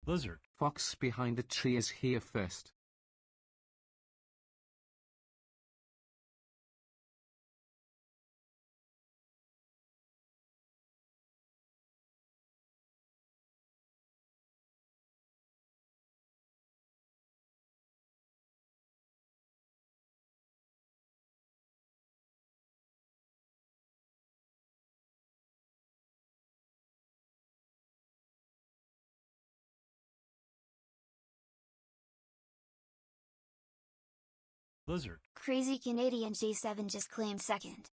Lizard. Fox behind the tree is here first. Lizard. Crazy Canadian G7 just claimed second.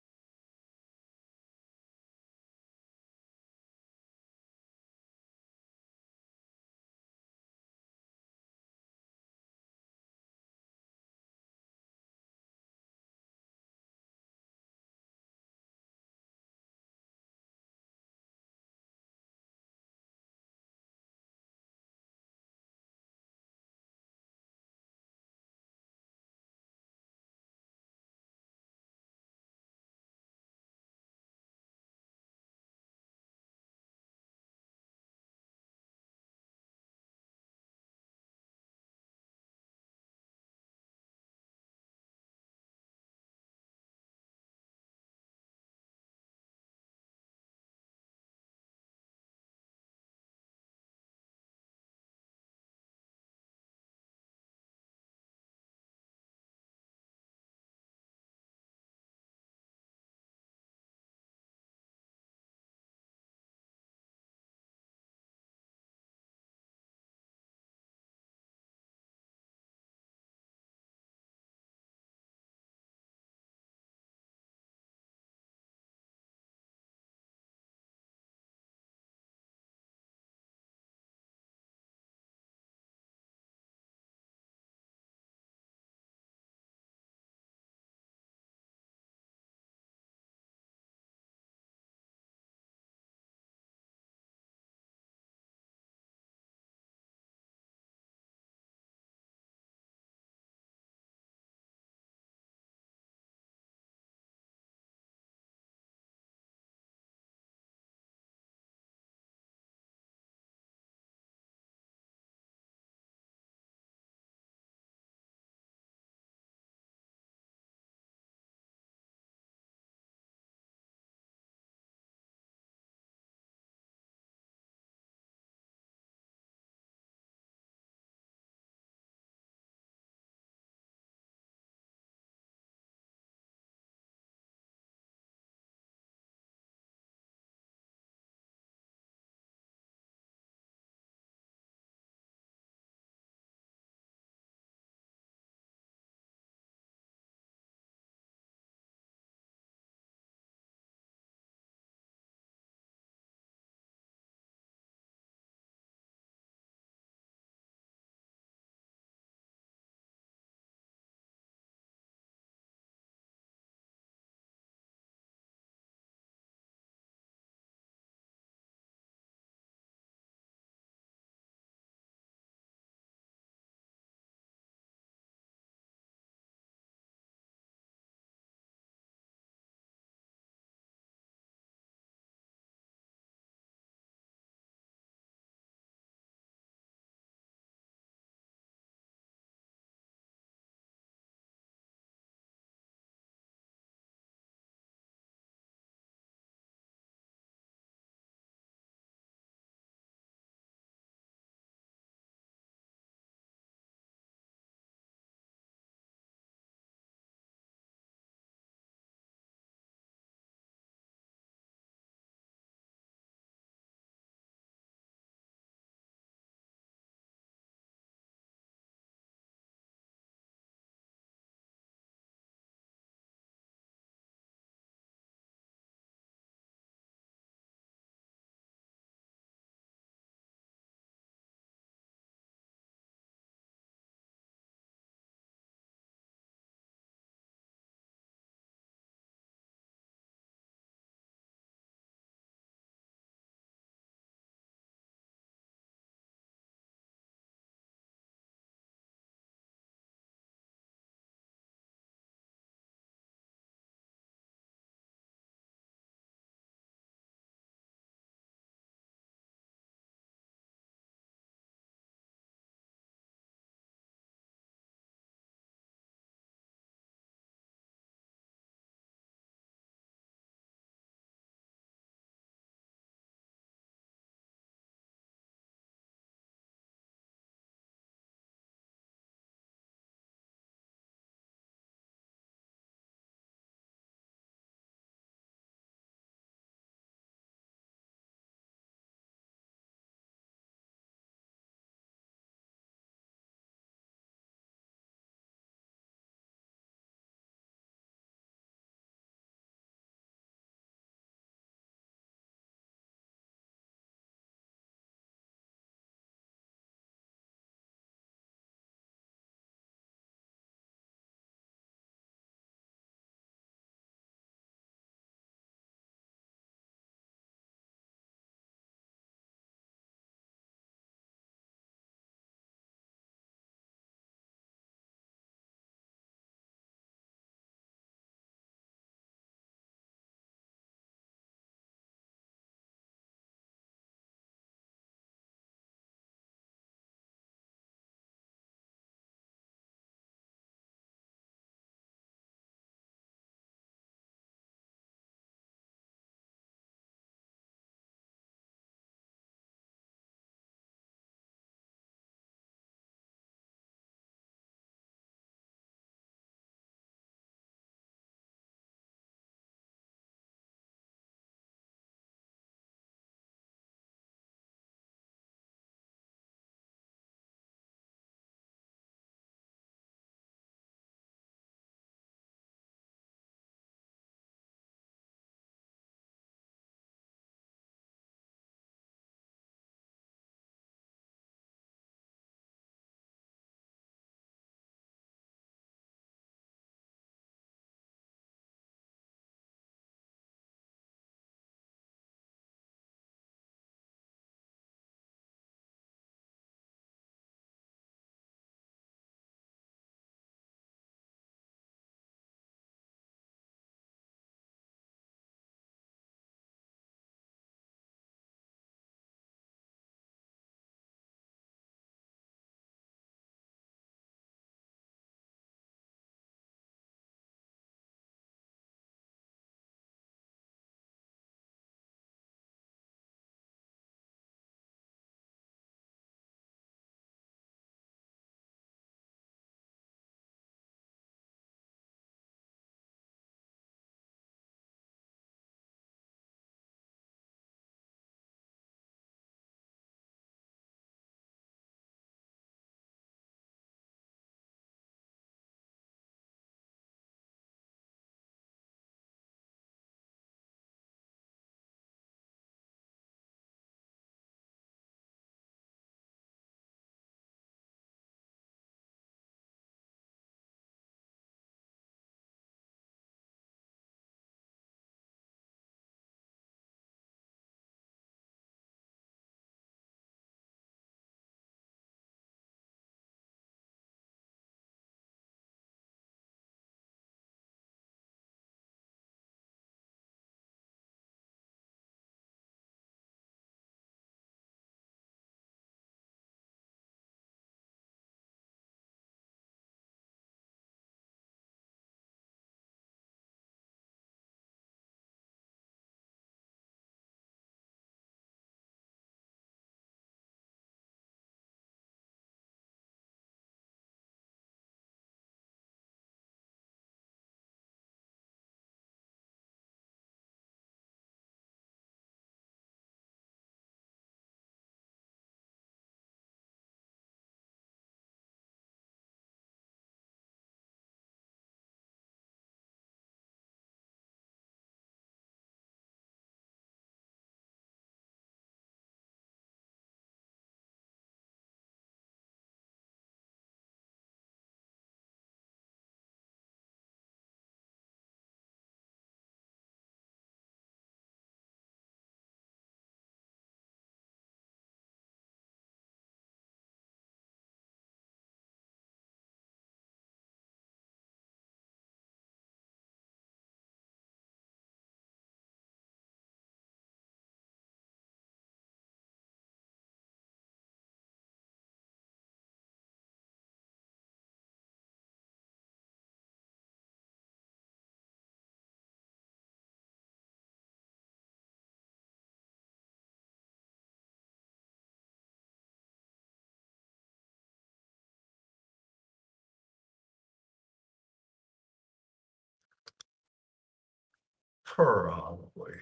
Probably.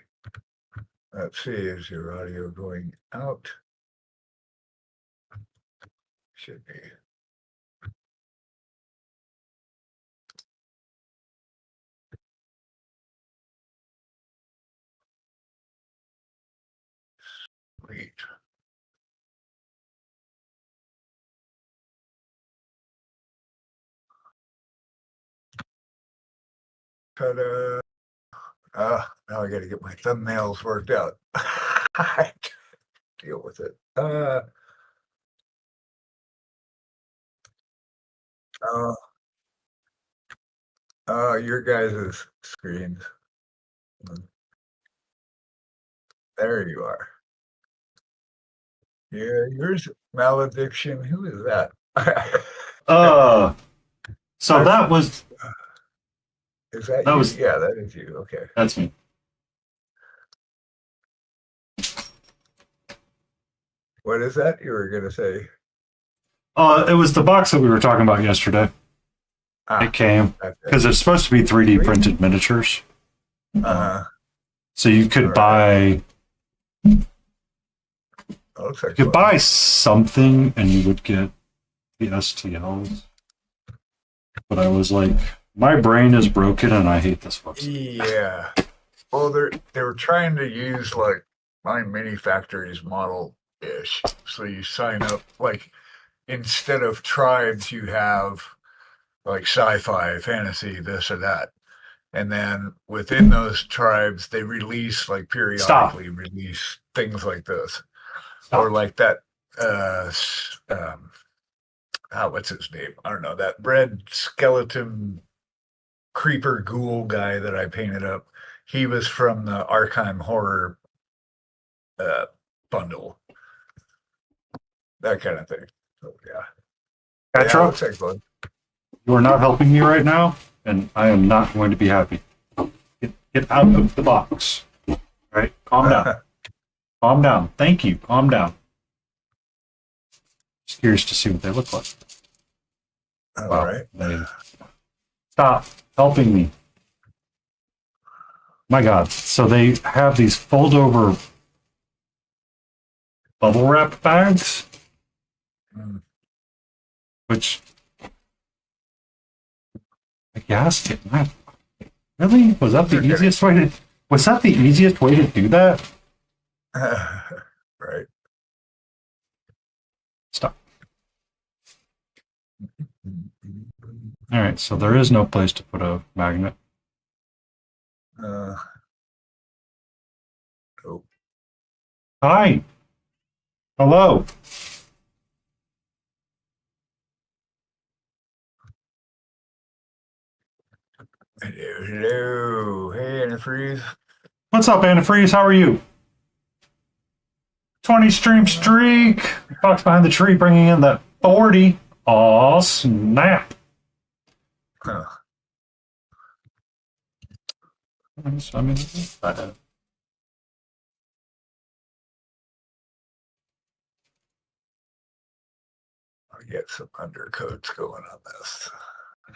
Let's see, is your audio going out? Should be. Sweet. Ta-da. Now I gotta get my thumbnails worked out. I can't deal with it. Your guys' screens. There you are. Yeah, yours malediction. Who is that? So that was Is that that you? was Yeah, that is you. Okay. that's me. What is that you were gonna say? It was the box that we were talking about yesterday. It came because it's supposed to be 3D printed miniatures. So you could buy Looks like you could buy something and you would get the STLs. But I was like, my brain is broken and I hate this website. Yeah. Well, they were trying to use like my mini factories model ish. So you sign up like instead of tribes, you have like sci-fi, fantasy, this or that. And then within those tribes, they release like periodically release things like this. Or like that what's his name? I don't know, that red skeleton creeper ghoul guy that I painted up. He was from the Arkham horror bundle. That kind of thing. So yeah. Petra, Yeah, looks like fun. you are not helping me right now, and I am not going to be happy. Get out of the box. All right? Calm down. Calm down. Thank you. Calm down. Just curious to see what they look like. All Wow. right. Stop helping me. My God. So they have these fold over bubble wrap bags, which I guess it might. Really? Was that the easiest way to do that? Right. Stop. All right, so there is no place to put a magnet. Oh. Hi. Hello. Hello. Hey, Antifreeze. What's up, Antifreeze? How are you? 20 stream streak. Fox behind the tree bringing in that 40. Aw, snap. Huh. I mean, I'll get some undercoats going on this. I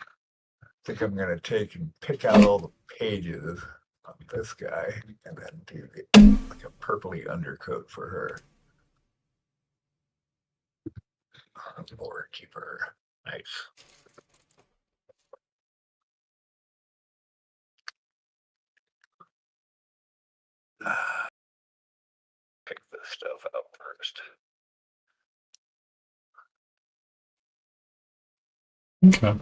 think I'm going to take and pick out all the pages of this guy and then do like a purpley undercoat for her. Lord keeper. Nice. Pick this stuff out first. okay.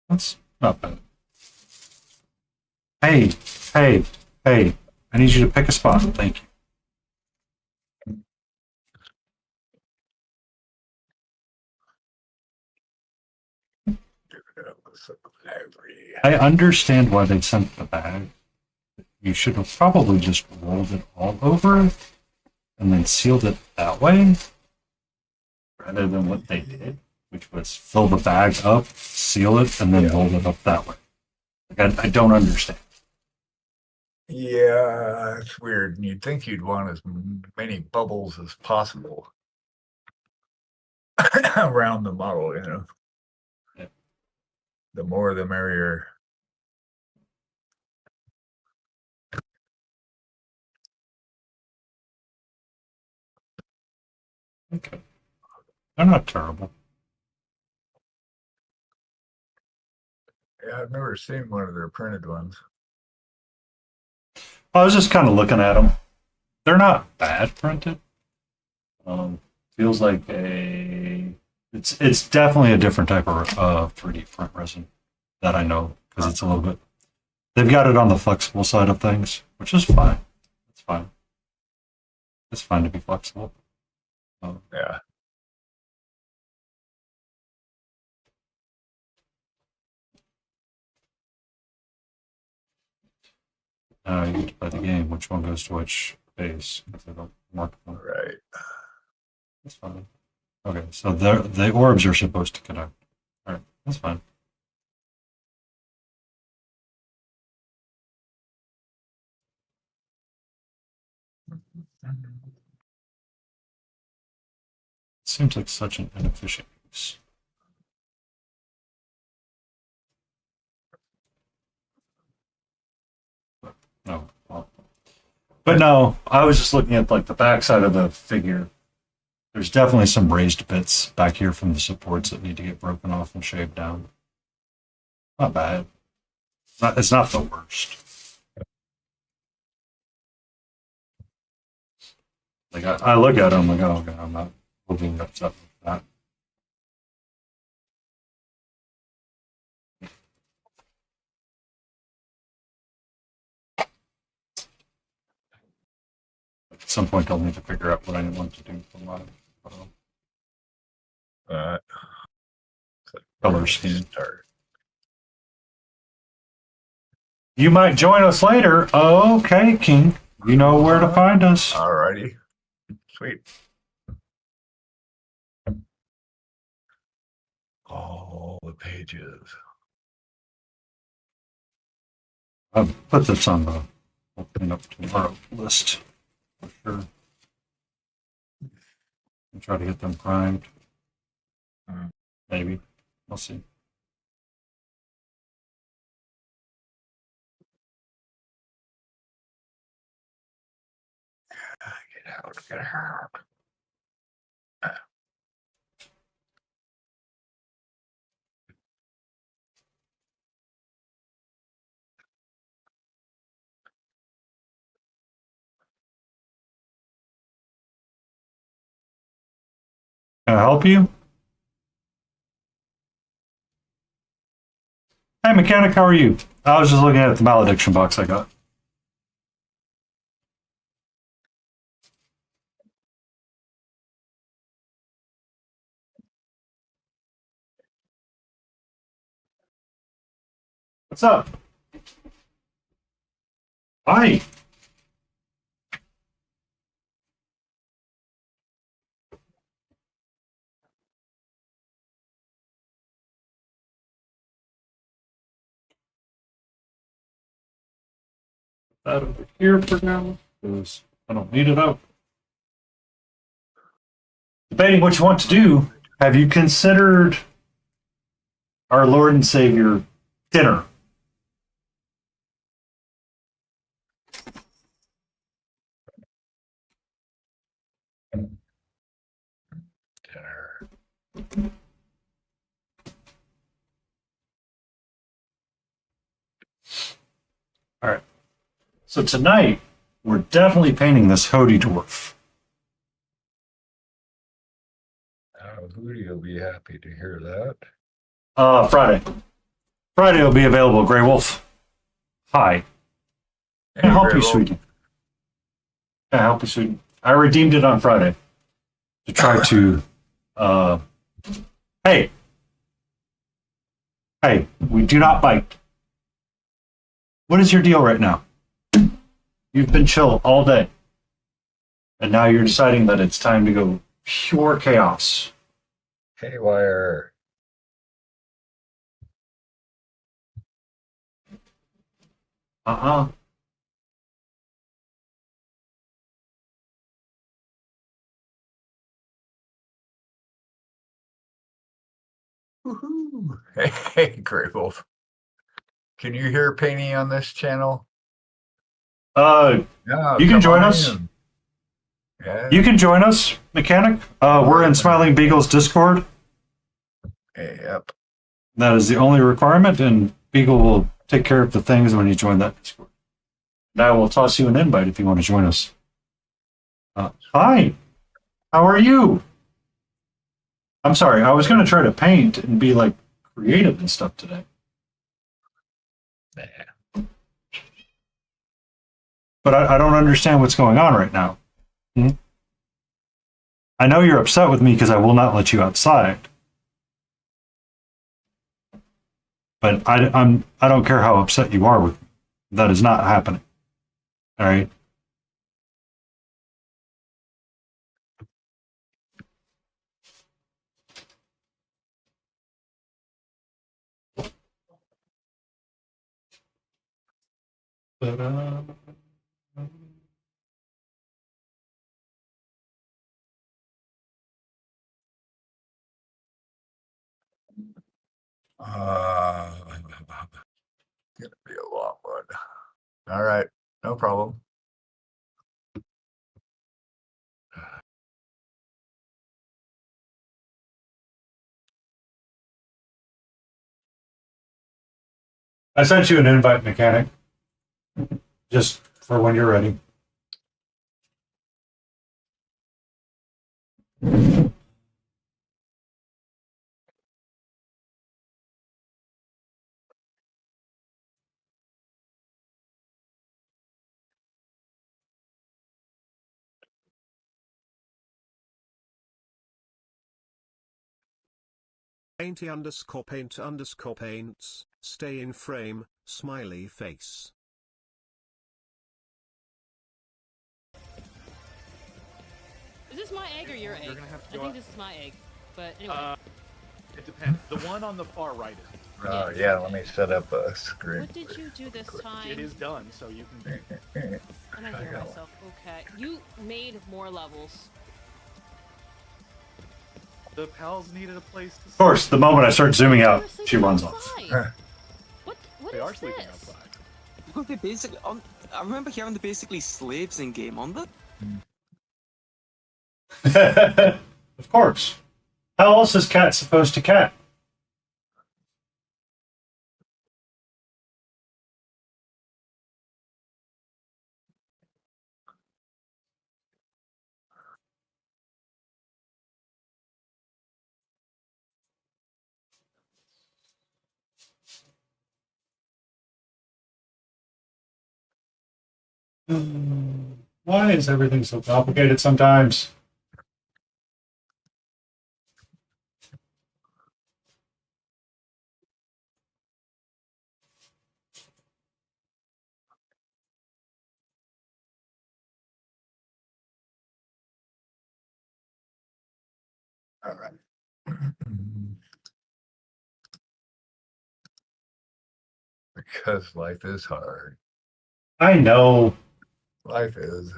That's not bad. Hey. I need you to pick a spot. Thank you. I understand why they sent the bag. You should have probably just rolled it all over and then sealed it that way, rather than what they did, which was fill the bag up, seal it, and then roll it up that way. Like, I don't understand. Yeah, it's weird. You'd think you'd want as many bubbles as possible around the model, you know. The more the merrier. Okay. They're not terrible. Yeah, I've never seen one of their printed ones. I was just kind of looking at them. They're not bad printed. Feels like it's definitely a different type of 3D print resin that I know because it's a little bit. They've got it on the flexible side of things, which is fine. It's fine. It's fine to be flexible. Yeah. You get to play the game. Which one goes to which base? Because they don't mark them. Right. That's fine. Okay, so the orbs are supposed to connect. All right, that's fine. Seems like such an inefficient use. No. But no, I was just looking at like the backside of the figure. There's definitely some raised bits back here from the supports that need to get broken off and shaved down. Not bad. It's not the worst. Like I look at it, I'm like, oh, okay, I'm not moving upset with that. At some point, I'll need to figure out what I want to do for my Uh, color scheme. Start. You might join us later. Okay, King. You know where to find us. Alrighty. Sweet. All the pages. I'll put this on the opening up tomorrow list for sure. And try to get them primed. Maybe. We'll see. Get out. Get out. Can I help you? Hey, mechanic, how are you? I was just looking at the malediction box I got. What's up? Hi. Put that over here for now, because I don't need it out. Debating what you want to do. Have you considered our Lord and Savior dinner? Dinner. All right. So tonight, we're definitely painting this Howotie Dwarf. Howotie will be happy to hear that. Friday. Friday will be available, Grey Wolf. Hi. Can I help you, sweetie? Can I help you, sweetie? I redeemed it on Friday to try to. Hey. Hey, we do not bite. What is your deal right now? You've been chill all day. And now you're deciding that it's time to go pure chaos. Haywire. Uh-uh. Woohoo! Hey, Grey Wolf. Can you hear Painty on this channel? Uh, No, you can come join on us. in. Yeah. You can join us, Mechanic. We're in Smiling Beagle's Discord. Yep. That is the only requirement, and Beagle will take care of the things when you join that Discord. And I will toss you an invite if you want to join us. Hi. How are you? I'm sorry, I was going to try to paint and be like creative and stuff today. But I don't understand what's going on right now. I know you're upset with me because I will not let you outside. But I don't care how upset you are with me. That is not happening. All right. Gonna be a long one. All right, no problem. I sent you an invite, Mechanic, just for when you're ready. Painty underscore paint underscore paints, stay in frame, smiley face. Is this my egg or your egg? You're gonna have to I go think out. this is my egg. But anyway. It depends. The one on the far right is. Oh yeah, let me set up a screen. What did you do this time? It is done, so you can. I'm gonna hear myself. Okay. You made more levels. The pals needed a place to. Of course, the moment I start zooming out, she runs off. What They are is sleeping this? outside. Well, they basically. I remember hearing they're basically slaves in game, aren't they? Of course. How else is cat supposed to cat? Why is everything so complicated sometimes? All right. Because life is hard. I know. Life is.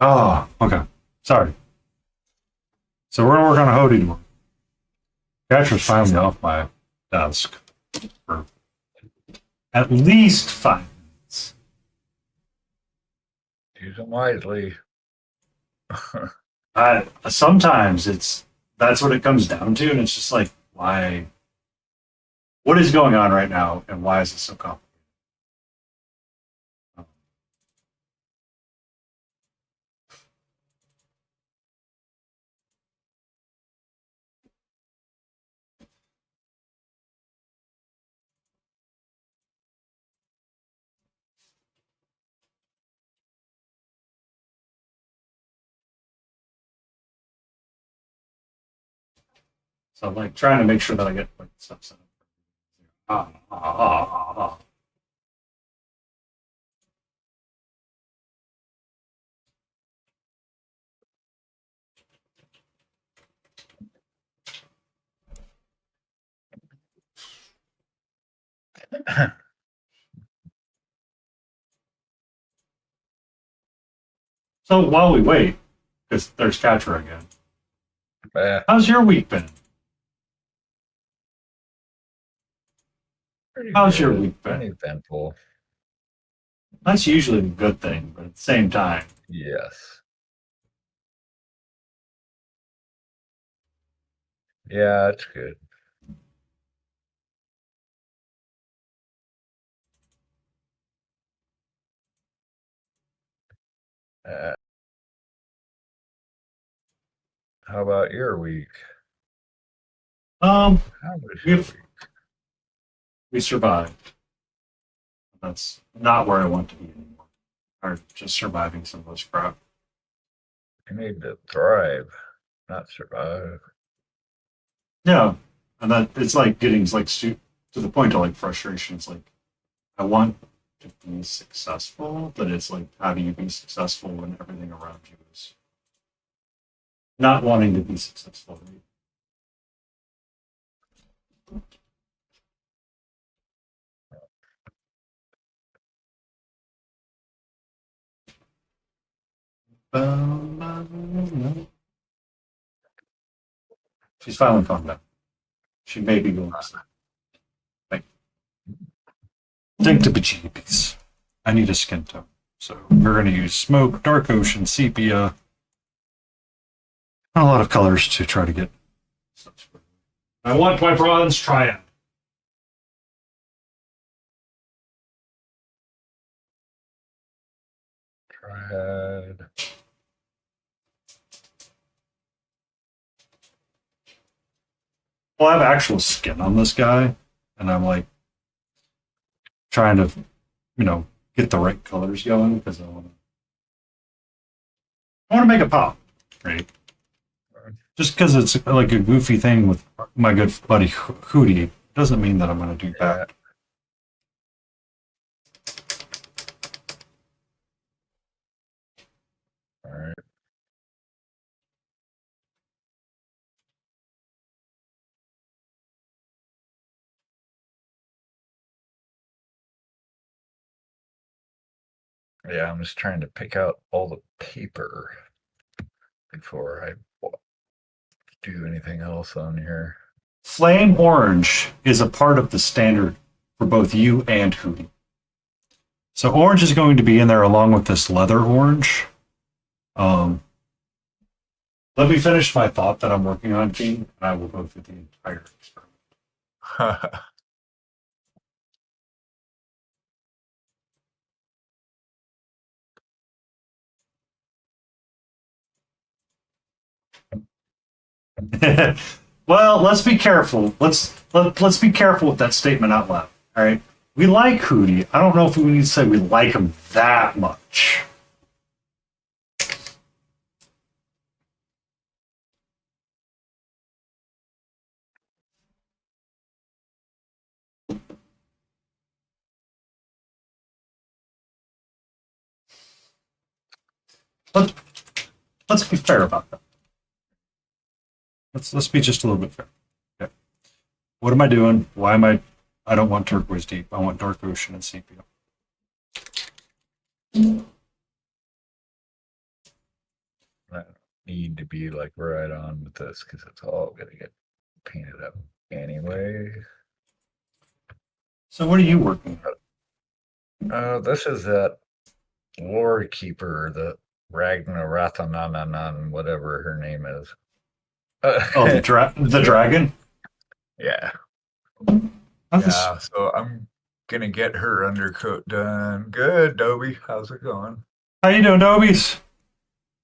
Oh, okay. Sorry. So we're gonna work on a Howotie tomorrow. Catch was finally off my desk for at least 5 minutes. Use them wisely. Sometimes that's what it comes down to, and it's just like, why? What is going on right now, and why is it so complicated? So I'm like trying to make sure that I get like stuff set up. So while we wait, because there's Katra again. How's your week been? How's your week been? Uneventful. That's usually a good thing, but at the same time, Yes. Yeah, it's good. Uh, how about your week? How was your we've week? we survived. That's not where I want to be anymore. Or just surviving some of this crap. You need to thrive, not survive. Yeah, and that it's like getting like to the point of like frustration. It's like I want to be successful, but it's like how do you be successful when everything around you is not wanting to be successful? Right? She's finally calmed down. She may be going to sleep. Like, think to bejeebies. I need a skin tone. So we're going to use smoke, dark ocean, sepia, a lot of colors to try to get. I want my bronze triad. Triad. Well, I have actual skin on this guy, and I'm like trying to, get the right colors going because I want to make it pop, right? Just because it's like a goofy thing with my good buddy Howotie doesn't mean that I'm going to do that. All right. Yeah, I'm just trying to pick out all the paper before I do anything else on here. Flame orange is a part of the standard for both you and Howotie. So orange is going to be in there along with this leather orange. Let me finish my thought that I'm working on, King, and I will go through the entire experiment. Well, let's be careful. Let's be careful with that statement out loud. All right, we like Howotie. I don't know if we need to say we like him that much. Let's be fair about that. Let's be just a little bit fair. Okay. What am I doing? Why am I? I don't want turquoise deep. I want dark ocean and sepia. I need to be like right on with this because it's all gonna get painted up anyway. So what are you working on? This is that lore keeper, the Ragnarathanananan, whatever her name is. Oh, the dragon. Yeah. How's this- Yeah, so I'm gonna get her undercoat done. Good, Dobie. How's it going? How you doing, Dobies?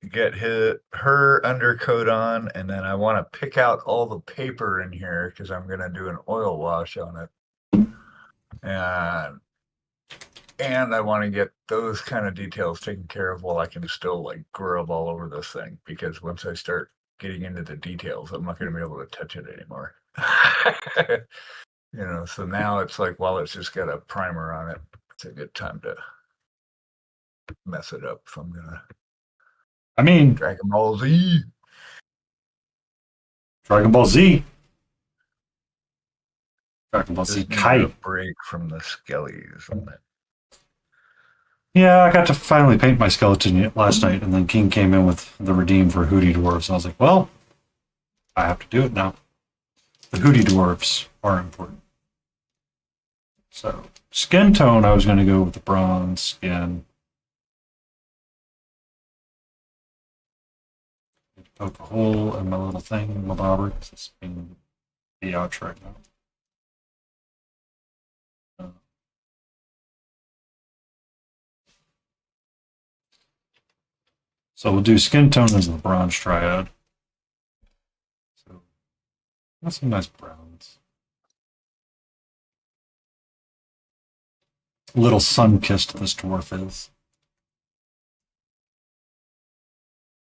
Get her undercoat on, and then I want to pick out all the paper in here because I'm gonna do an oil wash on it, and I want to get those kind of details taken care of while I can still like grub all over this thing because once I start getting into the details. I'm not going to be able to touch it anymore. So now it's like, while it's just got a primer on it, it's a good time to mess it up. If I'm gonna I mean, Dragon Ball Z. Dragon Ball Z. Dragon Ball Z Just needed a Kite. break from the skellies on it. Yeah, I got to finally paint my skeleton last night, and then King came in with the redeem for Howotie Dwarves. I was like, well, I have to do it now. The Howotie Dwarves are important. So, skin tone, I was going to go with the bronze skin. Poke a hole in my little thing, my bobber, because it's being biatch right now. So we'll do skin tone as the bronze triad. So that's some nice browns. Little sun-kissed this dwarf is.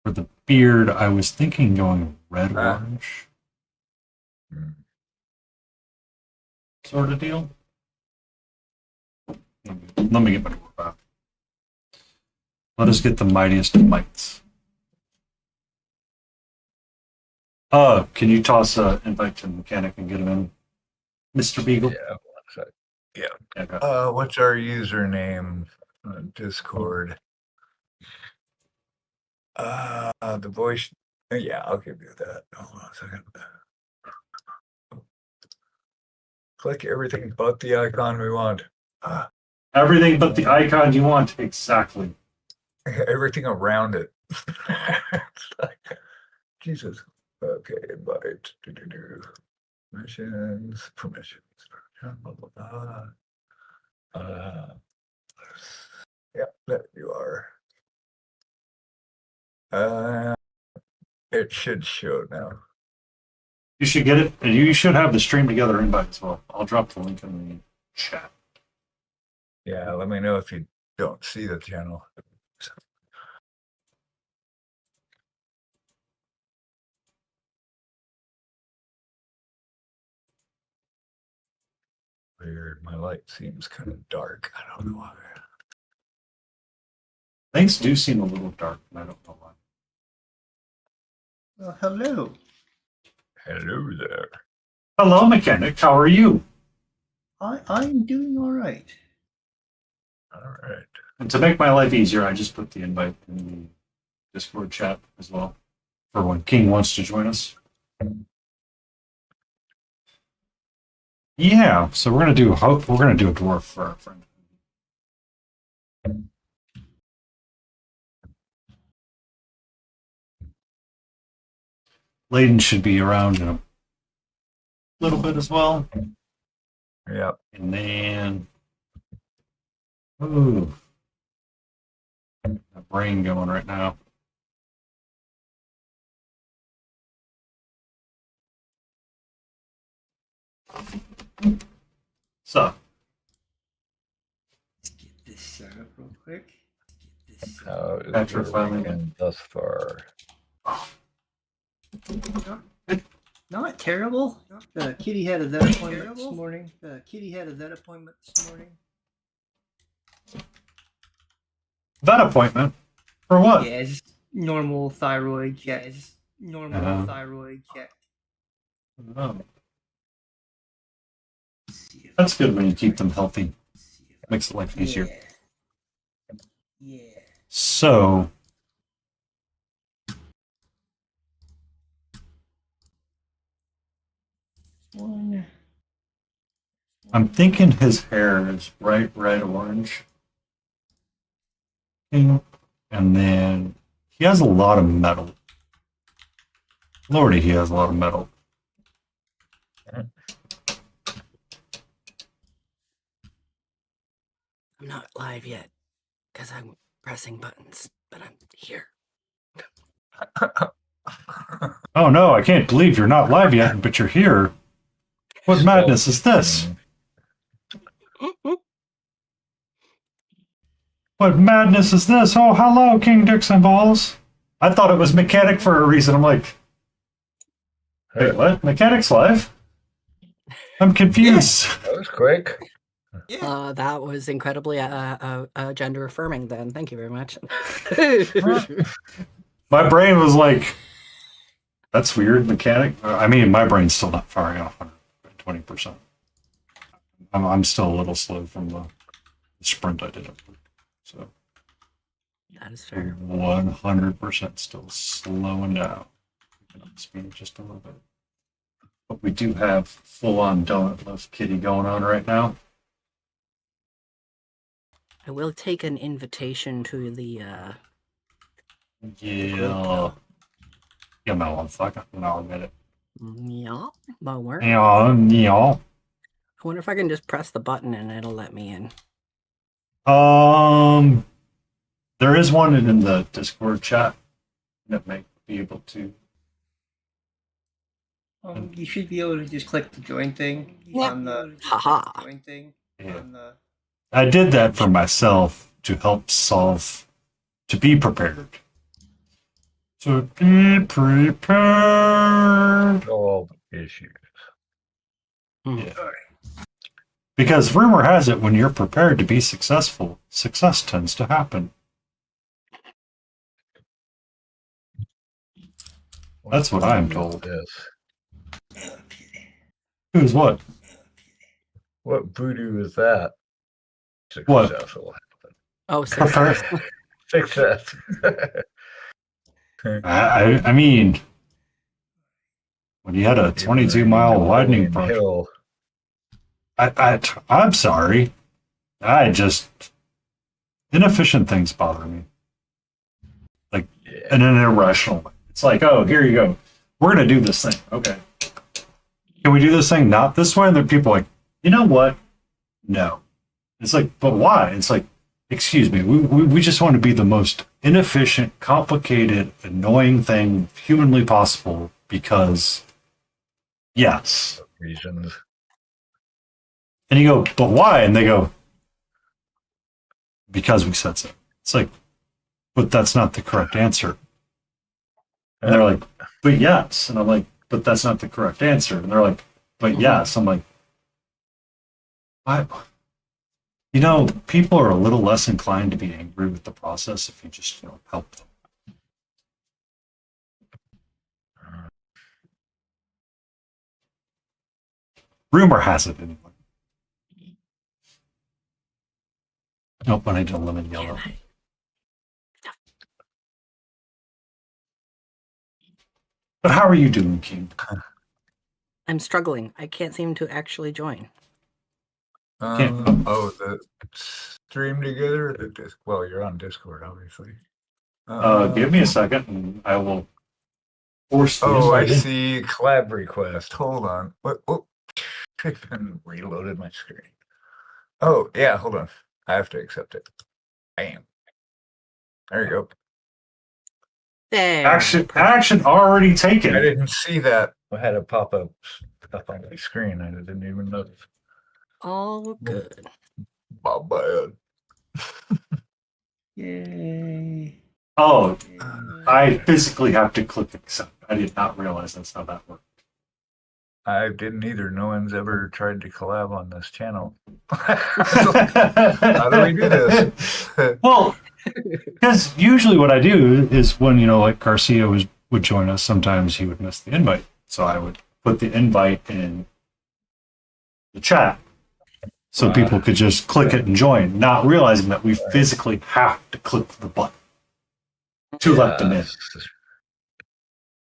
For the beard, I was thinking going red-orange. Sort of deal. Let me get my dwarf back. Let us get the mightiest of mights. Can you toss an invite to the mechanic and get him in, Mr. Beagle? Yeah, one sec. Yeah. Okay. What's our username on Discord? The voice. Yeah, I'll give you that. Hold on a second. Click everything but the icon we want. Everything but the icon you want. Exactly. Everything around it. It's like, Jesus. Okay, invite. Permissions. Blah, blah, blah. Yeah, there you are. It should show now. You should get it, and you should have the stream together invite as well. I'll drop the link in the chat. Yeah, let me know if you don't see the channel. Weird, my light seems kind of dark. I don't know why. Things do seem a little dark, and I don't know why. Well, hello. Hello there. Hello, mechanic. How are you? I'm doing all right. All right. And to make my life easier, I just put the invite in the Discord chat as well for when King wants to join us. Yeah, so we're gonna do a dwarf for our friend. Layden should be around in a little bit as well. Yep. And then, ooh, a brain going right now. So, Let's get this set up real quick. How is After your finally- weekend thus far? Not terrible. The kitty had a vet appointment this morning. vet appointment for what? Yeah, just normal thyroid check. Oh. That's good when you keep them healthy. Makes life easier. Yeah. So, One. I'm thinking his hair is bright red orange. And then he has a lot of metal. Lordy, he has a lot of metal. I'm not live yet because I'm pressing buttons, but I'm here. Oh no, I can't believe you're not live yet, but you're here. What madness is this? What madness is this? Oh, hello, King Dicks and Balls. I thought it was mechanic for a reason. I'm like, Wait, what? Mechanics Live? I'm confused. That was quick. That was incredibly gender affirming. Then, thank you very much. My brain was like, that's weird, mechanic. I mean, my brain's still not firing off 120%. I'm still a little slow from the sprint I did at work. So That is fair. 100% still slowing down. Picking up speed just a little bit. But we do have full-on donut loaf kitty going on right now. I will take an invitation to the Yeah. Give me 1 second and I'll get it. yeah, that'll work. Yeah. I wonder if I can just press the button and it'll let me in. There is one in the Discord chat that may be able to. You should be able to just click the join thing on the Haha. join thing Yeah. on the. I did that for myself to help solve, to be prepared. To be prepared. All issues. Yeah. Because rumor has it, when you're prepared to be successful, success tends to happen. That's what I'm told. Yes. Who's what? What voodoo is that? What? Successful. Oh, success. Success. I mean, when you had a 22-mile widening project, hill. I'm sorry. Inefficient things bother me. Like, in an irrational way. It's like, oh, here you go. We're going to do this thing. Okay. Can we do this thing not this way? And then people are like, you know what? No. It's like, but why? It's like, excuse me, we just want to be the most inefficient, complicated, annoying thing humanly possible because, yes. Reasons. And you go, but why? And they go, because we said so. It's like, but that's not the correct answer. And they're like, but yes. And I'm like, but that's not the correct answer. And they're like, but yes. I'm like, you know, people are a little less inclined to be angry with the process if you just, help them. Rumor has it, anyway. Nope, I need to limit yellow. But how are you doing, King? I'm struggling. I can't seem to actually join. The stream together? Well, you're on Discord, obviously. Give me a second, and I will force the I invite in. see collab request. Hold on. What? Oh, I reloaded my screen. Oh, yeah, hold on. I have to accept it. Bam. There you go. There. Action already taken. I didn't see that. I had a pop-up stuff on my screen. I didn't even notice. All good. My bad. Yay. Oh, I physically have to click accept. I did not realize that's how that worked. I didn't either. No one's ever tried to collab on this channel. How do we do this? Well, because usually what I do is when, like Garcia would join us, sometimes he would miss the invite. So I would put the invite in the chat so people could just click it and join, not realizing that we physically have to click the button to let them in.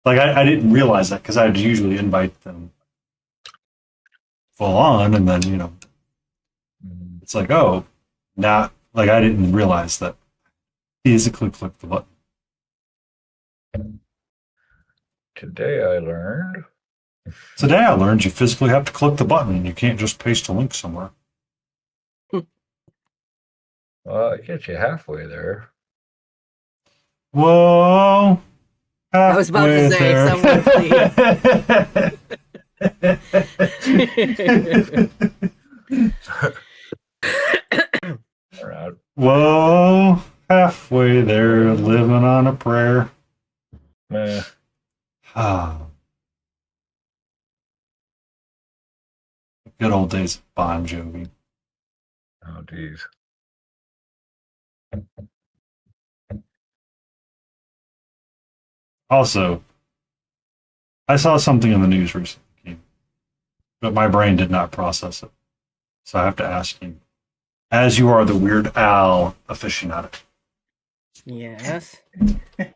Like, I didn't realize that because I'd usually invite them full on, and then, it's like, oh, not, like, I didn't realize that physically click the button. Today I learned you physically have to click the button. You can't just paste a link somewhere. Well, it gets you halfway there. Whoa. I was about to say, someone Around. Whoa. Halfway there, living on a prayer. Meh. Ah. good old days of Bon Jovi. Oh, geez. Also, I saw something in the news recently, but my brain did not process it. So I have to ask you, as you are the Weird Al aficionado, Yes.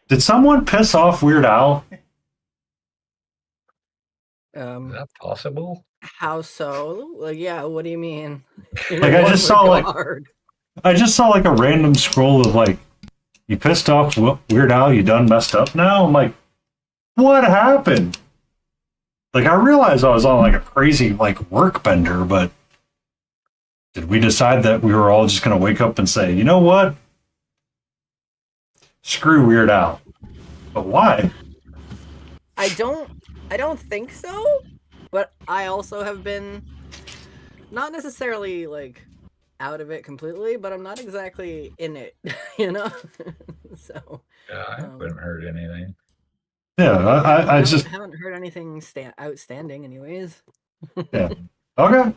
did someone piss off Weird Al? Is that possible? How so? Like, yeah. What do you mean? In Like, I what just saw, like- regard? I just saw like a random scroll of like, you pissed off Weird Al, you done messed up now? I'm like, what happened? Like, I realized I was on like a crazy like work bender, but did we decide that we were all just going to wake up and say, you know what? Screw Weird Al. But why? I don't think so. But I also have been not necessarily like out of it completely, but I'm not exactly in it, you know. So Yeah, I haven't heard anything. Yeah, I just haven't heard anything outstanding, anyways. yeah. Okay.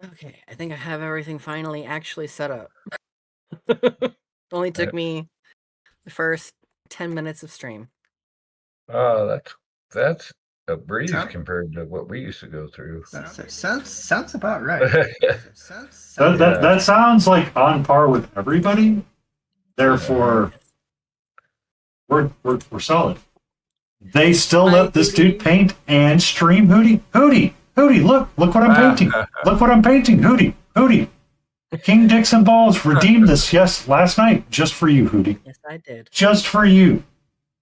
Okay, I think I have everything finally actually set up. Only took me the first 10 minutes of stream. Oh, that's a breeze Sound- compared to what we used to go through. Sounds about right. That sounds like on par with everybody. Therefore, we're solid. They still let this dude paint and stream. Hootie, look what I'm painting. Look what I'm painting. Hootie. King Dixon Balls redeemed this, yes, last night, just for you, Hootie. Yes, I did. Just for you.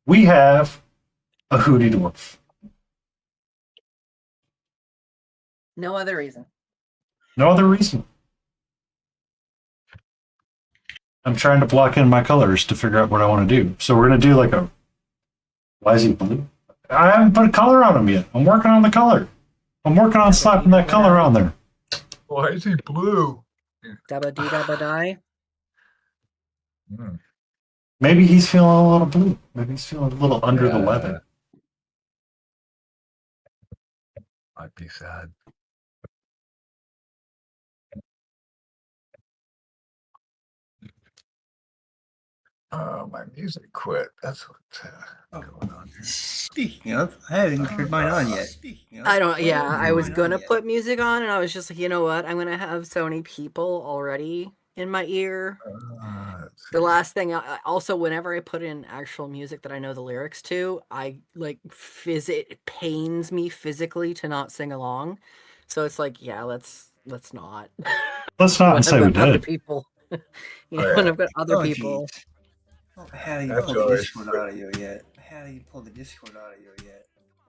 We have a Hootie Dwarf. No other reason. No other reason. I'm trying to block in my colors to figure out what I want to do. So we're going to do like a... Why is he blue? I haven't put a color on him yet. I'm working on the color. I'm working on slapping that color on there. Why is he blue? Dabba dee dabba die. Maybe he's feeling a little blue. Maybe he's feeling a little under the weather. Might be sad. My music quit. That's what's going on here. Speaking of, I haven't turned mine on yet. I don't, yeah, I was gonna put music on and I was just like, you know what? I'm gonna have so many people already in my ear. The last thing, also, whenever I put in actual music that I know the lyrics to, I like it pains me physically to not sing along. So it's like, yeah, let's not. Let's not and say we other did. people, when I've got other people. Oh, I haven't even pulled the Discord audio yet.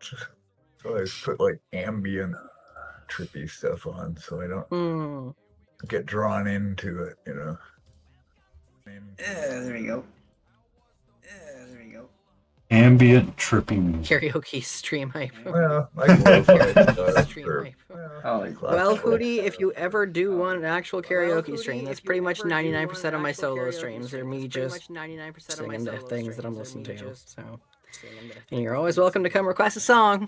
So I put like ambient, trippy stuff on, so I don't get drawn into it, you know. Yeah, there you go. Ambient tripping music. Karaoke stream hype. Well, like lo-fi stuff. Stream or, hype. Well, Hootie, if you ever do want an actual karaoke stream, that's pretty much 99% of my solo streams are me just singing to things that I'm listening to. So, and you're always welcome to come request a song.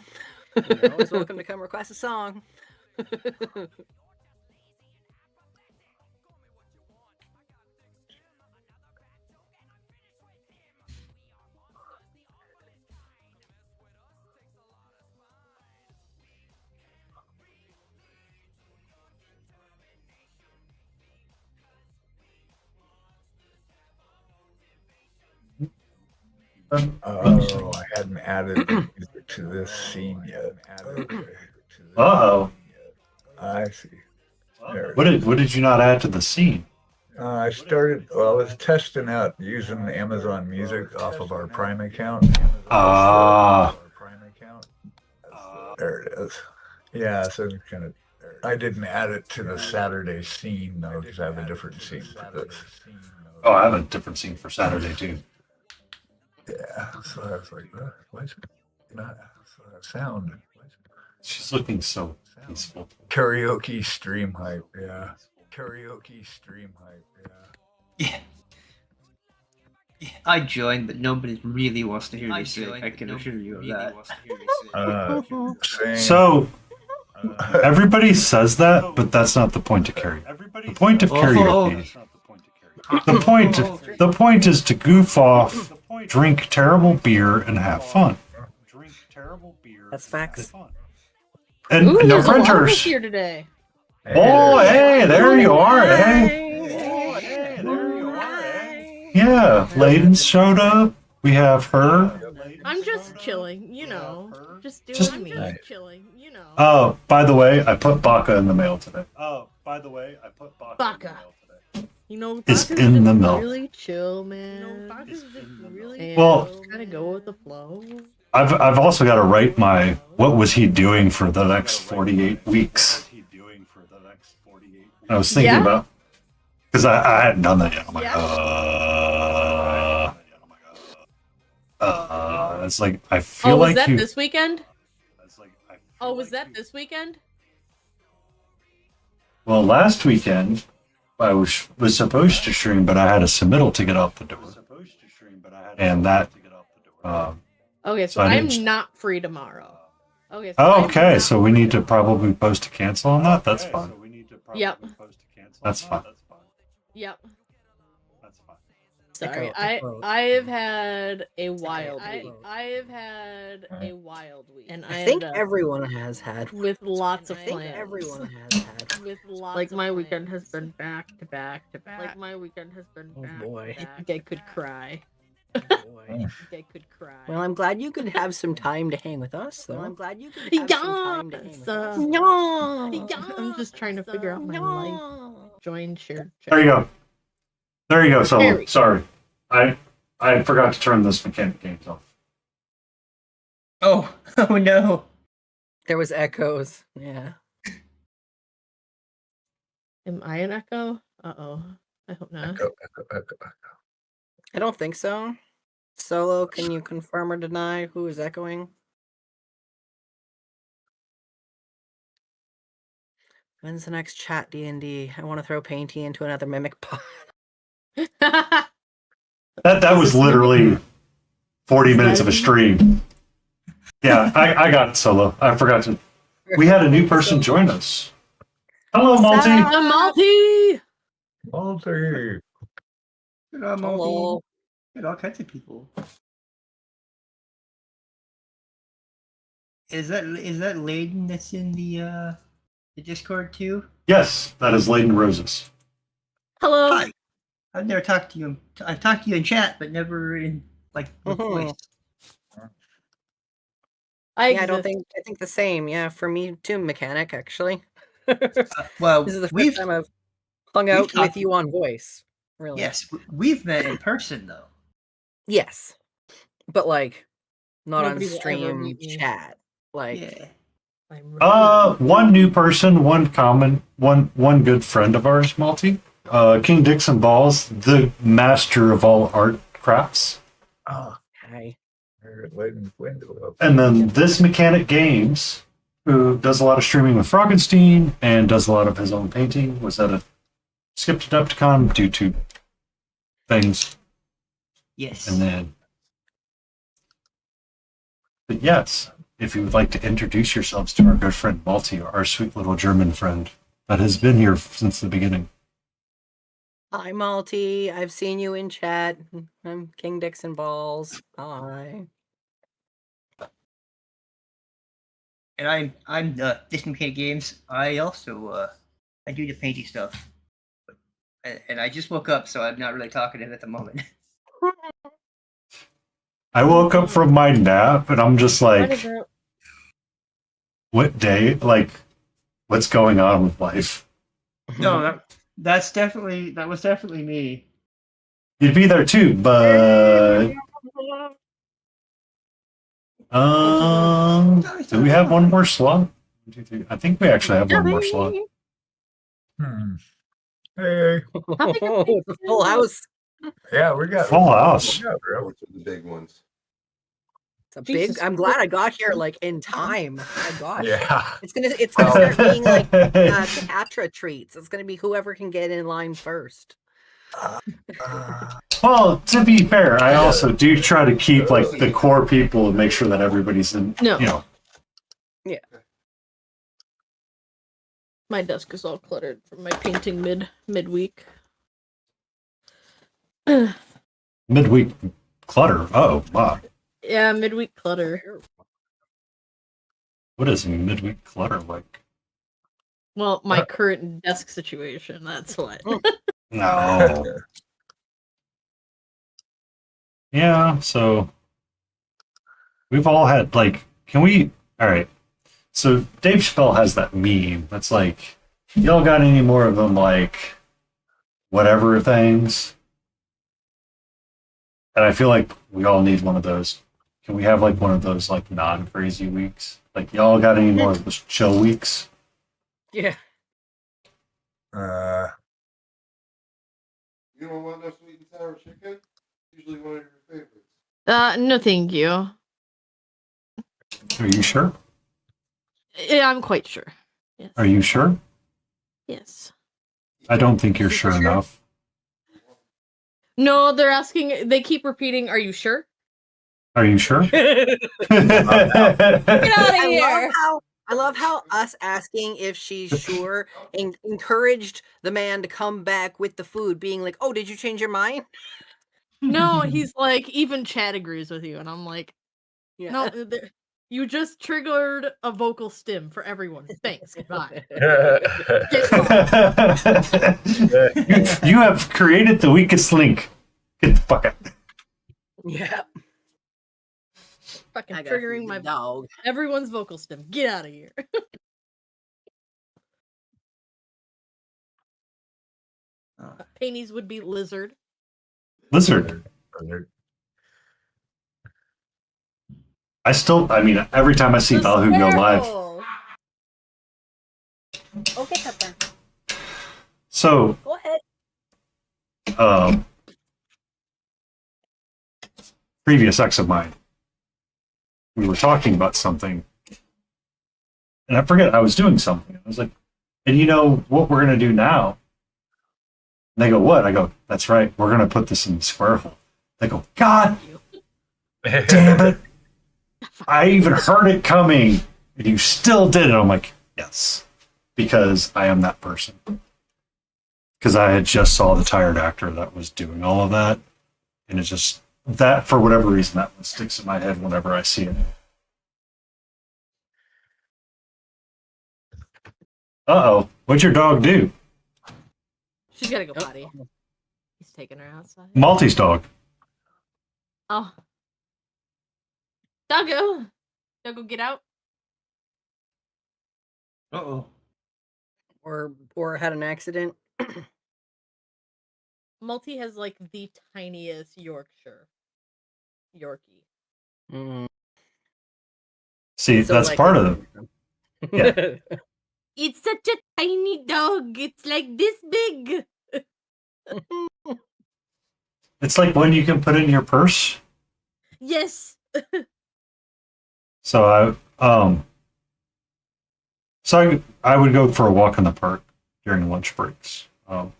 You're always welcome to come request a song. Oh, I hadn't added the music to this scene yet. Okay. Uh-oh. I see. What did you not add to the scene? I was testing out using Amazon Music off of our Prime account. There it is. Yeah, so kind of. I didn't add it to the Saturday scene though, because I have a different scene for this. Oh, I have a different scene for Saturday too. Yeah, so I was like, why is it not sound? She's looking so peaceful. Karaoke stream hype, yeah. Karaoke stream hype, yeah. Yeah. I joined, but nobody really wants to hear me sing. I can assure you of that. Same. So everybody says that, but that's not the point of karaoke. The point of karaoke. The point is to goof off, drink terrible beer, and have fun. That's facts. And Ooh, no there's a lot of us printers. here today. Oh, hey, there you are, eh? Yeah, Layden showed up. We have her. I'm just chilling, you know. Just doing Just- me. Nice. Chilling, you know. Oh, by the way, I put Baka in the mail today. Baka. You know, Is Baka's in just the milk. really chill, man. You know, Baka's just really Well- chill. Kind of go with the flow. I've also got to write my what was he doing for the next 48 weeks. I was thinking Yeah? about because I hadn't done that yet. I'm like, Yeah? it's like I feel Oh, was like that you. this weekend? Oh, was that this weekend? Well, last weekend I was supposed to stream, but I had a submittal to get out the door, and that. Okay, So so I I'm didn't- not free tomorrow. Okay. So Oh, I'm okay, not so we free need to tomorrow. probably post a cancel on that. That's fine. Yep. That's fine. Yep. That's fine. Sorry, Echo. I've had a wild week. I've had a wild week, and I think ended up everyone has had. with lots of I think plans. everyone has had. With lots like my weekend has been back to back to back. Like my weekend has been Oh, back. boy. To back. I think I could cry. Boy. I think I could cry. Well, I'm glad you could have some time to hang with us, though. I'm glad you could have some time to hang with us. I'm just trying to figure out my life. Join shared chat. There you go. There you go, Solo. There we go. Sorry. I forgot to turn this mechanic games off. Oh, oh no. There was echoes. Yeah. Am I an echo? Uh-oh. I hope not. Echo, echo, echo, echo. I don't think so. Solo, can you confirm or deny who is echoing? When's the next chat D&D? I want to throw Painty into another mimic pod. That was literally 40 minutes of a stream. Yeah, I got it, Solo. I forgot to. We had a new person join us. Hello, Multi. I'm Malty! Multi. Hello. Get all kinds of people. Is that Layden that's in the Discord too? Yes, that is Layden Roses. Hello! Hi. I've never talked to you. I've talked to you in chat, but never in with voice. Yeah, I think the same. Yeah, for me too, mechanic actually. Well, This is the we've first time I've hung out talked- with you on voice. Really? yes, we've met in person though. Yes. But like not Nobody on will ever stream meet me. chat. Like Yeah. One new person, one good friend of ours, Multi. King Dixon Balls, the master of all art crafts. Ah, hi. Layden's window up. And then this Mechanic Games, who does a lot of streaming with Froggenstein and does a lot of his own painting, was at a skipped Adepticon due to things. Yes. And then, but yes, if you would like to introduce yourselves to our good friend Multi, our sweet little German friend that has been here since the beginning. Hi Malty. I've seen you in chat. I'm King Dixon Balls. Hi. And I'm Distant Mechanic Games. I also I do the painting stuff. And I just woke up, so I'm not really talking to it at the moment. I woke up from my nap and I'm just What like, is it? what day? Like, what's going on with life? No, that was definitely me. You'd be there too, but do we have one more slot? 1, 2, 3. I think we actually have one more slot. Hey. It's a full house. Yeah, we got Full house. Yeah, bro. Which are the big ones? It's a Jesus big. I'm glad I got here like in time. Oh my gosh. Yeah. It's gonna start being like Patra treats. It's gonna be whoever can get in line first. Well, to be fair, I also do try to keep like the core people and make sure that everybody's in. No. You know. Yeah. My desk is all cluttered from my painting midweek. Midweek clutter. Oh, wow. Yeah, midweek clutter. What is midweek clutter like? Well, my current desk situation, that's what. No. Yeah, so we've all had like, can we? All right. So Dave Chappelle has that meme that's like, y'all got any more of them like whatever things? And I feel like we all need one of those. Can we have like one of those like non-crazy weeks? Like y'all got any more of those chill weeks? Yeah. You don't want no sweet and sour chicken? Usually one of your favorites. No, thank you. Are you sure? Yeah, I'm quite sure. Yes. Are you sure? Yes. I don't think you're sure enough. No, they're asking. They keep repeating. Are you sure? Are you sure? Get out of here! I love how us asking if she's sure encouraged the man to come back with the food, being like, "Oh, did you change your mind?" No, he's like, even Chad agrees with you, and I'm like, Yeah. no, you just triggered a vocal stim for everyone. Thanks, goodbye. You have created the weakest link. Get the fuck out. Yeah. Fucking I gotta triggering feed my the dog. everyone's vocal stim. Get out of here. Painties would be lizard. Lizard. I mean, every time I see Balhoon go live. Okay, Pepper. So, Go ahead. previous ex of mine, we were talking about something, and I forget, I was doing something. I was like, and you know what we're going to do now? And they go, what? I go, that's right, we're going to put this in the square hole. They go, God damn it. I even heard it coming, and you still did it. I'm like, yes, because I am that person. Because I had just saw the tired actor that was doing all of that, and it's just, that, for whatever reason, that one sticks in my head whenever I see it. Uh-oh, what'd your dog do? She's gotta go potty. He's taking her outside. Maltese dog. Oh. Doggo! Doggo, get out. Uh-oh. Or had an accident. Multi has like the tiniest Yorkie. See, So, that's like, part of it. Yeah. It's such a tiny dog. It's like this big. It's like one you can put in your purse. Yes. So I would go for a walk in the park during lunch breaks. Then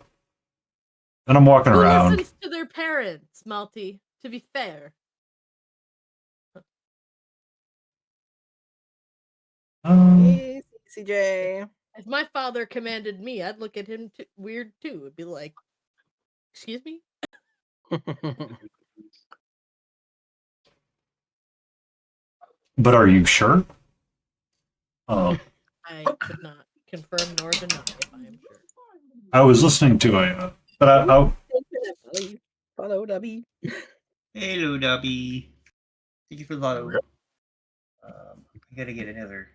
I'm walking Who around. listens to their parents, Malty? To be fair. Hey, CJ. If my father commanded me, I'd look at him weird too. It'd be like, excuse me? But are you sure? I could not confirm nor deny if I am sure. I was listening to a, but I Follow Dubby. Hello, Dubby. Thank you for the follow. I gotta get another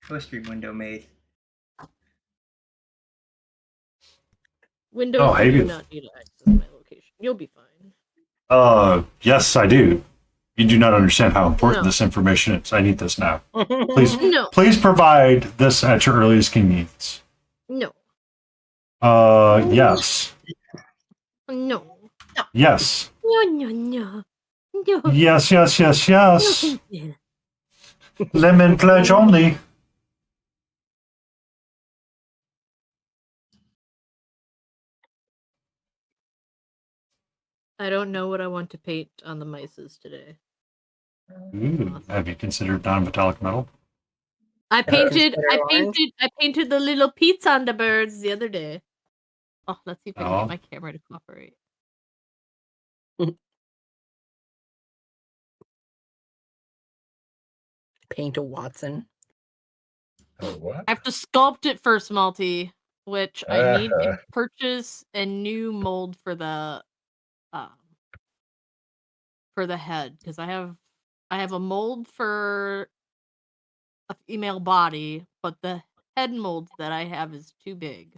co-stream window made. Windows Oh, hey, do you- not need to access my location. You'll be fine. yes, I do. You do not understand how important No. this information is. I need this now. Please, No. please provide this at your earliest convenience. No. Yes. No. Yes. No, no, no. No. Yes, yes, yes, No, yes. thank you. Lemon pledge only. I don't know what I want to paint on the mices today. Ooh, have you considered non-metallic metal? I painted orange? I painted the little Pete's on the birds the other day. Oh, let's see if I can Oh. get my camera to cooperate. Paint a Watson. Oh, what? I have to sculpt it first, Malty, which I need to purchase a new mold for the head because I have a mold for a female body, but the head mold that I have is too big.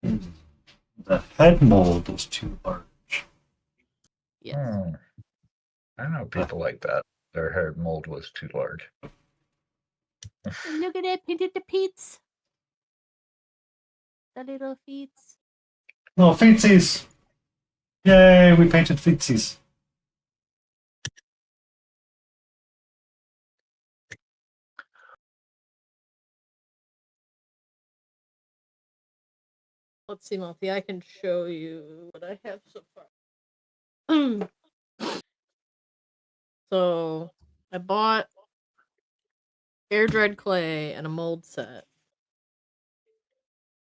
The head mold is too large. Yes. I know people like that. Their hair mold was too large. Look at it, painted the Pete's. The little feets. No, feetsies! Yay, we painted feetsies. Let's see, Malty. I can show you what I have so far. So, I bought air dried clay and a mold set.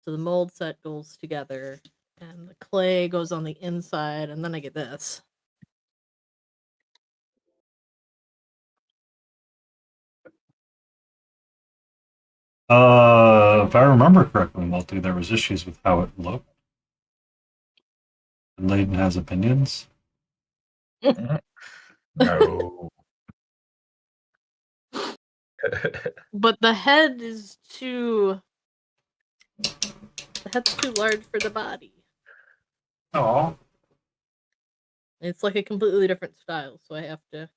So the mold set goes together, and the clay goes on the inside, and then I get this. If I remember correctly, Multi, there was issues with how it looked. And Layden has opinions. No. But the head is too. The head's too large for the body. Oh. It's like a completely different style, so I have to.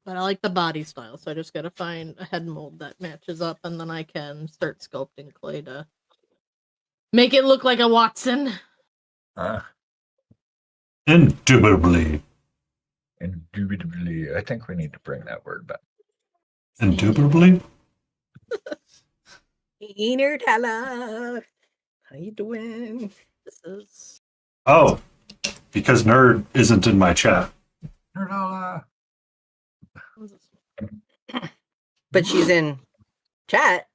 But I like the body style, so I just gotta find a head mold that matches up, and then I can start sculpting clay to make it look like a Watson. Indubitably. Indubitably. I think we need to bring that word back. Indubitably? Hey, Nerd Hello. How you doing? This is. Oh, because Nerd isn't in my chat. Nerdala. But she's in chat.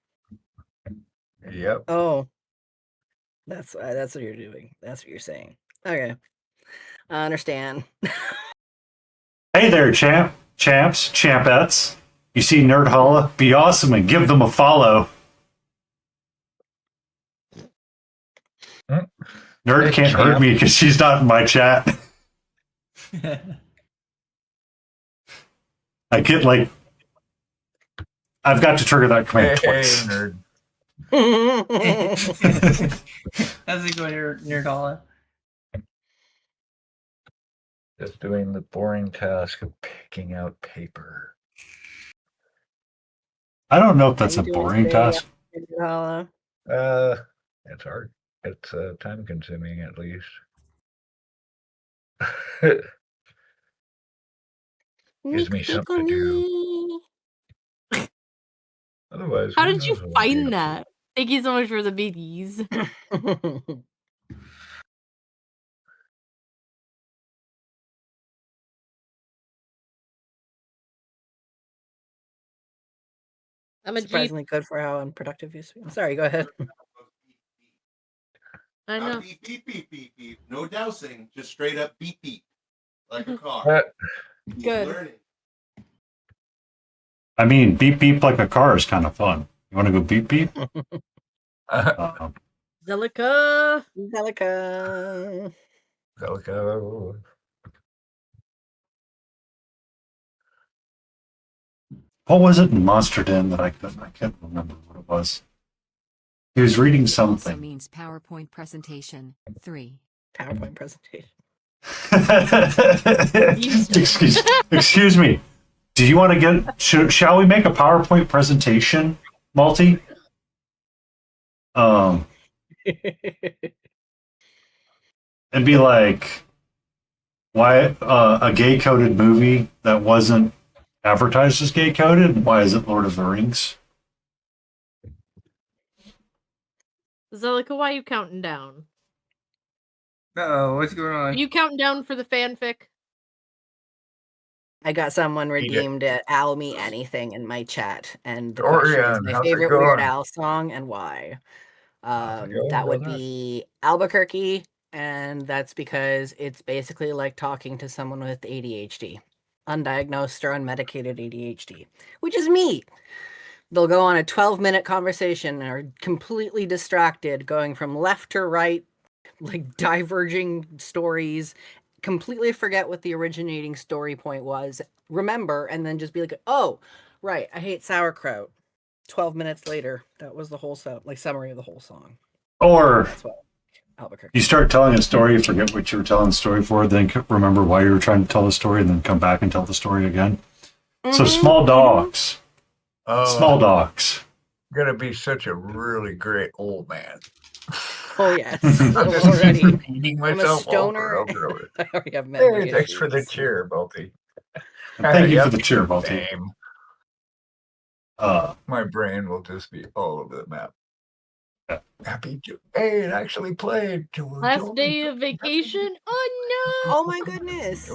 Yep. Oh, that's what you're doing. That's what you're saying. Okay, I understand. Hey there, champs, champettes. You see Nerd Holla? Be awesome and give them a follow. Nerd can't hurt me because she's not in my chat. I get I've got to trigger that command twice. Nerd. How's it going, Nerd Holla? Just doing the boring task of picking out paper. I don't know if that's a boring task. It's hard. It's time consuming, at least. Gives me something to do. Otherwise, How who did you knows what find we- that? Thank you so much for the babies. I'm a Jeep. Surprisingly good for how unproductive you. Sorry, go ahead. I know. Not beep, beep, beep, beep, beep. No dousing, just straight up beep, beep. Like a car. He's Good. learning. I mean, beep beep like a car is kind of fun. You want to go beep beep? Zelica. Zelica. Calico. What was it in Monster Den that I can't remember what it was. He was reading Also something. means PowerPoint presentation 3. PowerPoint presentation. Excuse me. Do you want to get? Shall we make a PowerPoint presentation, Multi? Um, it'd be like, why a gay coded movie that wasn't advertised as gay coded? Why is it Lord of the Rings? Zelica, why are you counting down? Oh, what's going Are on? you counting down for the fanfic? I got someone Eat it. redeemed at Al Me Anything in my chat, and the Dorian, question is my how's it favorite Weird going? Al song and why. How's it going, That would brother? be Albuquerque, and that's because it's basically like talking to someone with ADHD, undiagnosed or unmedicated ADHD, which is me. They'll go on a 12-minute conversation and are completely distracted, going from left to right, like diverging stories, completely forget what the originating story point was, remember, and then just be like, oh, right, I hate sauerkraut. 12 minutes later, that was the whole summary of the whole song. Or That's what Albuquerque. you start telling a story, forget what you were telling the story for, then remember why you were trying to tell the story, and then come back and tell the story again. So small dogs. Small dogs. Gonna be such a really great old man. Oh yes, I'm just already. repeating I'm a myself stoner. over and over. I already have memory Hey, thanks for the issues. cheer, Balti. Thank you Yep, for the cheer, Balti. same. My brain will just be all over the map. Hey, it actually played. Last day of vacation? Oh no! Oh my goodness.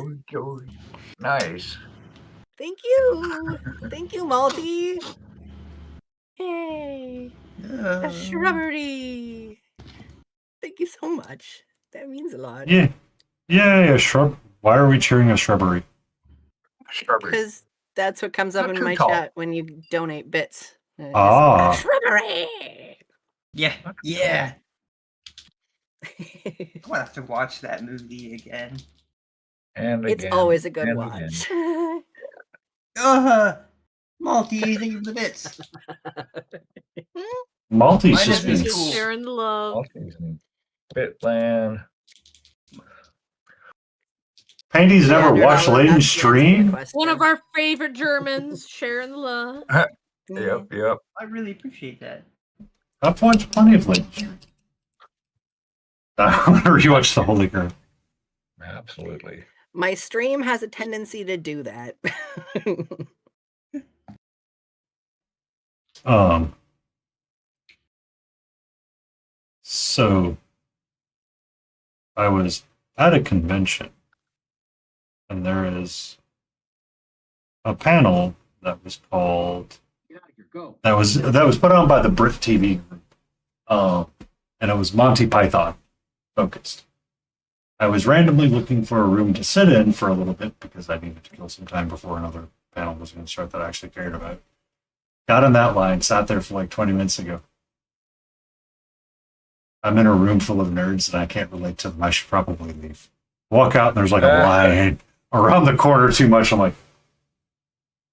Nice. Thank you. Thank you, Malty. Yay. A shrubbery. Thank you so much. That means a lot. Yeah. Yay, a shrub. Why are we cheering a shrubbery? Shrubbery. Because that's what comes up Not in too my tall. chat when you donate bits. Ah. Shrubbery. Yeah, yeah. I'm gonna have to watch that movie again. And It's again, always a good and watch. Malty, thank you for the bits. Malty's Mine just has been being cool. Sharing the love. Bitland. Painty's Yeah, never Nerd watched Olive, Layton's that's the answer to your stream. question. One of our favorite Germans, sharing the love. Yep, yep. I really appreciate that. I've watched plenty of Layton's stream. I want to rewatch The Holy Grail. Absolutely. My stream has a tendency to do that. So I was at a convention, and there is a panel that was called that was put on by the Brit TV group, and it was Monty Python focused. I was randomly looking for a room to sit in for a little bit because I needed to kill some time before another panel was going to start that I actually cared about. Got in that line, sat there for like 20 minutes ago. I'm in a room full of nerds and I can't relate to them. I should probably leave. Walk out and there's like a line around the corner too much. I'm like,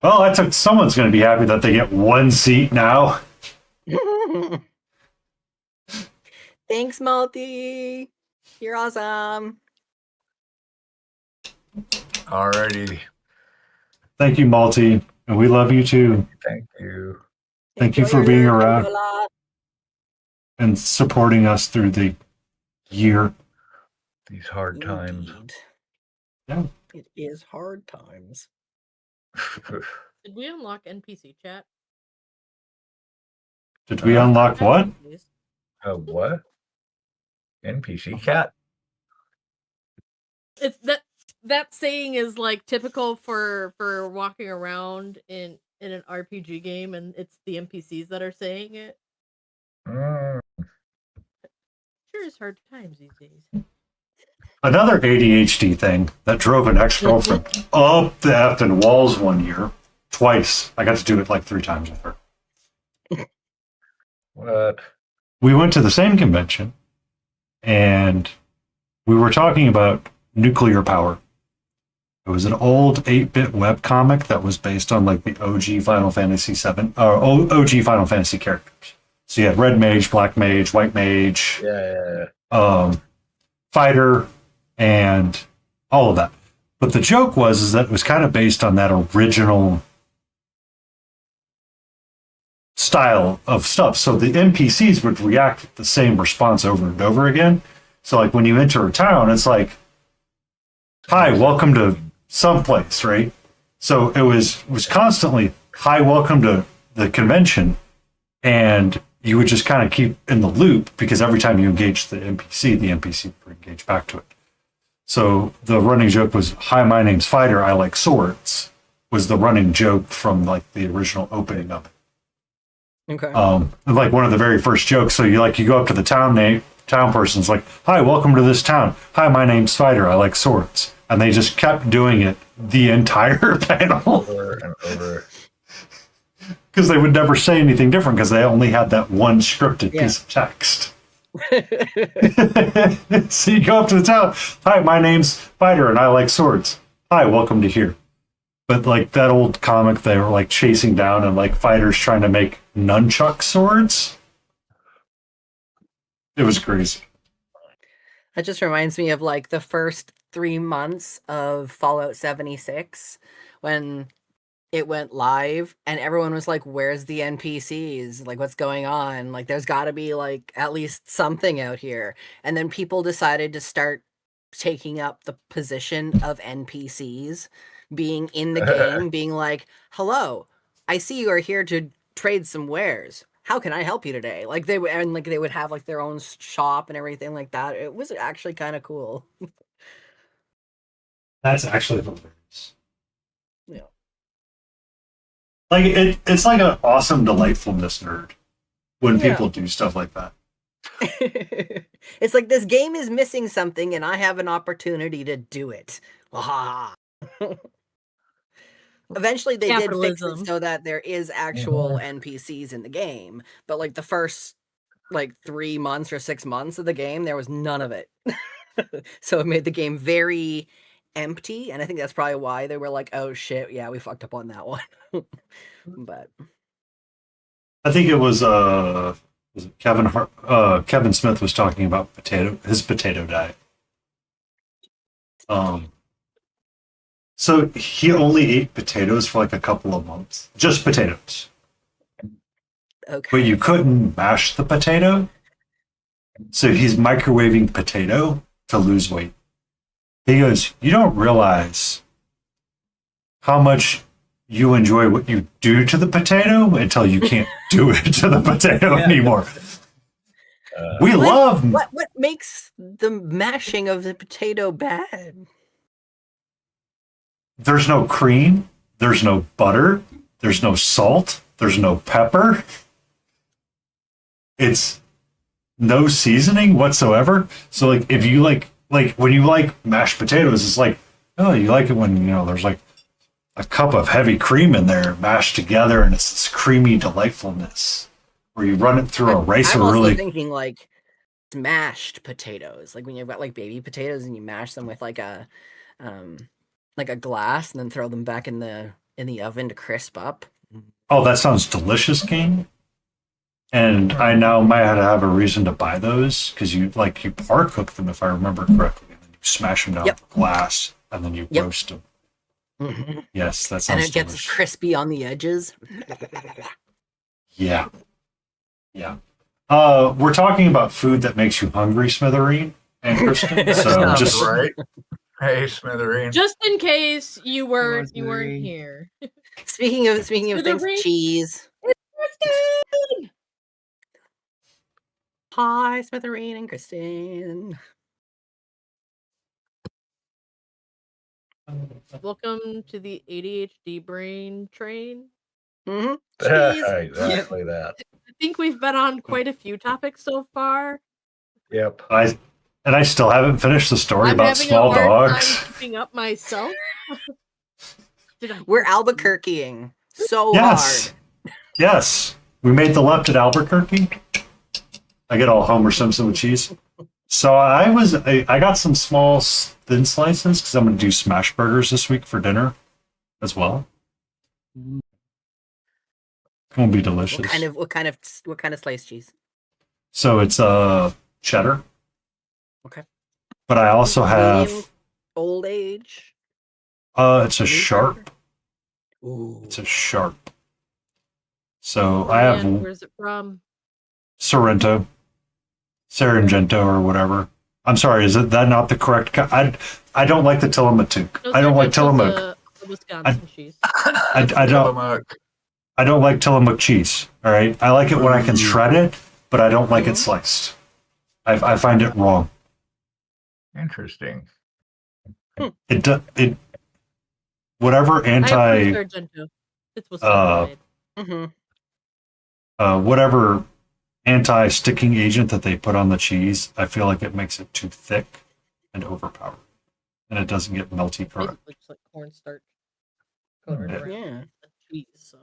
well, someone's going to be happy that they get one seat now. Thanks, Malty. You're awesome. Alrighty. Thank you, Malty. And we love you too. Thank you. Thank you for being around and supporting us through the year. These hard times. Yeah. It is hard times. Did we unlock NPC chat? Did we unlock what? What? NPC cat? It's that saying is like typical for walking around in an RPG game, and it's the NPCs that are saying it. Sure is hard times these days. Another ADHD thing that drove an ex-girlfriend up the effing walls one year. Twice. I got to do it like 3 times with her. What? We went to the same convention, and we were talking about nuclear power. It was an old 8-bit webcomic that was based on like the OG Final Fantasy 7 or OG Final Fantasy characters. So you had Red Mage, Black Mage, White Mage, Fighter, and all of that. But the joke was that it was kind of based on that original style of stuff. So the NPCs would react with the same response over and over again. So like when you enter a town, it's like, "Hi, welcome to someplace," right? So it was constantly, "Hi, welcome to the convention," and you would just kind of keep in the loop because every time you engage the NPC would engage back to it. So the running joke was, "Hi, my name's Fighter. I like swords," was the running joke from like the original opening of it. Okay. Like one of the very first jokes. So you go up to the town person's like, "Hi, welcome to this town. Hi, my name's Fighter. I like swords," and they just kept doing it the entire panel Over and over. because they would never say anything different because they only had that one scripted piece of text. So you go up to the town. "Hi, my name's Fighter and I like swords. Hi, welcome to here." But like that old comic, they were like chasing down and like fighters trying to make nunchuck swords. It was crazy. That just reminds me of like the first 3 months of Fallout 76 when it went live and everyone was like, "Where's the NPCs? Like, what's going on? Like, there's got to be like at least something out here." And then people decided to start taking up the position of NPCs, being in the game, being like, "Hello, I see you are here to trade some wares. How can I help you today?" Like they would have like their own shop and everything like that. It was actually kind of cool. That's actually hilarious. Yeah. Like it's like an awesome delightfulness nerd when people do stuff like that. It's like this game is missing something and I have an opportunity to do it. Eventually they did fix Capitalism. it so that there is actual NPCs in the game, but like the first like 3 months or 6 months of the game there was none of it. So it made the game very empty, and I think that's probably why they were like, "Oh shit, yeah, we fucked up on that one." But I think it was it Kevin Smith was talking about his potato diet. So he only ate potatoes for like a couple of months, just potatoes. okay. But you couldn't mash the potato, so he's microwaving potato to lose weight. He goes, "You don't realize how much you enjoy what you do to the potato until you can't do it to the potato anymore." What makes the mashing of the potato bad? There's no cream, there's no butter, there's no salt, there's no pepper. It's no seasoning whatsoever. So like if you like when you like mashed potatoes, it's like, oh, you like it when there's like a cup of heavy cream in there mashed together and it's this creamy delightfulness. Or you run it through a ricer. I'm also really thinking like mashed potatoes, like when you've got like baby potatoes and you mash them with like a glass and then throw them back in the oven to crisp up. Oh, that sounds delicious, King. And I now might have a reason to buy those because you par cook them if I remember correctly, and then you smash them down with glass and then you roast them. Mm-hmm. Yes, that sounds and it delicious. gets crispy on the edges. Yeah. We're talking about food that makes you hungry, Smithereen and Kristen. So just right. Hey, Smithereen. Just in case you weren't here. Speaking of things, cheese. Hi, Smithereen and Kristen. Welcome to the ADHD brain train. Mm-hmm. Exactly that. I think we've been on quite a few topics so far. Yep. I still haven't finished the story about small dogs. I'm keeping up myself. We're Albuquerqueing so hard. Yes. We made the left at Albuquerque. I get all Homer Simpson with cheese. So I got some small thin slices because I'm going to do smash burgers this week for dinner as well. It's going to be delicious. What kind of sliced cheese? So it's cheddar. Okay. But I also have old age. It's a sharp. Ooh. It's a sharp. So Oh, I have man, where's it from? Sorrento, Sargento, or whatever. I'm sorry, is that not the correct? I don't like the Tillamook. No, I don't like Sargento's Tillamook. a Wisconsin cheese. I don't. Tillamook. I don't like Tillamook cheese. All right, I like it when I can shred it, but I don't like it sliced. I find it wrong. Interesting. It whatever I anti approve Sargento. It's Wisconsin made. whatever anti-sticking agent that they put on the cheese, I feel like it makes it too thick and overpowered, and it doesn't get melty correct. Basically just like cornstarch coated Yeah. around the cheese.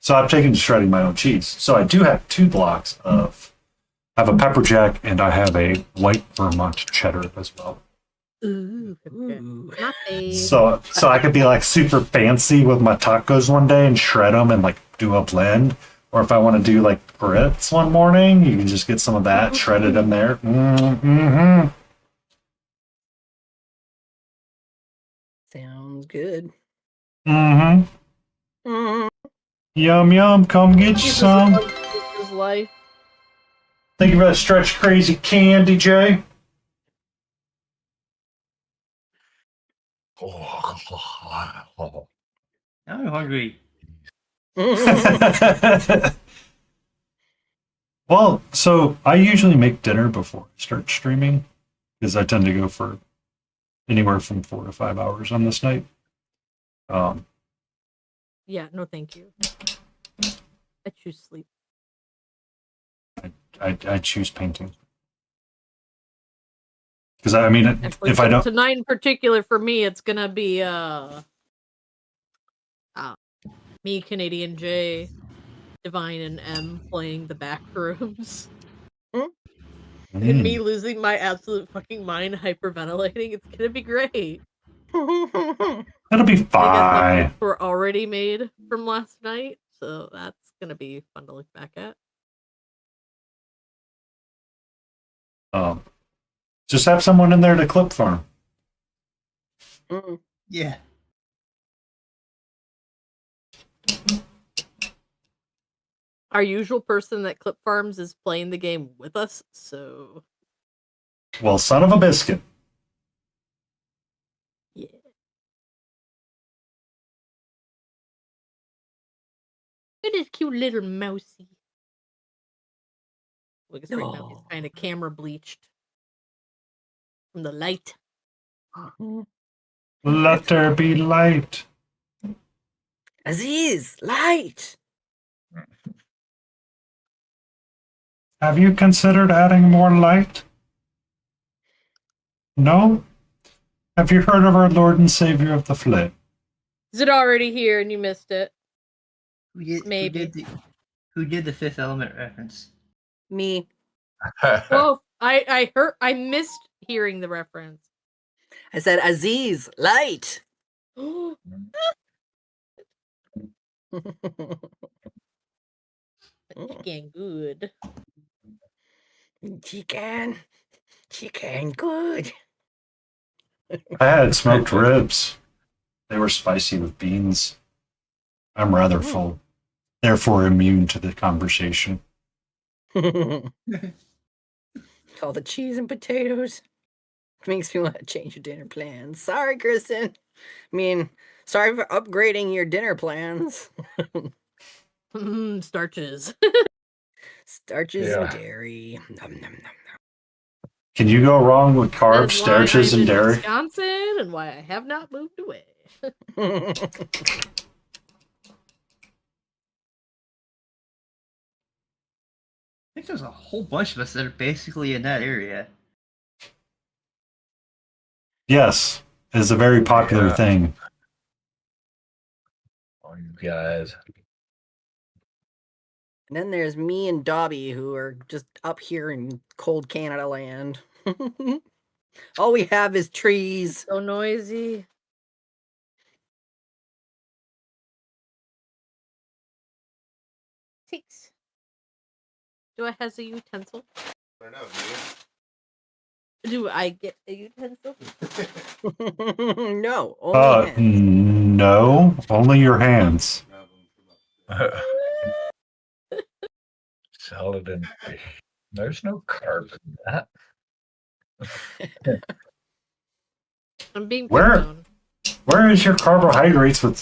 So I've taken to shredding my own cheese. So I do have 2 blocks of. I have a pepper jack and I have a white Vermont cheddar as well. Ooh, not bad. So I could be like super fancy with my tacos one day and shred them and like do a blend. Or if I want to do like grits one morning, you can just get some of that shredded in there. Mm-hmm. Sounds good. Mm-hmm. Mm. Yum yum, come get you some. His life. Thank you for that stretch crazy candy, Jay. I'm hungry. Well, so I usually make dinner before I start streaming because I tend to go for anywhere from 4 to 5 hours on this night. Yeah, no thank you. I choose sleep. I choose painting because I mean, Actually, if I don't, tonight in particular for me, it's gonna be me, Canadian J, Divine, and M playing the back rooms. And me losing my absolute fucking mind, hyperventilating. It's gonna be great. That'll be fine. Were already made from last night, so that's gonna be fun to look back at. Just have someone in there to clip farm. Yeah. Our usual person that clip farms is playing the game with us, so Well, son of a biscuit. yeah. Look at this cute little mousey. Look, right now he's kind of camera bleached from the light. Let there be light. Aziz, light. Have you considered adding more light? No? Have you heard of our Lord and Savior of the Flame? Is it already here and you missed it? Maybe. Who did the Fifth Element reference? Me. Well, I missed hearing the reference. I said Aziz, light. Chicken good. Chicken good. I had smoked ribs. They were spicy with beans. I'm rather full, therefore immune to the conversation. All the cheese and potatoes. Makes me want to change your dinner plans. Sorry, Kristen. I mean, sorry for upgrading your dinner plans. Starches. Starches and dairy. Nom, nom, nom. Can you go wrong with carbs, starches, and dairy? Wisconsin, and why I have not moved away. I think there's a whole bunch of us that are basically in that area. Yes, it's a very popular thing. Oh, you guys. And then there's me and Dobby, who are just up here in cold Canada land. All we have is trees. So noisy. Six. Do I have a utensil? I don't know, Do I get a utensil? No, only hands. No, only your hands. Salad and fish. There's no carb in that. I'm being picked Where? on. Where is your carbohydrates with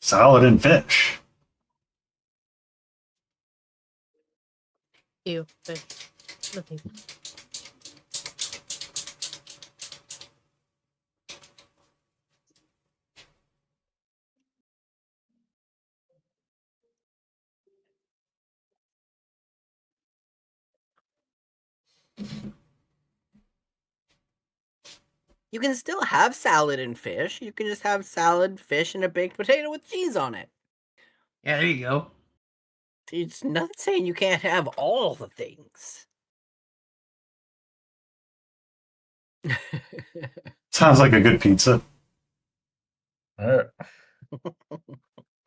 salad and fish? Ew. But nothing. You can still have salad and fish. You can just have salad, fish, and a baked potato with cheese on it. Yeah, there you go. It's not saying you can't have all the things. Sounds like a good pizza.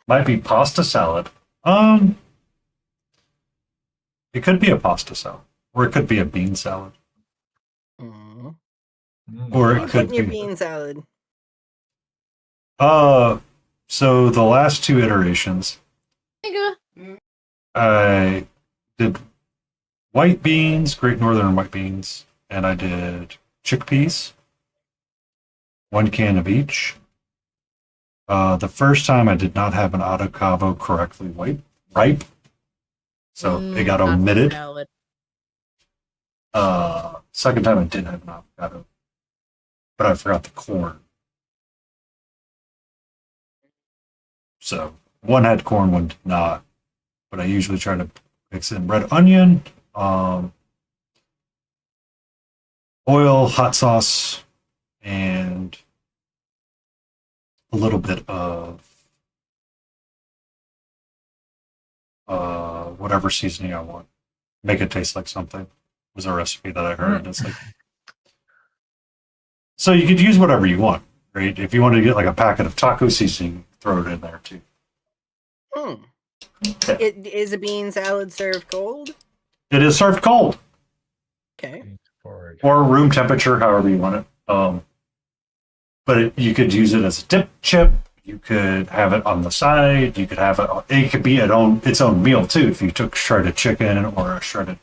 Might be pasta salad. It could be a pasta salad, or it could be a bean salad, or it could your be bean salad. So the last two iterations, I did white beans, Great Northern white beans, and I did chickpeas, 1 can of each. The first time I did not have an avocado correctly ripe, so it got omitted. Second time I did have an avocado, but I forgot the corn. So one had corn, one did not. But I usually try to mix in red onion, oil, hot sauce, and a little bit of whatever seasoning I want. Make it taste like something. Was a recipe that I heard. It's like, so you could use whatever you want, right? If you want to get like a packet of taco seasoning, throw it in there too. Is a bean salad served cold? It is served cold. Okay. Or room temperature, however you want it. But you could use it as a dip chip. You could have it on the side. You could have it. It could be its own meal too. If you took shredded chicken or a shredded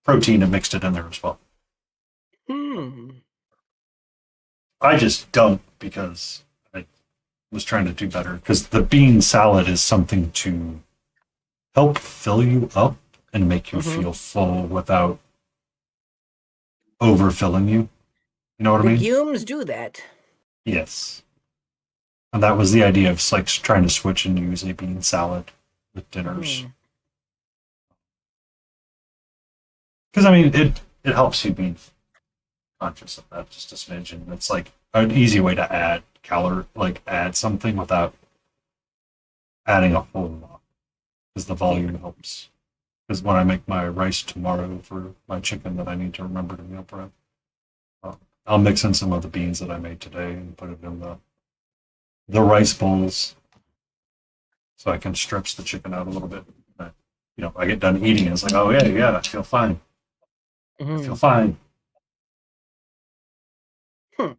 protein and mixed it in there as well. I just dumped because I was trying to do better. Because the bean salad is something to help fill you up and make you feel full without overfilling you. You know what I mean? Legumes do that. Yes. And that was the idea of like trying to switch and use a bean salad with dinners. Because I mean, it helps you be conscious of that just a smidge, and it's like an easy way to add add something without adding a whole lot, because the volume helps. Because when I make my rice tomorrow for my chicken that I need to remember to meal prep, I'll mix in some of the beans that I made today and put it in the rice bowls, so I can stretch the chicken out a little bit. I get done eating and it's like, oh yeah, I feel fine. I feel fine. I'm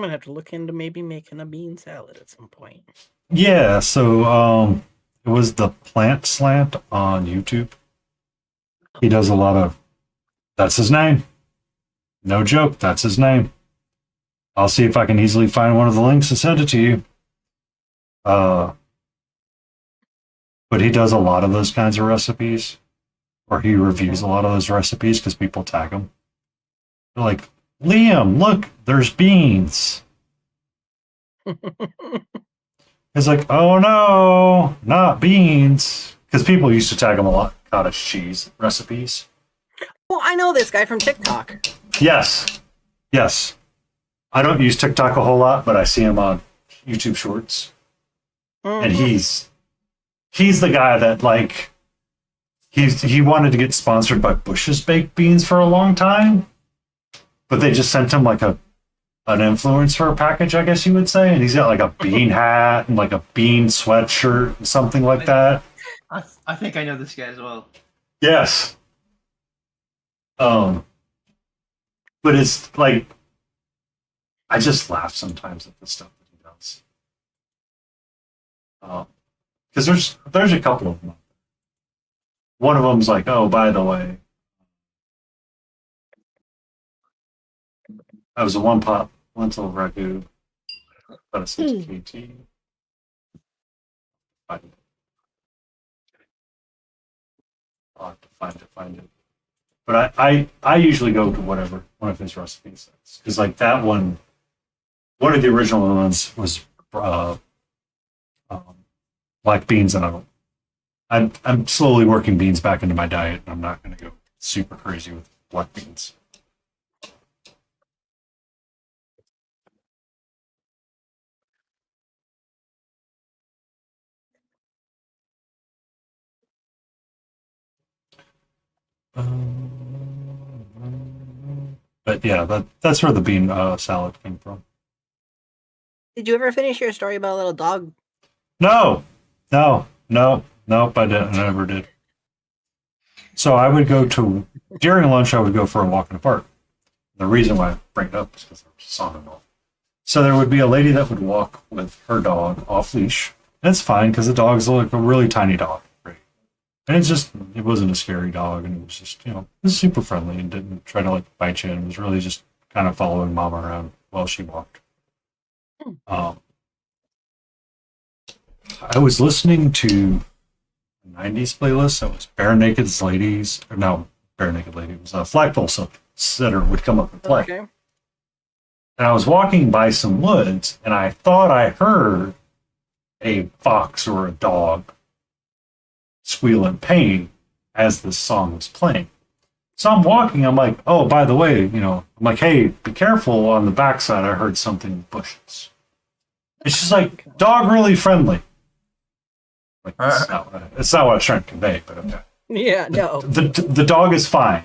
gonna have to look into maybe making a bean salad at some point. Yeah, so it was the Plant Slant on YouTube. He does a lot of. That's his name. No joke, that's his name. I'll see if I can easily find one of the links and send it to you. But he does a lot of those kinds of recipes, or he reviews a lot of those recipes because people tag him. They're like, Liam, look, there's beans. It's like, oh no, not beans. Because people used to tag him a lot, cottage cheese recipes. Well, I know this guy from TikTok. Yes. I don't use TikTok a whole lot, but I see him on YouTube Shorts. And he's the guy that like he wanted to get sponsored by Bush's Baked Beans for a long time, but they just sent him like an influencer package, I guess you would say, and he's got like a bean hat and like a bean sweatshirt and something like that. I think I know this guy as well. Yes. But it's like I just laugh sometimes at the stuff that he does. Because there's a couple of them. One of them's like, oh, by the way, that was a one pot lentil ragu, about a 6 KT. I'll have to find it. But I usually go to whatever one of his recipes is. Because like that one of the original ones was black beans, and I'm slowly working beans back into my diet, and I'm not going to go super crazy with black beans. But yeah, that's where the bean salad came from. Did you ever finish your story about a little dog? No, nope, I never did. So I would go during lunch. I would go for a walk in the park. The reason why I bring it up is because there was a song involved. So there would be a lady that would walk with her dog off leash. And it's fine because the dog's like a really tiny dog, right? And it wasn't a scary dog, and it was just it was super friendly and didn't try to like bite you. And it was really just kind of following Mama around while she walked. I was listening to a 90s playlist that was Bare Naked Ladies. Or no, Bare Naked Lady. It was a flagpole sitter would come up and play. Okay. And I was walking by some woods, and I thought I heard a fox or a dog squeal in pain as this song was playing. So I'm walking, I'm like, oh, by the way, I'm like, hey, be careful on the backside. I heard something in the bushes. It's just like, dog really friendly. Like, it's not what I was trying to convey, but okay. Yeah, no. The dog is fine.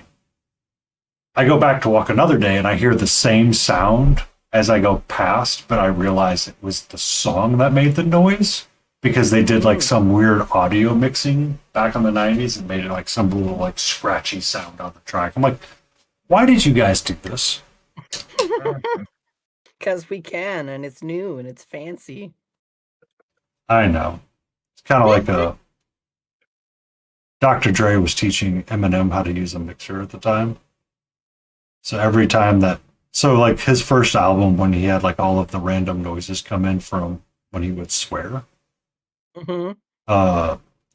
I go back to walk another day and I hear the same sound as I go past, but I realize it was the song that made the noise because they did like some weird audio mixing back in the 90s and made it like some little like scratchy sound on the track. I'm like, why did you guys do this? Because we can, and it's new and it's fancy. I know. It's kind of like Dr. Dre was teaching Eminem how to use a mixer at the time. So every time like his first album, when he had like all of the random noises come in from when he would swear,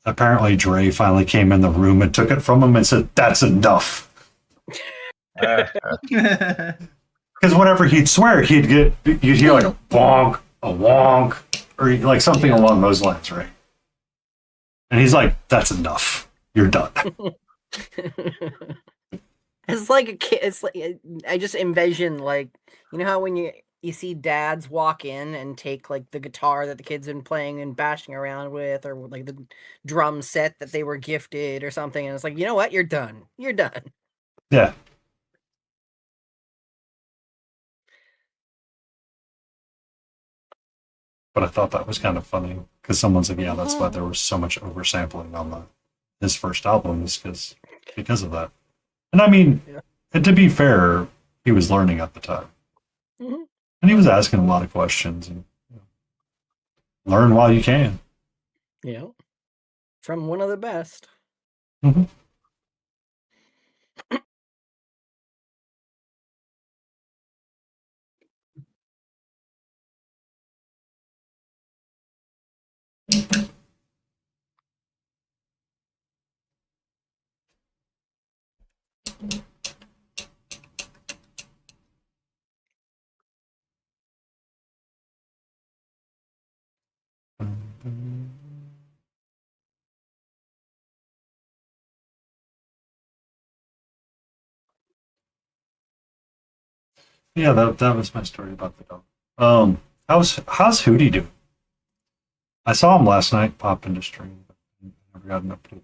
apparently Dre finally came in the room and took it from him and said, "That's enough." Because whenever he'd swear, you'd hear like a wonk, or like something along those lines, right? And he's like, "That's enough. You're done." It's like a kid. It's like I just envision like how when you see dads walk in and take like the guitar that the kids been playing and bashing around with, or like the drum set that they were gifted or something, and it's like, you know what, you're done. You're done. Yeah. But I thought that was kind of funny because someone's like, yeah, that's why there was so much oversampling on his first album is because of that. And I mean, and to be fair, he was learning at the time. Mm-hmm. And he was asking a lot of questions and learn while you can. Yeah. From one of the best. Mm-hmm. Yeah, that was my story about the dog. How's Hootie doing? I saw him last night pop into stream, but never got an update.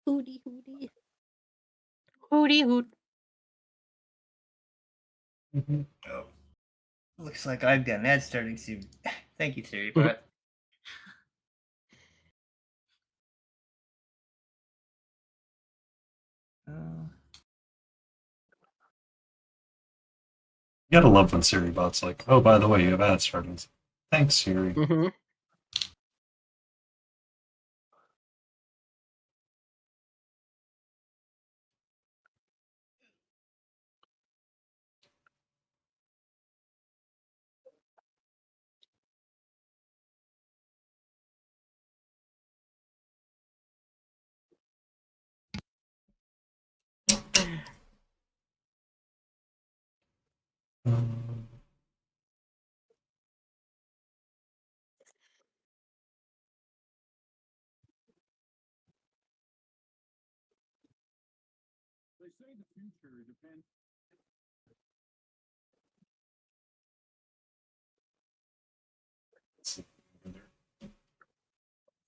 Hootie hootie. Hootie hoot. Oh. Looks like I've got an ad starting soon. Thank you, Terry Bot. You gotta love when Siri bot's like, oh, by the way, you have ads starting. Thanks, Siri. Mm-hmm.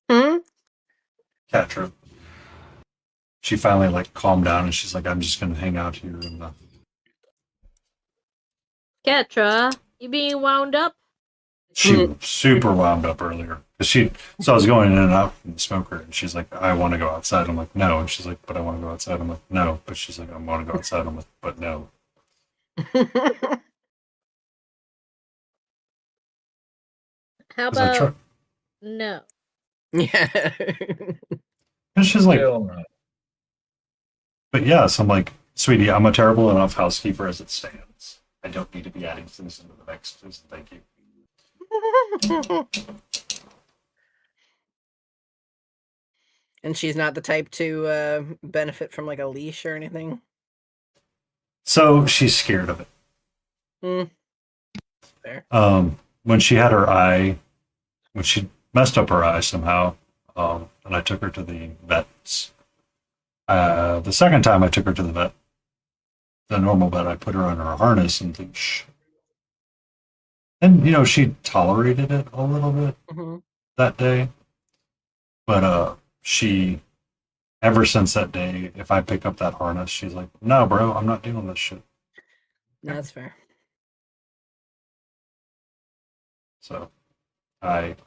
Hmm? Catra. She finally like calmed down and she's like, I'm just gonna hang out here and Ketra, you being wound up? she was super wound up earlier. So I was going in and out from the smoker and she's like, I want to go outside. I'm like, no. And she's like, but I want to go outside. I'm like, no. But she's like, I want to go outside. I'm like, but no. How 'Cause I about no? Yeah. And she's like, Hell no. but yes, I'm like, sweetie, I'm a terrible enough housekeeper as it stands. I don't need to be adding things into the mix. Please and thank you. And she's not the type to benefit from like a leash or anything. So she's scared of it. Fair. When she had her eye, when she messed up her eye somehow, and I took her to the vets. The second time I took her to the vet, the normal vet, I put her on her harness and leash. And, she tolerated it a little bit that day. But she, ever since that day, if I pick up that harness, she's like, no, bro, I'm not doing this shit. No, that's fair. So I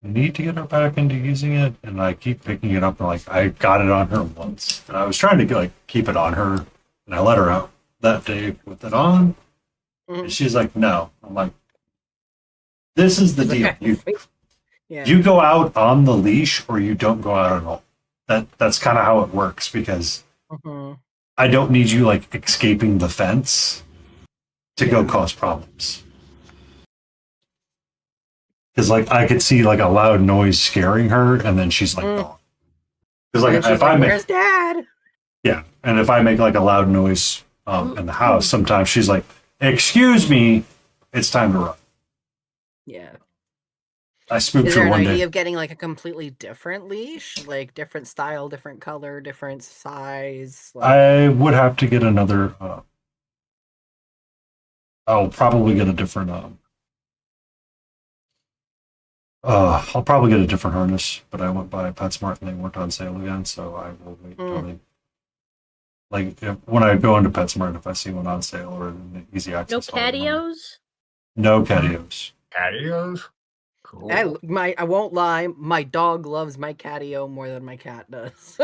need to get her back into using it, and I keep picking it up. And like I got it on her once, and I was trying to keep it on her, and I let her out that day with it on, and she's like, "No." I'm like, "This is the deal. You go out on the leash, or you don't go out at all. That's kind of how it works because I don't need you escaping the fence to go cause problems." Because I could see a loud noise scaring her, and then she's gone. Because if I make, where's Dad? Yeah, and if I make a loud noise in the house, sometimes she's like, "Excuse me, it's time to run." Yeah. I spooked Is her there an one idea day. of getting a completely different leash, like different style, different color, different size? I would have to get another. I'll probably get a different. I'll probably get a different harness, but I went by PetSmart and they weren't on sale again, so I will wait until they. When I go into PetSmart, if I see one on sale or an easy No access. catios? No catios. Catios? Cool. I won't lie, my dog loves my catio more than my cat does.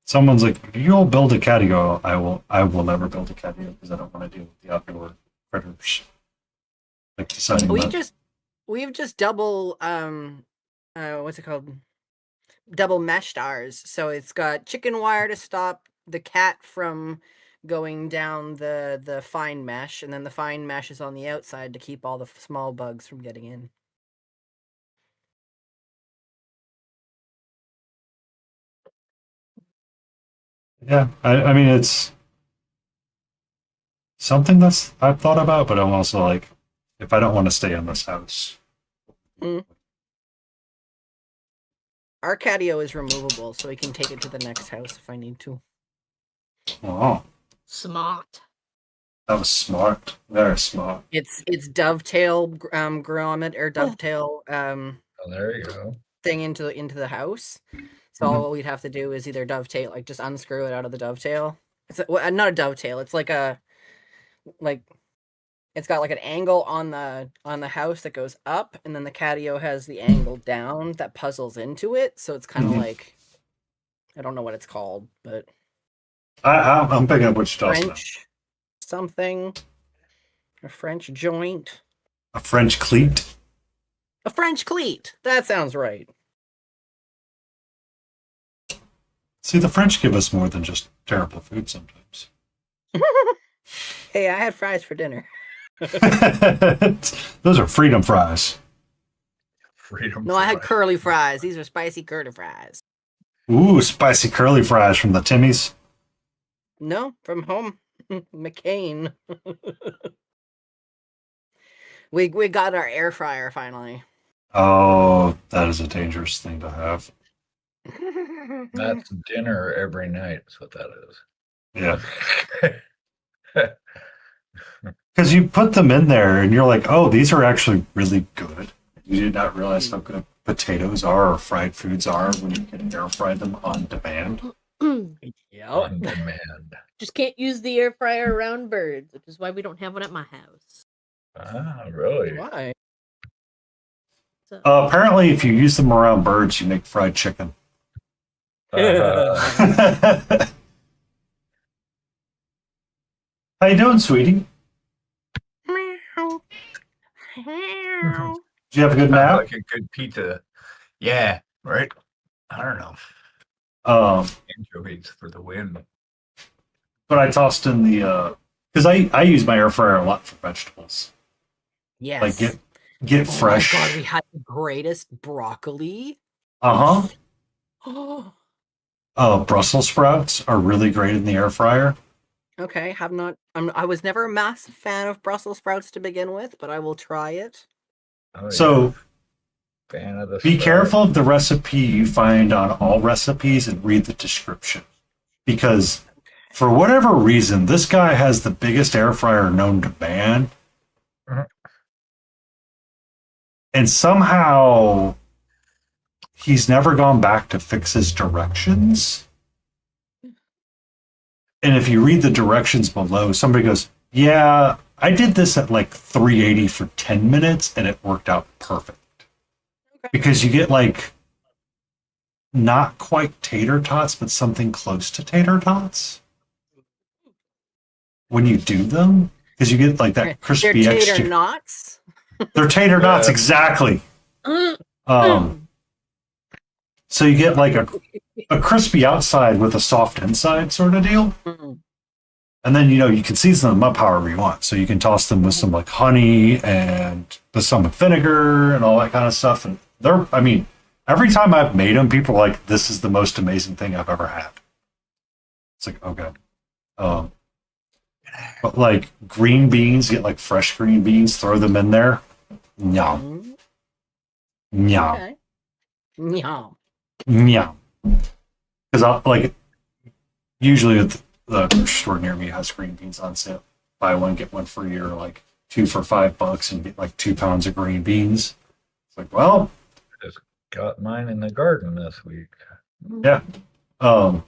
Someone's like, "You'll build a catio." I will never build a catio because I don't want to deal with the outdoor critters. Deciding we've just double what's it called? Double meshed ours. So it's got chicken wire to stop the cat from going down the fine mesh, and then the fine mesh is on the outside to keep all the small bugs from getting in. Yeah, I mean it's something that's I've thought about, but I'm also like, if I don't want to stay in this house. Our catio is removable, so we can take it to the next house if I need to. Oh, Smart. that was smart. Very smart. It's dovetail grommet or dovetail Oh, there you go. thing into the house. So all we'd have to do is either dovetail, like just unscrew it out of the dovetail. It's not a dovetail. It's like it's got like an angle on the house that goes up, and then the catio has the angle down that puzzles into it. So it's kind of like, I don't know what it's called, but I'm picking up what you're talking about. French something, a French joint, A French cleat. a French cleat. That sounds right. See, the French give us more than just terrible food sometimes. Hey, I had fries for dinner. Those are freedom fries. Freedom. No, I had curly fries. These are spicy curly fries. Ooh, spicy curly fries from the Timmy's. No, from home, McCain. we got our air fryer finally. Oh, that is a dangerous thing to have. That's dinner every night. That's what that is. Yeah. Because you put them in there and you're like, oh, these are actually really good. You did not realize how good potatoes are or fried foods are when you can air fry them on demand. Yep. On demand. Just can't use the air fryer around birds, which is why we don't have one at my house. Ah, really? Why? So, Apparently, if you use them around birds, you make fried chicken. Uh, How you doing, sweetie? Meow. Meow. Did you have a good nap? like a good pizza. Yeah, right? I don't know. Anchovies for the win. But I tossed in the because I use my air fryer a lot for vegetables. Yes. Like get fresh. Oh my God, we had the greatest broccoli. Uh-huh. Oh. Brussels sprouts are really great in the air fryer. Okay, I was never a massive fan of Brussels sprouts to begin with, but I will try it. Oh, So fan of the be sprout. careful of the recipe you find on all recipes and read the description. Because for whatever reason, this guy has the biggest air fryer known to man. And somehow he's never gone back to fix his directions. And if you read the directions below, somebody goes, yeah, I did this at like 380 for 10 minutes and it worked out perfect. Okay. Because you get like not quite tater tots, but something close to tater tots when you do them. Because you get like that crispy They're tater extra. knots. They're tater knots, exactly. So you get like a crispy outside with a soft inside sort of deal. And then, you can season them up however you want. So you can toss them with some like honey and with some vinegar and all that kind of stuff. And every time I've made them, people are like, this is the most amazing thing I've ever had. It's like, okay. But like green beans, get like fresh green beans, throw them in there. Yum. Yum. Okay. Yum. Yum. Because usually the grocery store near me has green beans on sale. Buy one, get one free, or like 2 for $5 and get like 2 pounds of green beans. It's like, well, Just got mine in the garden this week. yeah. But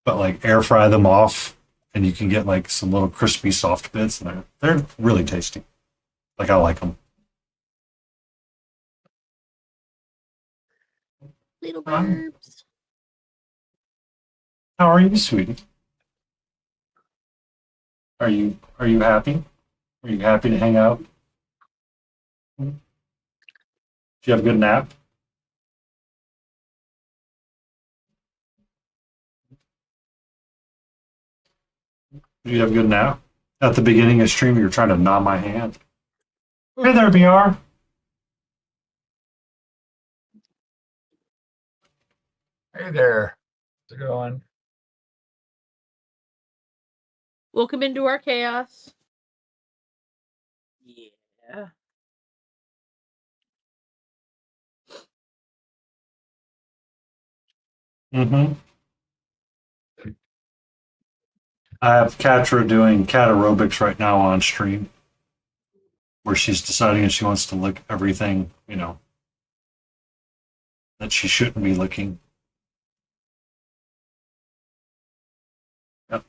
like air fry them off and you can get like some little crispy soft bits and they're really tasty. Like I like them. little burbs. How are you, sweetie? Are you happy? Are you happy to hang out? Did you have a good nap? Did you have a good nap? At the beginning of stream, you were trying to gnaw my hand. Hey there, BR. Hey there. How's it going? Welcome into our chaos. Yeah. Mm-hmm. I have Katra doing cat aerobics right now on stream, where she's deciding if she wants to lick everything, that she shouldn't be licking. Yep.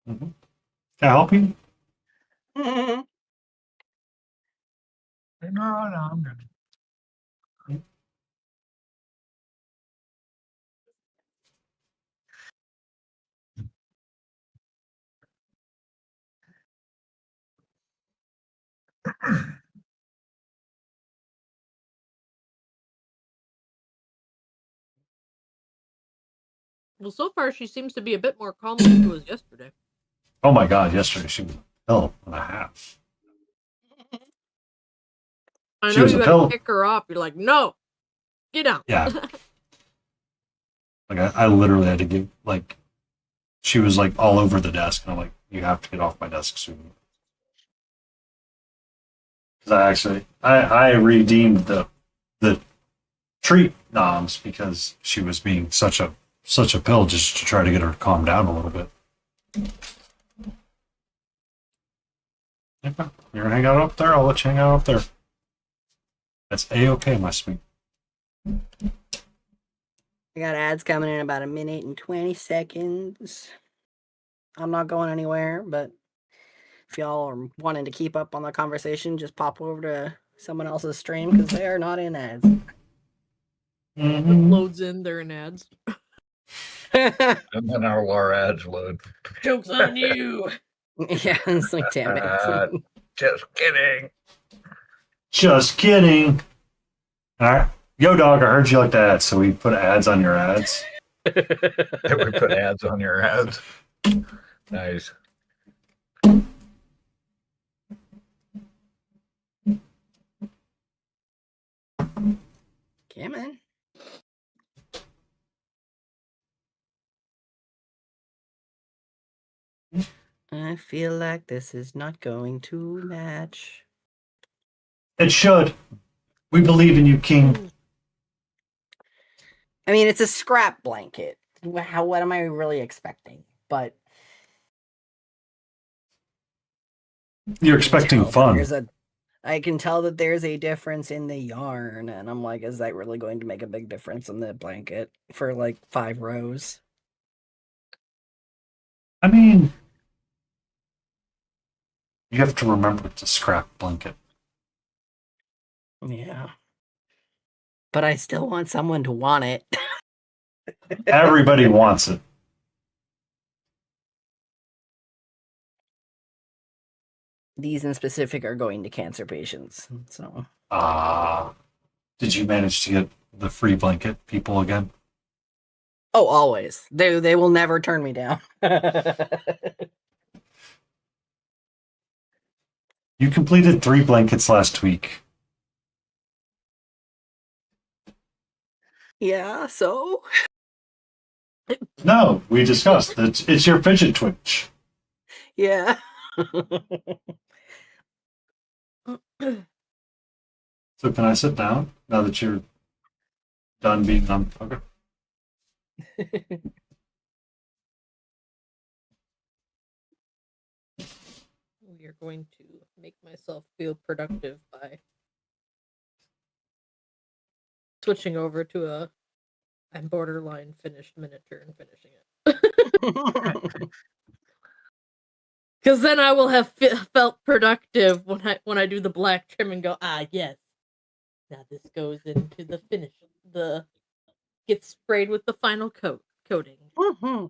Mm-hmm. Can I help you? Mhm. No, I'm good. Well, so far she seems to be a bit more calm than she was yesterday. Oh my god, yesterday she was a pill and a half. I She know was you a had to pill. kick her off. You're like, no, get down. Yeah. Like I literally had to give like she was like all over the desk and I'm like, you have to get off my desk soon. Because I redeemed the treat noms because she was being such a pill just to try to get her to calm down a little bit. Okay. You're gonna hang out up there? I'll let you hang out up there. That's A-okay, my sweet. I got ads coming in about 1 minute and 20 seconds. I'm not going anywhere, but if y'all are wanting to keep up on the conversation, just pop over to someone else's stream because they are not in ads. If it loads in, they're in ads. And then our ads load. Joke's on you. Yeah, it's like, damn it. Just kidding. Just kidding. All right. Yo, dog, I heard you like the ads, so we put ads on your ads. We put ads on your ads. Nice. Come on. I feel like this is not going to match. It should. We believe in you, King. I mean, it's a scrap blanket. What am I really expecting? But You're expecting fun. I can tell that there's a difference in the yarn, and I'm like, is that really going to make a big difference in the blanket for like 5 rows? I mean, you have to remember it's a scrap blanket. Yeah. But I still want someone to want it. Everybody wants it. These in specific are going to cancer patients. So. Did you manage to get the free blanket people again? Oh, always. They will never turn me down. You completed 3 blankets last week. Yeah, so? No, we discussed. It's your fidget twitch. Yeah. So can I sit down now that you're done being on? Okay. We are going to make myself feel productive by switching over to a I'm borderline finished miniature and finishing it. Because then I will have felt productive when I do the black trim and go, yes. Now this goes into the finish. Gets sprayed with the final coating. Mm-hmm.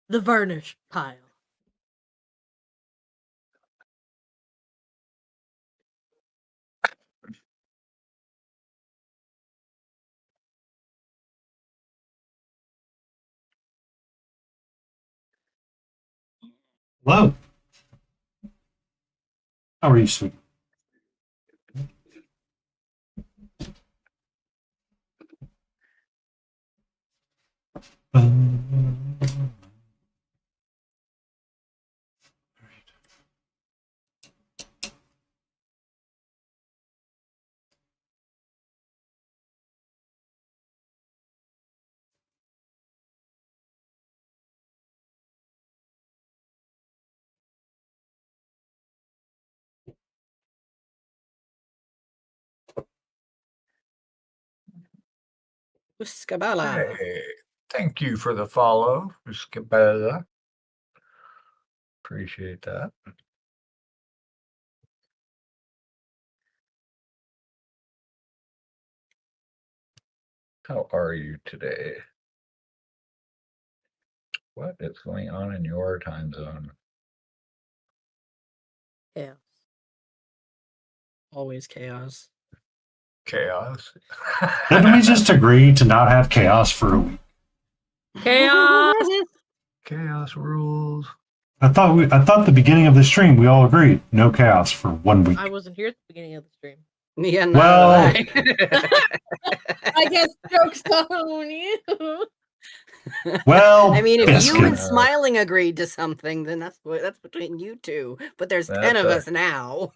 The varnish pile. Hello. How are you, sweet? Uskabala. Hey, thank you for the follow, Skibella. Appreciate that. How are you today? What is going on in your time zone? Yeah. Always chaos. Chaos. Didn't we just agree to not have chaos for a week? Chaos. Chaos rules. I thought the beginning of the stream we all agreed no chaos for 1 week. I wasn't here at the beginning of the stream. Yeah, no. Well- I guess joke's on you. Well, I mean, if you and biscuit. Smiling agreed to something, then that's between you two. But there's 10 of us now.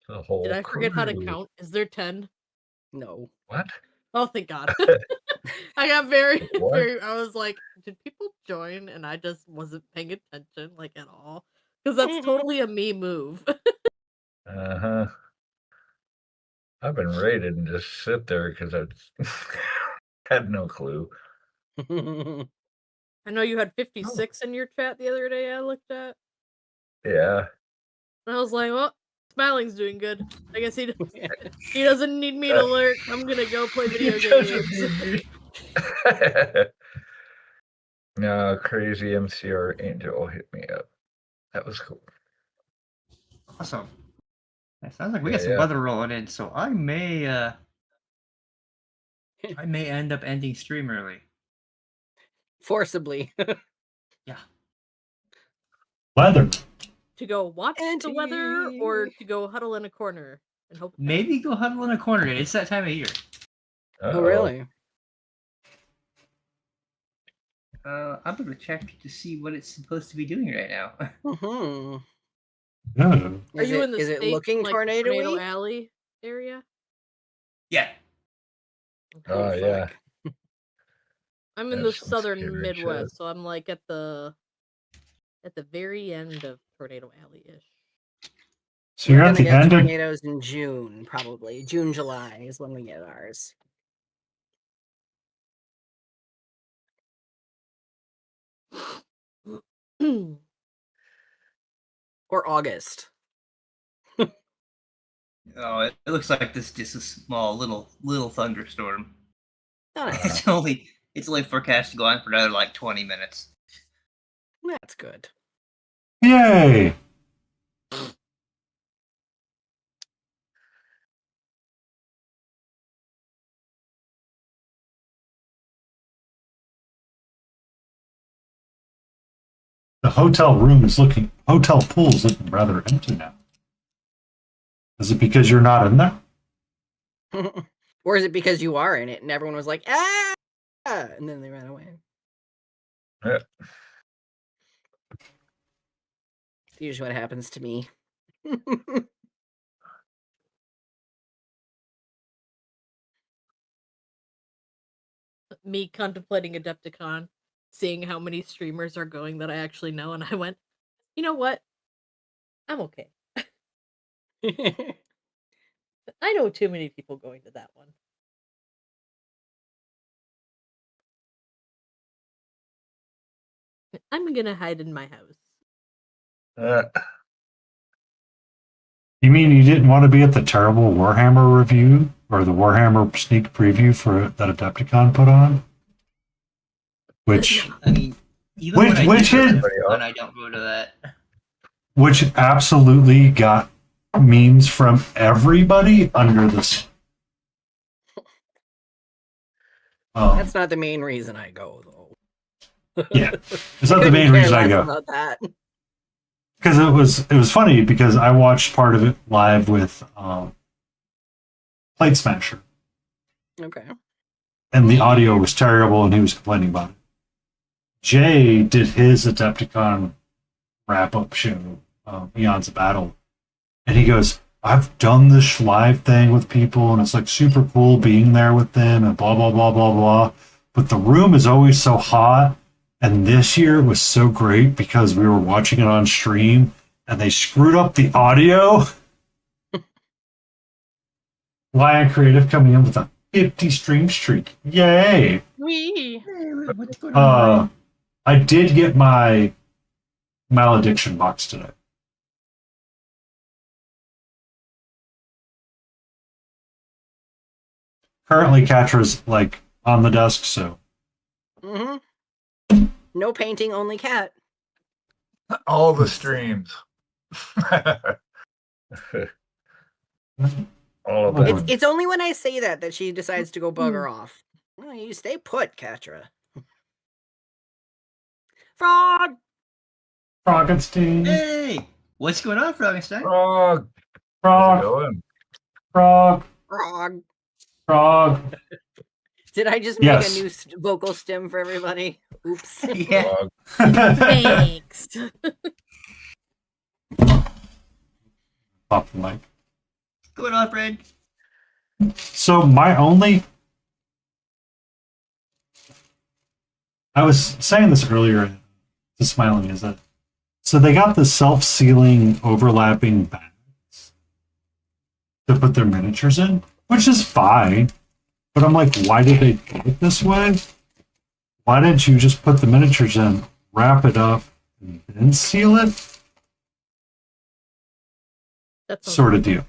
The whole Did I forget how to crew. count? Is there 10? No. What? Oh, thank God. I got very, What? very. I was like, did people join? And I just wasn't paying attention, like, at all. Because that's totally a me move. Uh-huh. I've been rated and just sit there because I had no clue. I know you had 56 in your chat the other day I looked at. Yeah. And I was like, well, Smiling's doing good. I guess he doesn't need me to alert. I'm going to go play video games. No, crazy MCR Angel hit me up. That was cool. Awesome. It sounds like we got Yeah, some yeah. weather rolling in, so I may end up ending stream early. Forcibly. Yeah. Weather. To go watch the weather or to go huddle in a corner and hope. Maybe go huddle in a corner. It's that time of year. Oh, really? I'm gonna check to see what it's supposed to be doing right now. Mm-hmm. No. Are you in the is it States, looking like, tornado-y? Alley area? Yeah. Oh, yeah. I'm in That's the some southern scary Midwest, shit. so I'm like at the very end of Tornado Alley-ish. So you're We're at gonna the get end of. tornadoes in June, probably. June, July is when we get ours. Or August. Oh, it looks like this is just a small little thunderstorm. Oh, It's only forecast to go on for another like 20 minutes. That's good. Yay! The hotel pool is looking rather empty now. Is it because you're not in there? Or is it because you are in it and everyone was like, ah, and then they ran away? Yeah. It's usually what happens to me. Me contemplating Adepticon, seeing how many streamers are going that I actually know, and I went, you know what? I'm okay. I know too many people going to that one. I'm gonna hide in my house. You mean you didn't want to be at the terrible Warhammer review or the Warhammer sneak preview for that Adepticon put on? Which I mean, even when I which do go to is Adepticon, I don't go to that. which absolutely got memes from everybody under this. That's not the main reason I go, though. Yeah, it's not the main Couldn't reason care I less go. about that. Because it was funny because I watched part of it live with Plate Smasher, Okay. and the audio was terrible, and he was complaining about it. Jay did his Adepticon wrap-up show, Eons of Battle, and he goes, "I've done this live thing with people, and it's like super cool being there with them, and blah blah blah blah blah. But the room is always so hot." And this year was so great because we were watching it on stream and they screwed up the audio. Lion Creative coming in with a 50 stream streak. Yay! Wee. What's going on? I did get my malediction box today. Currently, Catra's like on the desk, so. Mm-hmm. No painting, only cat. All the streams. All of them. It's only when I say that she decides to go bugger off. No, you stay put, Catra. Frog! Froggenstein. Hey! What's going on, Froggenstein? Frog. Frog. Frog. Frog. Frog. Did I just make a new vocal stem for everybody? Oops. Yeah. Thanks. Pop the mic. What's going on, friend? So my only... I was saying this earlier to Smiling, is that... So they got the self-sealing overlapping bags to put their miniatures in, which is fine. But I'm like, why did they do it this way? Why didn't you just put the miniatures in, wrap it up, and then seal it? That's sort of deal.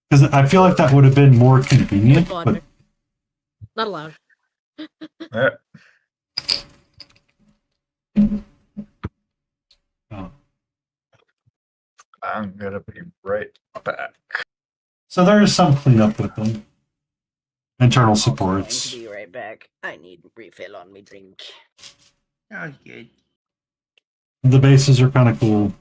Because I feel like that would have been more convenient. But... Not allowed. Yeah. Oh. I'm gonna be right back. So there is some cleanup with them. Internal supports. I'll be right back. I need refill on me drink. Sounds good. The bases are kind of cool.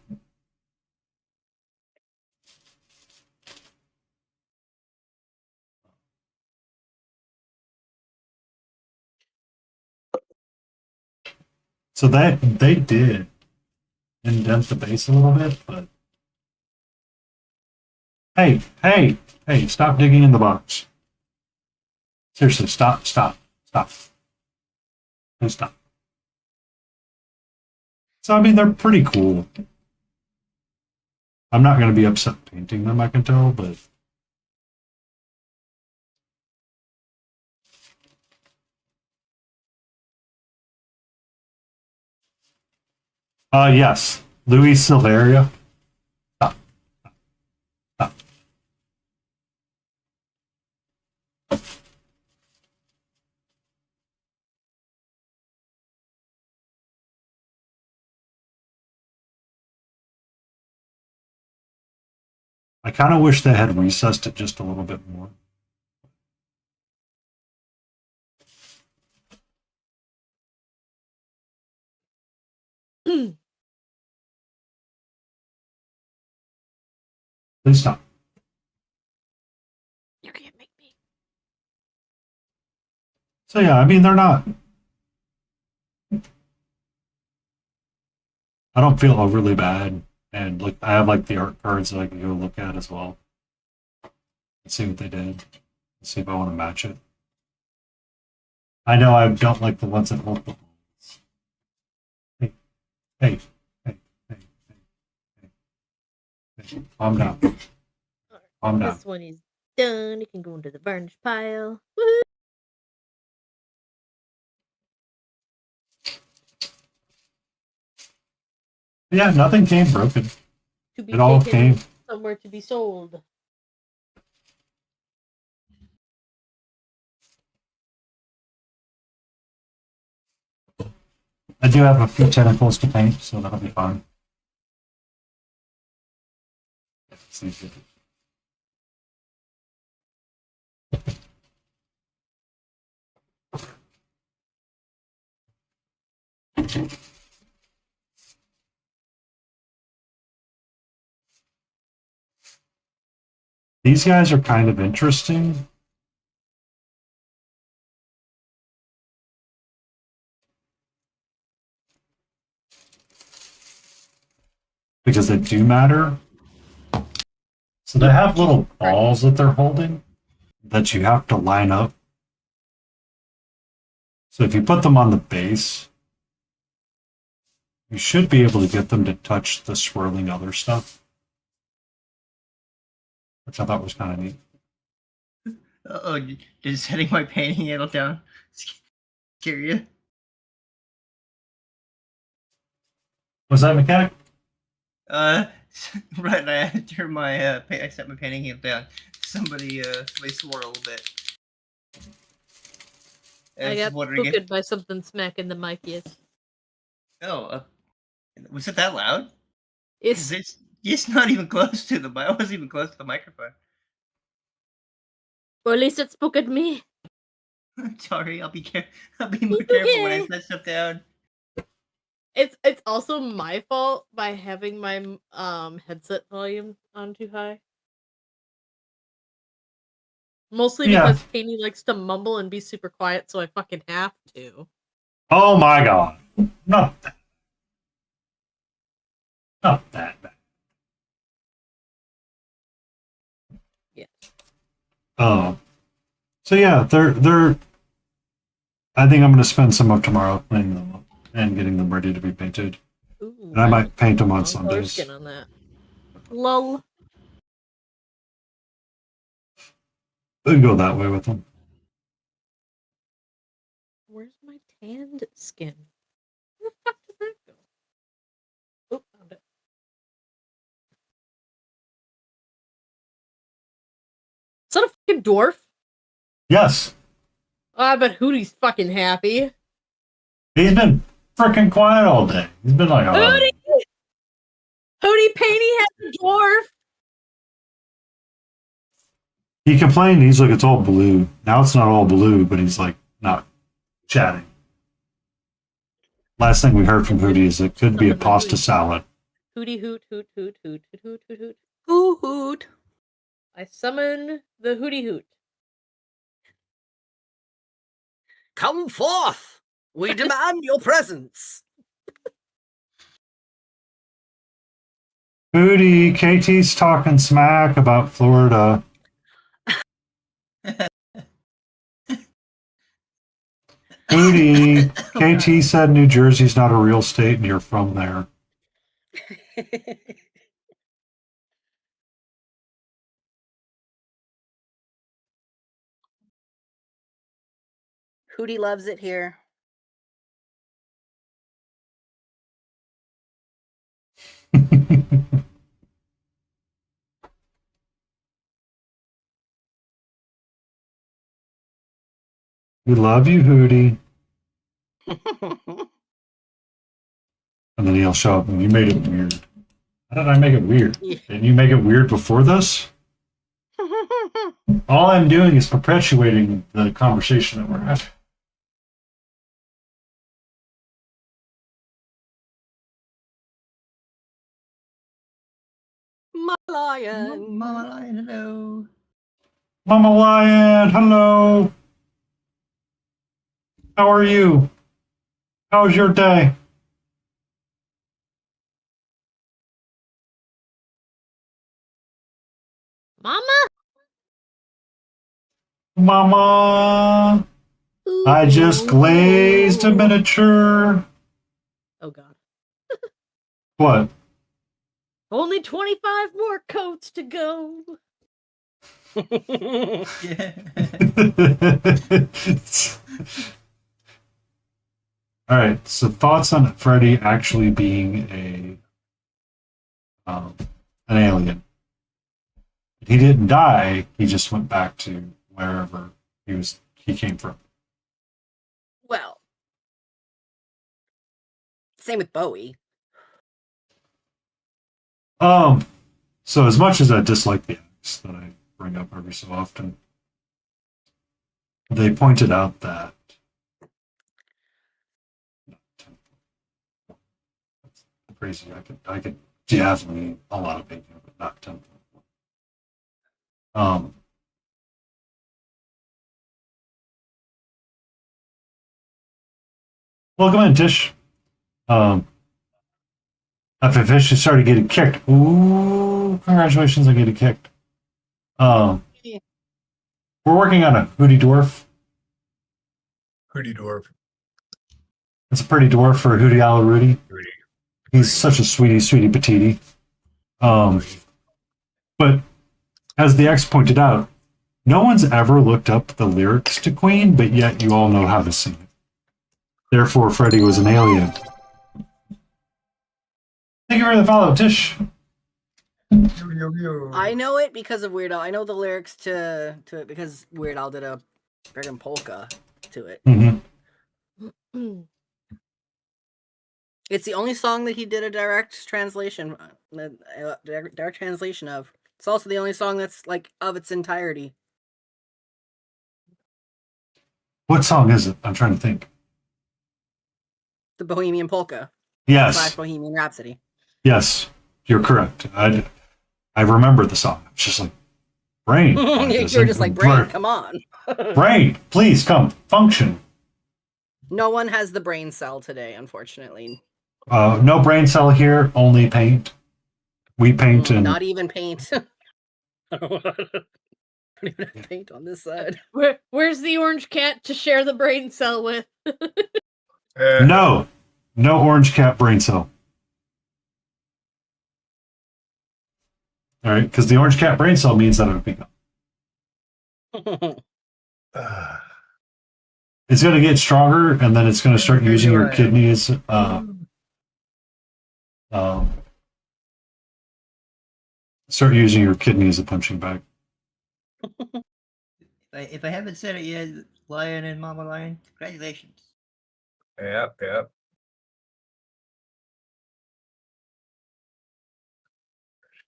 So they did indent the base a little bit, but hey, stop digging in the box. Seriously, stop. Please stop. So, I mean, they're pretty cool. I'm not going to be upset painting them, I can tell, but... yes. Luis Silveria. Stop. I kind of wish they had recessed it just a little bit more. Please stop. You can't make me. So yeah, I mean, they're not... I don't feel overly bad. And like I have like the art cards that I can go look at as well. Let's see what they did. Let's see if I want to match it. I know I don't like the ones that hold the balls. Hey. Calm down. Calm down. This one is done. It can go into the varnish pile. Woohoo! Yeah, nothing came broken. To be It all taken came. somewhere to be sold. I do have a few tentacles to paint, so that'll be fun. These guys are kind of interesting. Because they do matter. So they have little balls that they're holding that you have to line up. So if you put them on the base, you should be able to get them to touch the swirling other stuff. Which I thought was kind of neat. Oh, did setting my painting handle down scare you? Was that mechanic? Right. I had to turn my I set my painting handle down. Somebody swore a little bit. I got spooked by something smacking the mic. Yes. Oh, was it that loud? It's not even close to the mic. I wasn't even close to the microphone. Well, at least it spooked me. Sorry, I'll be more careful when I set stuff down. It's also my fault by having my headset volume on too high. Mostly because Katie likes to mumble and be super quiet, so I fucking have to. Oh my god. Not that bad. Yeah. So yeah, they're I think I'm gonna spend some of tomorrow cleaning them up and getting them ready to be painted. Ooh, and I might paint them on Sundays. Skin on that. Lol. We can go that way with them. Where's my tanned skin? Where the fuck did that go? Oh, found it. Is that a fucking dwarf? Yes. Oh, I bet Hootie's fucking happy. He's been freaking quiet all day. He's been like, oh. Hootie Painty has a dwarf. He complained. He's like, it's all blue. Now it's not all blue, but he's like not chatting. Last thing we heard from Hootie is it could be a pasta salad. Hootie hoot hoot hoot hoot hoot hoot hoot hoot. Hoot hoot. I summon the Hootie hoot. Come forth! We demand your presence. Hootie, KT's talking smack about Florida. Hootie, KT said New Jersey's not a real state and you're from there. Hootie loves it here. We love you, Hootie. And then he'll show up and you made it weird. How did I make it weird? Didn't you make it weird before this? All I'm doing is perpetuating the conversation that we're having. Mama Lion. Mama Lion, hello. Mama Lion, hello. How are you? How's your day? Mama? Mama, Ooh. I just glazed a miniature. Oh god. What? Only 25 more coats to go. Yeah. All right. So thoughts on Freddy actually being an alien? He didn't die. He just went back to wherever he came from. Well, same with Bowie. So as much as I dislike the acts that I bring up every so often, they pointed out that that's crazy. I could definitely a lot of bacon, but not 10. Welcome in, Tish. After Fish started getting kicked. Ooh, congratulations on getting kicked. We're working on a Hootie Dwarf. Hootie Dwarf. It's a pretty dwarf for Hootie Ala Rudy. He's such a sweetie patootie. But as the X pointed out, No one's ever looked up the lyrics to Queen, but yet you all know how to sing it. Therefore, Freddie was an alien. Thank you for the follow, Tish. I know it because of Weird Al. I know the lyrics to it because Weird Al did a friggin' polka to it. Mm-hmm. It's the only song that he did a direct translation of. It's also the only song that's like of its entirety. What song is it? I'm trying to think. The Bohemian Polka. Yes. / Bohemian Rhapsody. Yes, you're correct. I remember the song. It's just like, brain. You're just like, brain, come on. Brain, please come, function. No one has the brain cell today, unfortunately. No brain cell here, only paint. We paint and... Not even paint. I don't even have paint on this side. Where's the orange cat to share the brain cell with? No orange cat brain cell. All right, because the orange cat brain cell means that it would be gone. It's going to get stronger, and then it's going to start using your kidneys. Start using your kidney as a punching bag. If I haven't said it yet, Lion and Mama Lion, congratulations. Yep.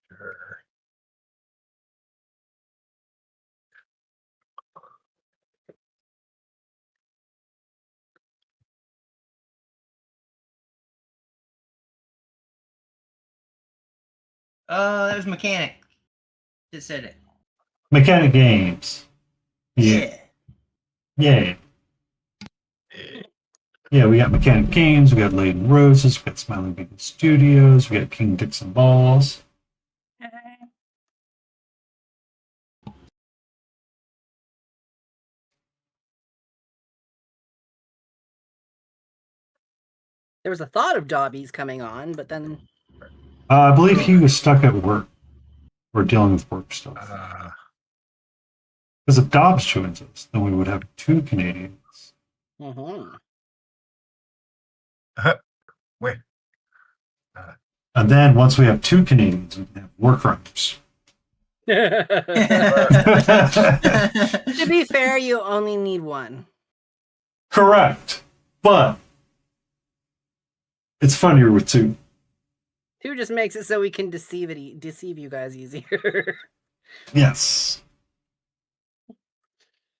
Sure. That was Mechanic. Just said it. Mechanic Games. Yeah. Yeah, we got Mechanic Games, we got Laden Roses, we got Smiling Beacon Studios, we got King Dixon Balls. There was a thought of Dobby's coming on, but then... I believe he was stuck at work. We're dealing with work stuff. Because if Dobbs joins us, then we would have 2 Canadians. Mm-hmm. Wait. And then once we have 2 Canadians, we can have work runners. To be fair, you only need 1. Correct. But it's funnier with 2. 2 just makes it so we can deceive you guys easier. Yes.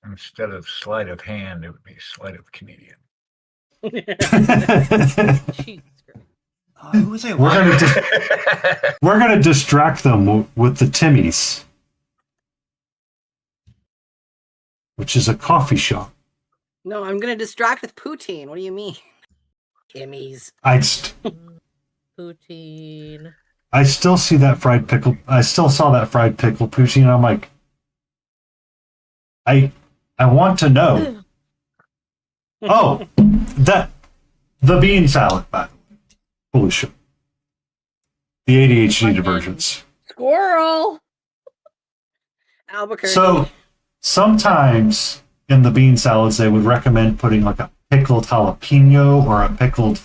Instead of sleight of hand, it would be sleight of Canadian. Who was I? We're gonna distract them with the Timmy's, which is a coffee shop. No, I'm gonna distract with poutine. What do you mean? Timmy's. Poutine. I still see that fried pickle. I still saw that fried pickle poutine. I'm like, I want to know. Oh, the bean salad, by the way. Holy shit. The ADHD divergence. Squirrel. Albuquerque. So sometimes in the bean salads, they would recommend putting like a pickled jalapeno or a pickled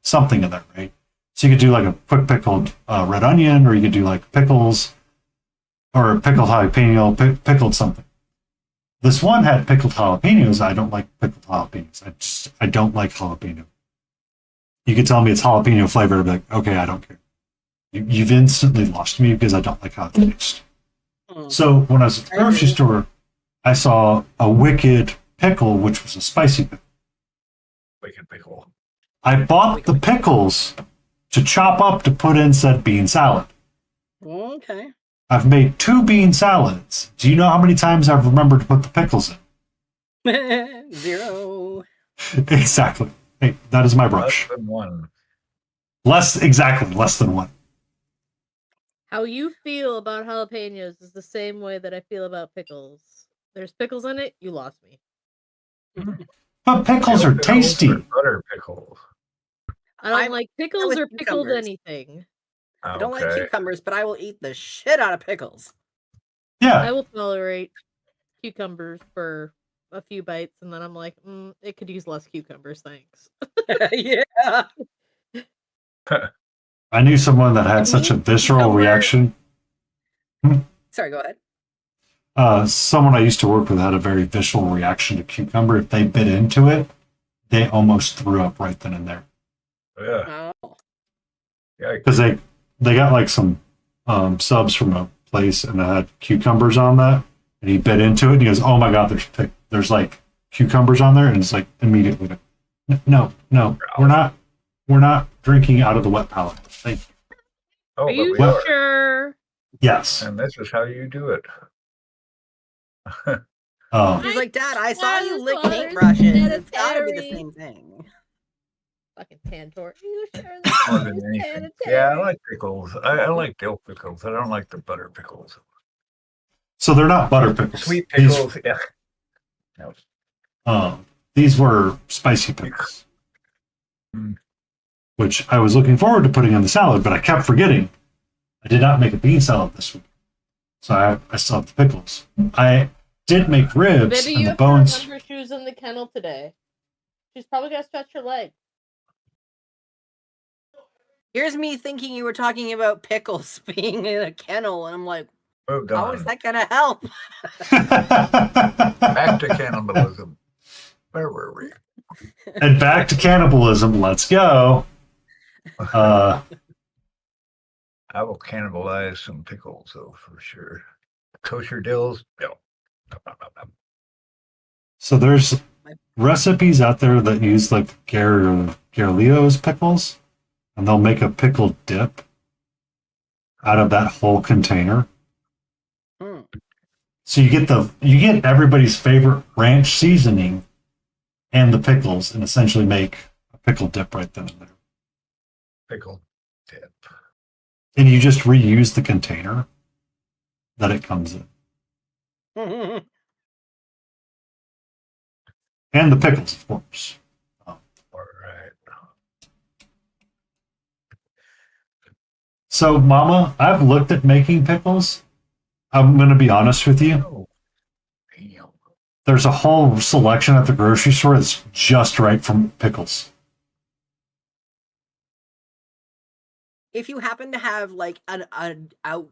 something in there, right? So you could do like a quick pickled red onion, or you could do like pickles, or a pickled jalapeno, pickled something. This one had pickled jalapenos. I don't like pickled jalapenos. I don't like jalapeno. You could tell me it's jalapeno flavored, I'd be like, okay, I don't care. You've instantly lost me because I don't like how it tastes. So when I was at the grocery store, I saw a wicked pickle, which was a spicy pickle. Wicked pickle. I bought the pickles to chop up to put in said bean salad. Okay. I've made 2 bean salads. Do you know how many times I've remembered to put the pickles in? 0. Exactly. Hey, that is my brush. Less than 1. Less than 1. How you feel about jalapenos is the same way that I feel about pickles. There's pickles in it, you lost me. But pickles are tasty. Butter pickles. I don't like pickles or pickled anything. I don't like cucumbers, but I will eat the shit out of pickles. Yeah. I will tolerate. cucumbers for a few bites, and then I'm like, it could use less cucumbers, thanks. Yeah. I knew someone that had such a visceral reaction. Sorry, go ahead. Someone I used to work with had a very visceral reaction to cucumber. If they bit into it, they almost threw up right then and there. Yeah. Oh. Yeah. Because they got like some subs from a place and it had cucumbers on that, and he bit into it and he goes, "Oh my god, there's like cucumbers on there," and it's like immediately, no, we're not drinking out of the wet palate. Thank you. Oh, Are but you we are. sure? Yes. And this is how you do it. He's like, Dad, I saw you lick paintbrushes. It's gotta be the same thing. Fucking Tantor. Are you sure More than anything. Yeah, I like pickles. I like dill pickles. I don't like the butter pickles. So they're not butter pickles. Sweet pickles, yeah. No. These were spicy pickles, which I was looking forward to putting on the salad, but I kept forgetting. I did not make a bean salad this week, so I still have the pickles. I did make ribs Maybe and you the have bones. to run her shoes in the kennel today. She's probably gonna stretch her leg. Here's me thinking you were talking about pickles being in a kennel, and I'm like, how is that gonna help? Back to cannibalism. Where were we? And back to cannibalism. Let's go. I will cannibalize some pickles, though, for sure. Kosher dills? No. So there's recipes out there that use like Garleo's pickles, and they'll make a pickle dip out of that whole container. So you get everybody's favorite ranch seasoning and the pickles, and essentially make a pickle dip right then and there. Pickle dip. And you just reuse the container that it comes in. And the pickles, of course. All right. So, Mama, I've looked at making pickles. I'm going to be honest with you. There's a whole selection at the grocery store that's just right for pickles. If you happen to have like a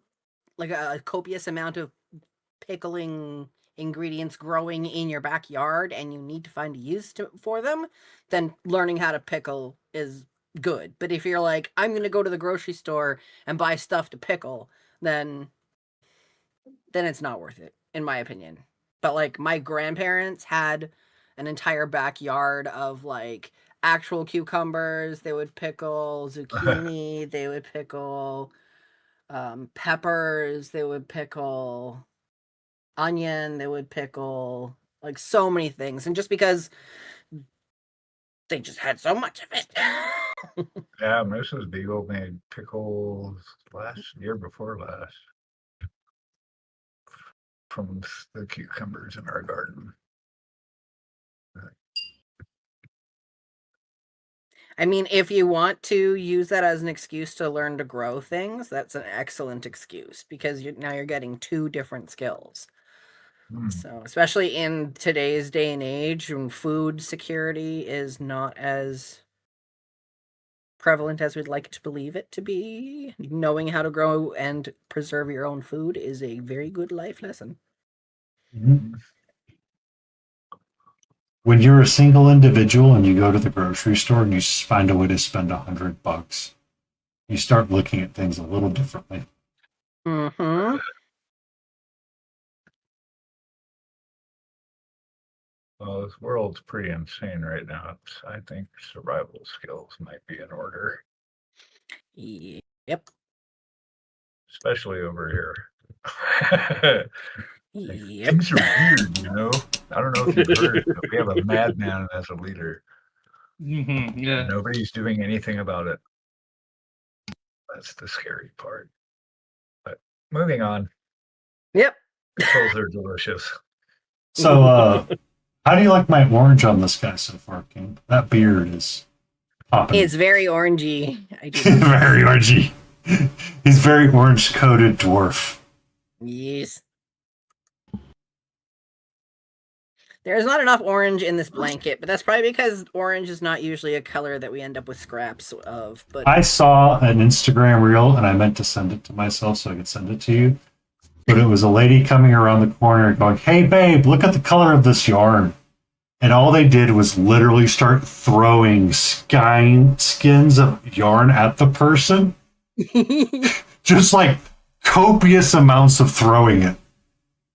copious amount of pickling ingredients growing in your backyard and you need to find a use for them, then learning how to pickle is good. But if you're like, I'm going to go to the grocery store and buy stuff to pickle, then it's not worth it, in my opinion. But like my grandparents had an entire backyard of like actual cucumbers. They would pickle zucchini. They would pickle peppers. They would pickle onion. They would pickle like so many things. And just because they just had so much of it. Yeah, Mrs. Beagle made pickles year before last. From the cucumbers in our garden. I mean, if you want to use that as an excuse to learn to grow things, that's an excellent excuse because now you're getting two different skills. So, especially in today's day and age when food security is not as prevalent as we'd like to believe it to be, knowing how to grow and preserve your own food is a very good life lesson. When you're a single individual and you go to the grocery store and you find a way to spend $100, you start looking at things a little differently. Mm-hmm. Well, this world's pretty insane right now. I think survival skills might be in order. Yep. Especially over here. Yep. Things are weird, you know? I don't know if you've heard, but we have a madman as a leader. Yeah. Nobody's doing anything about it. That's the scary part. But moving on. Yep. Pickles are delicious. So, how do you like my orange on this guy so far, King? That beard is popping. It's very orangey. I do. Very orangey. He's very orange-coated dwarf. Yes. There's not enough orange in this blanket, but that's probably because orange is not usually a color that we end up with scraps of. But I saw an Instagram reel and I meant to send it to myself so I could send it to you. But it was a lady coming around the corner going, "Hey babe, look at the color of this yarn." And all they did was literally start throwing skins of yarn at the person. Just like copious amounts of throwing it.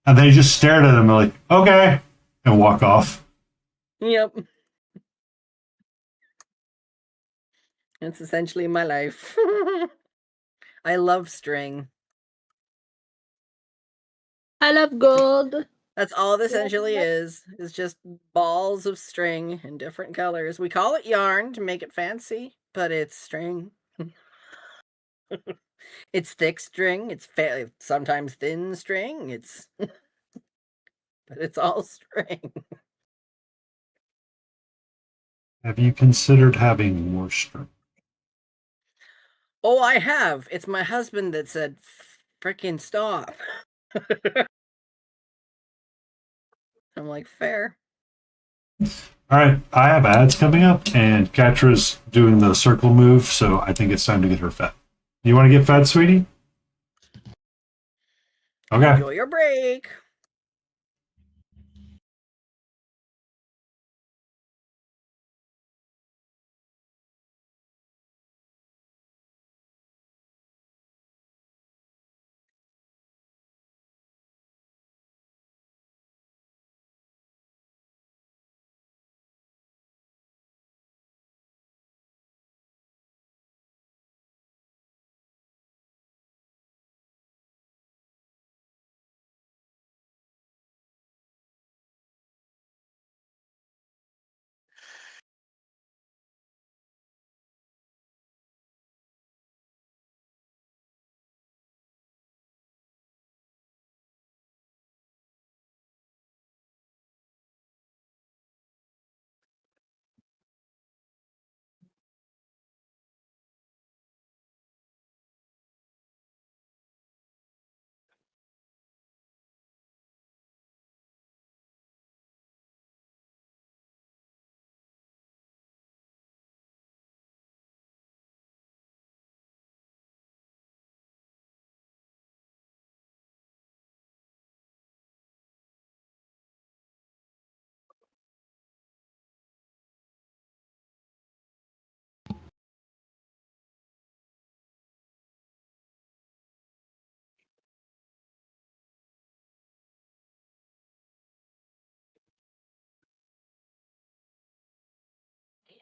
And they just stared at him like, "Okay," and walk off. Yep. That's essentially my life. I love string. I love gold. That's all it essentially is just balls of string in different colors. We call it yarn to make it fancy, but it's string. It's thick string. It's sometimes thin string. It's but it's all string. Have you considered having more string? Oh, I have. It's my husband that said, "Frickin' stop." I'm like, fair. All right, I have ads coming up, and Katra's doing the circle move, so I think it's time to get her fed. You want to get fed, sweetie? Okay. Enjoy your break.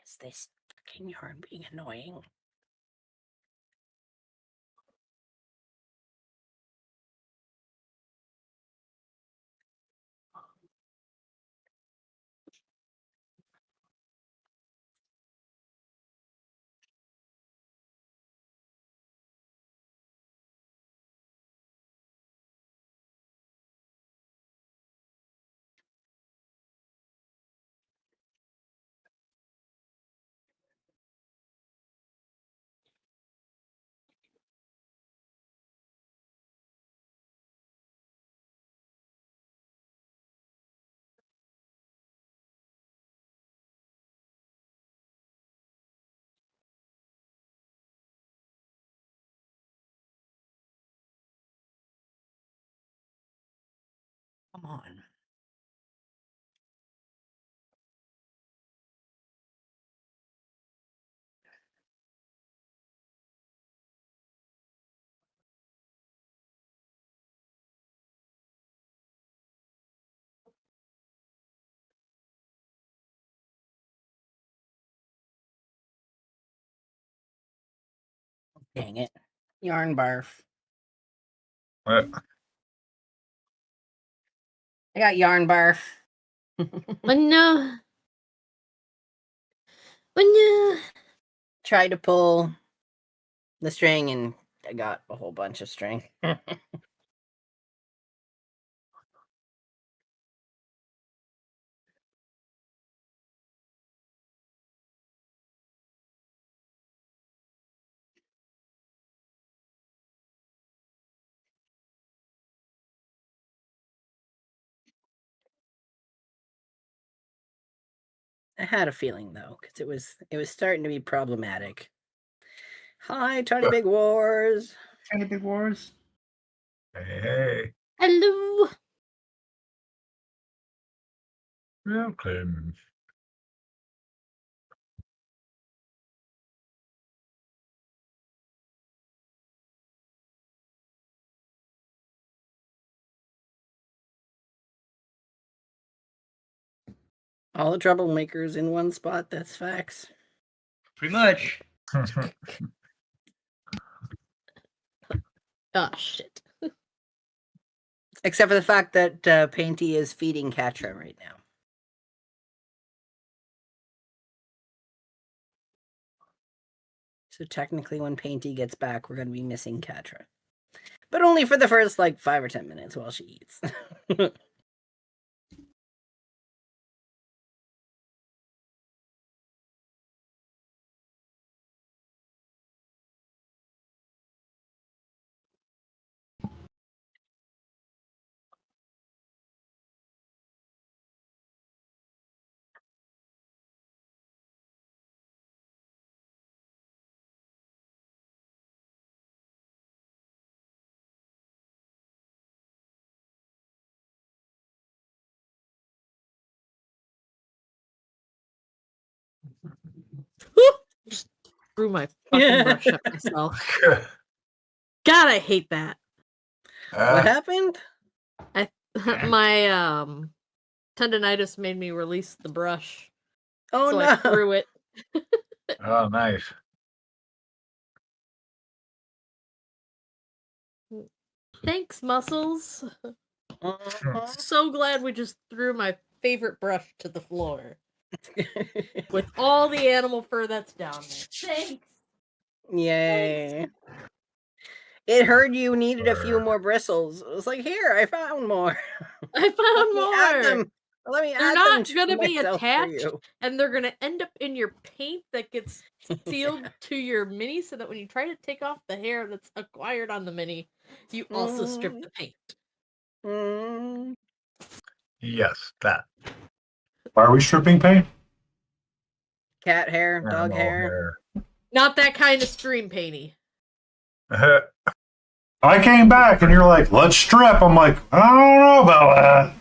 Is this fucking yarn being annoying? Come on. Dang it. Yarn barf. What? I got yarn barf. Oh no. Oh no. Tried to pull the string and I got a whole bunch of string. I had a feeling though, because it was starting to be problematic. Hi, Tiny Big Wars. Tiny Big Wars. Hey, Hello. welcome. All the troublemakers in one spot. That's facts. Pretty much. Oh shit. Except for the fact that Painty is feeding Katra right now. So technically, when Painty gets back, we're going to be missing Katra. But only for the first, 5 or 10 minutes while she eats. Just threw my fucking brush at myself. God, I hate that. What happened? My tendonitis made me release the brush. Oh so no! I threw it. Oh, nice. Thanks, muscles. So glad we just threw my favorite brush to the floor. With all the animal fur that's down there. Thanks. Yay. It heard you needed a few more bristles. It was like, here, I found more. I found more. Let me They're add not them going to to be myself for attached, you. and they're going to end up in your paint that gets sealed to your mini, so that when you try to take off the hair that's acquired on the mini, you also strip the paint. Yes, that. Why are we stripping paint? Cat hair, dog Animal hair. Not that kind of stream painty. I came back and you're like, let's strip. I'm like, I don't know about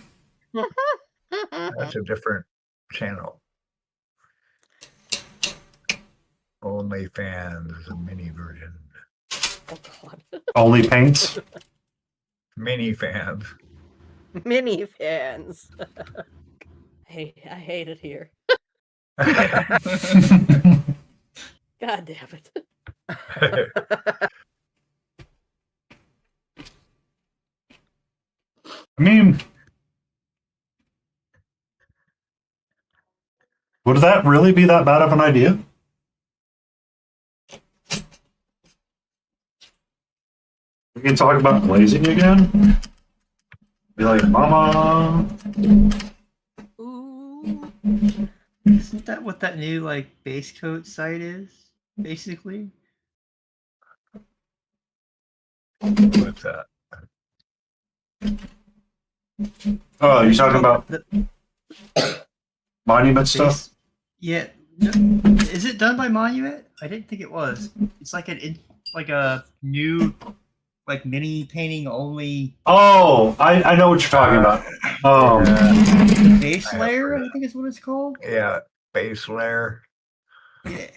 that. That's a different channel. Only fans, a mini version. Oh god. Only paints? Mini fans. Mini fans. Hey, I hate it here. God damn it. I mean, would that really be that bad of an idea? We can talk about glazing again. Be like, Mama. Ooh. Isn't that what that new base coat site is? Basically. What's that? Oh, you talking about monument stuff? Base, yeah. Is it done by Monument? I didn't think it was. It's like a new mini painting only. Oh, I know what you're talking about. The base layer, I think is what it's called. Yeah, base layer. Yeah.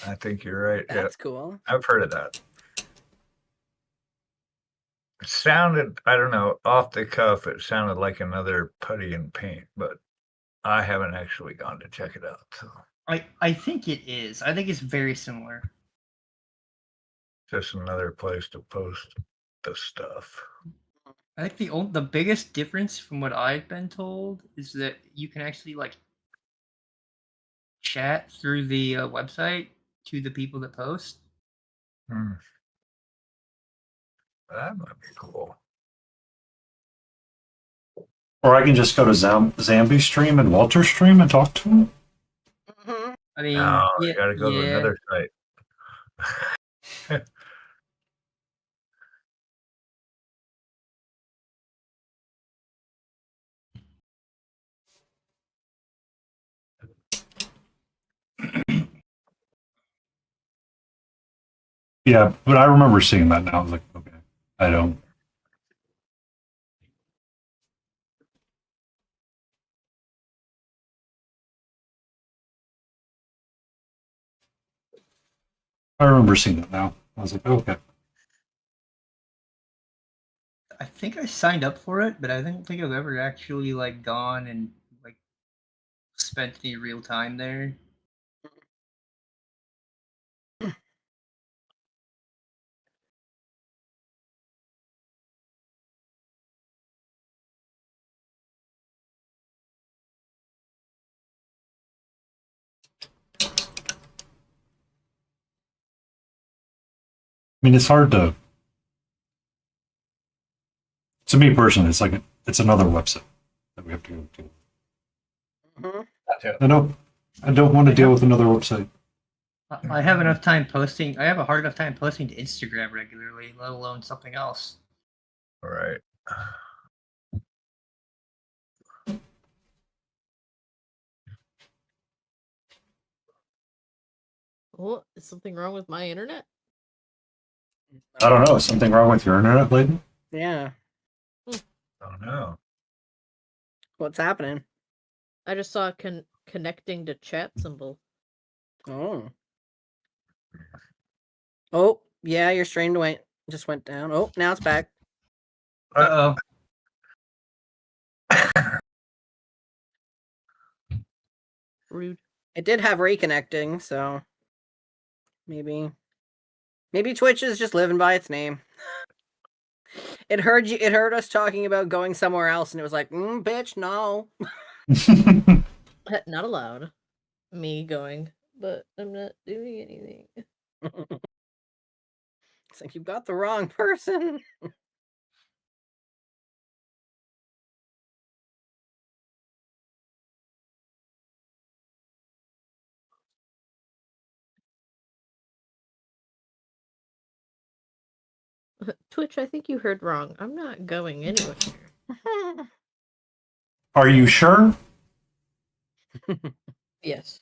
I think you're right. That's cool. I've heard of that. It sounded, I don't know, off the cuff, it sounded like another putty and paint, but I haven't actually gone to check it out. So I think it is. I think it's very similar. just another place to post the stuff. I think the biggest difference from what I've been told is that you can actually chat through the website to the people that post. Hmm. That might be cool. Or I can just go to Zambi stream and Walter stream and talk to him. I mean, No, yeah, you gotta go to another site. Yeah, but I remember seeing that, and I was like, okay, I don't. I remember seeing it now. I was like, okay. I think I signed up for it, but I don't think I've ever actually like gone and like spent any real time there. I mean, it's hard to. To me personally, it's like it's another website that we have to go to. Mhm. I don't want to deal with another website. I have enough time posting. I have a hard enough time posting to Instagram regularly, let alone something else. All right. Oh, is something wrong with my internet? I don't know. Is something wrong with your internet, Layden? Yeah. Oh no. What's happening? I just saw a connecting to chat symbol. Oh. Oh, yeah, your stream just went down. Oh, now it's back. Uh-oh. Rude. It did have reconnecting, so maybe Twitch is just living by its name. It heard us talking about going somewhere else, and it was like, bitch, no. Not allowed. Me going, but I'm not doing anything. It's like, you've got the wrong person. Twitch, I think you heard wrong. I'm not going anywhere. Are you sure? Yes.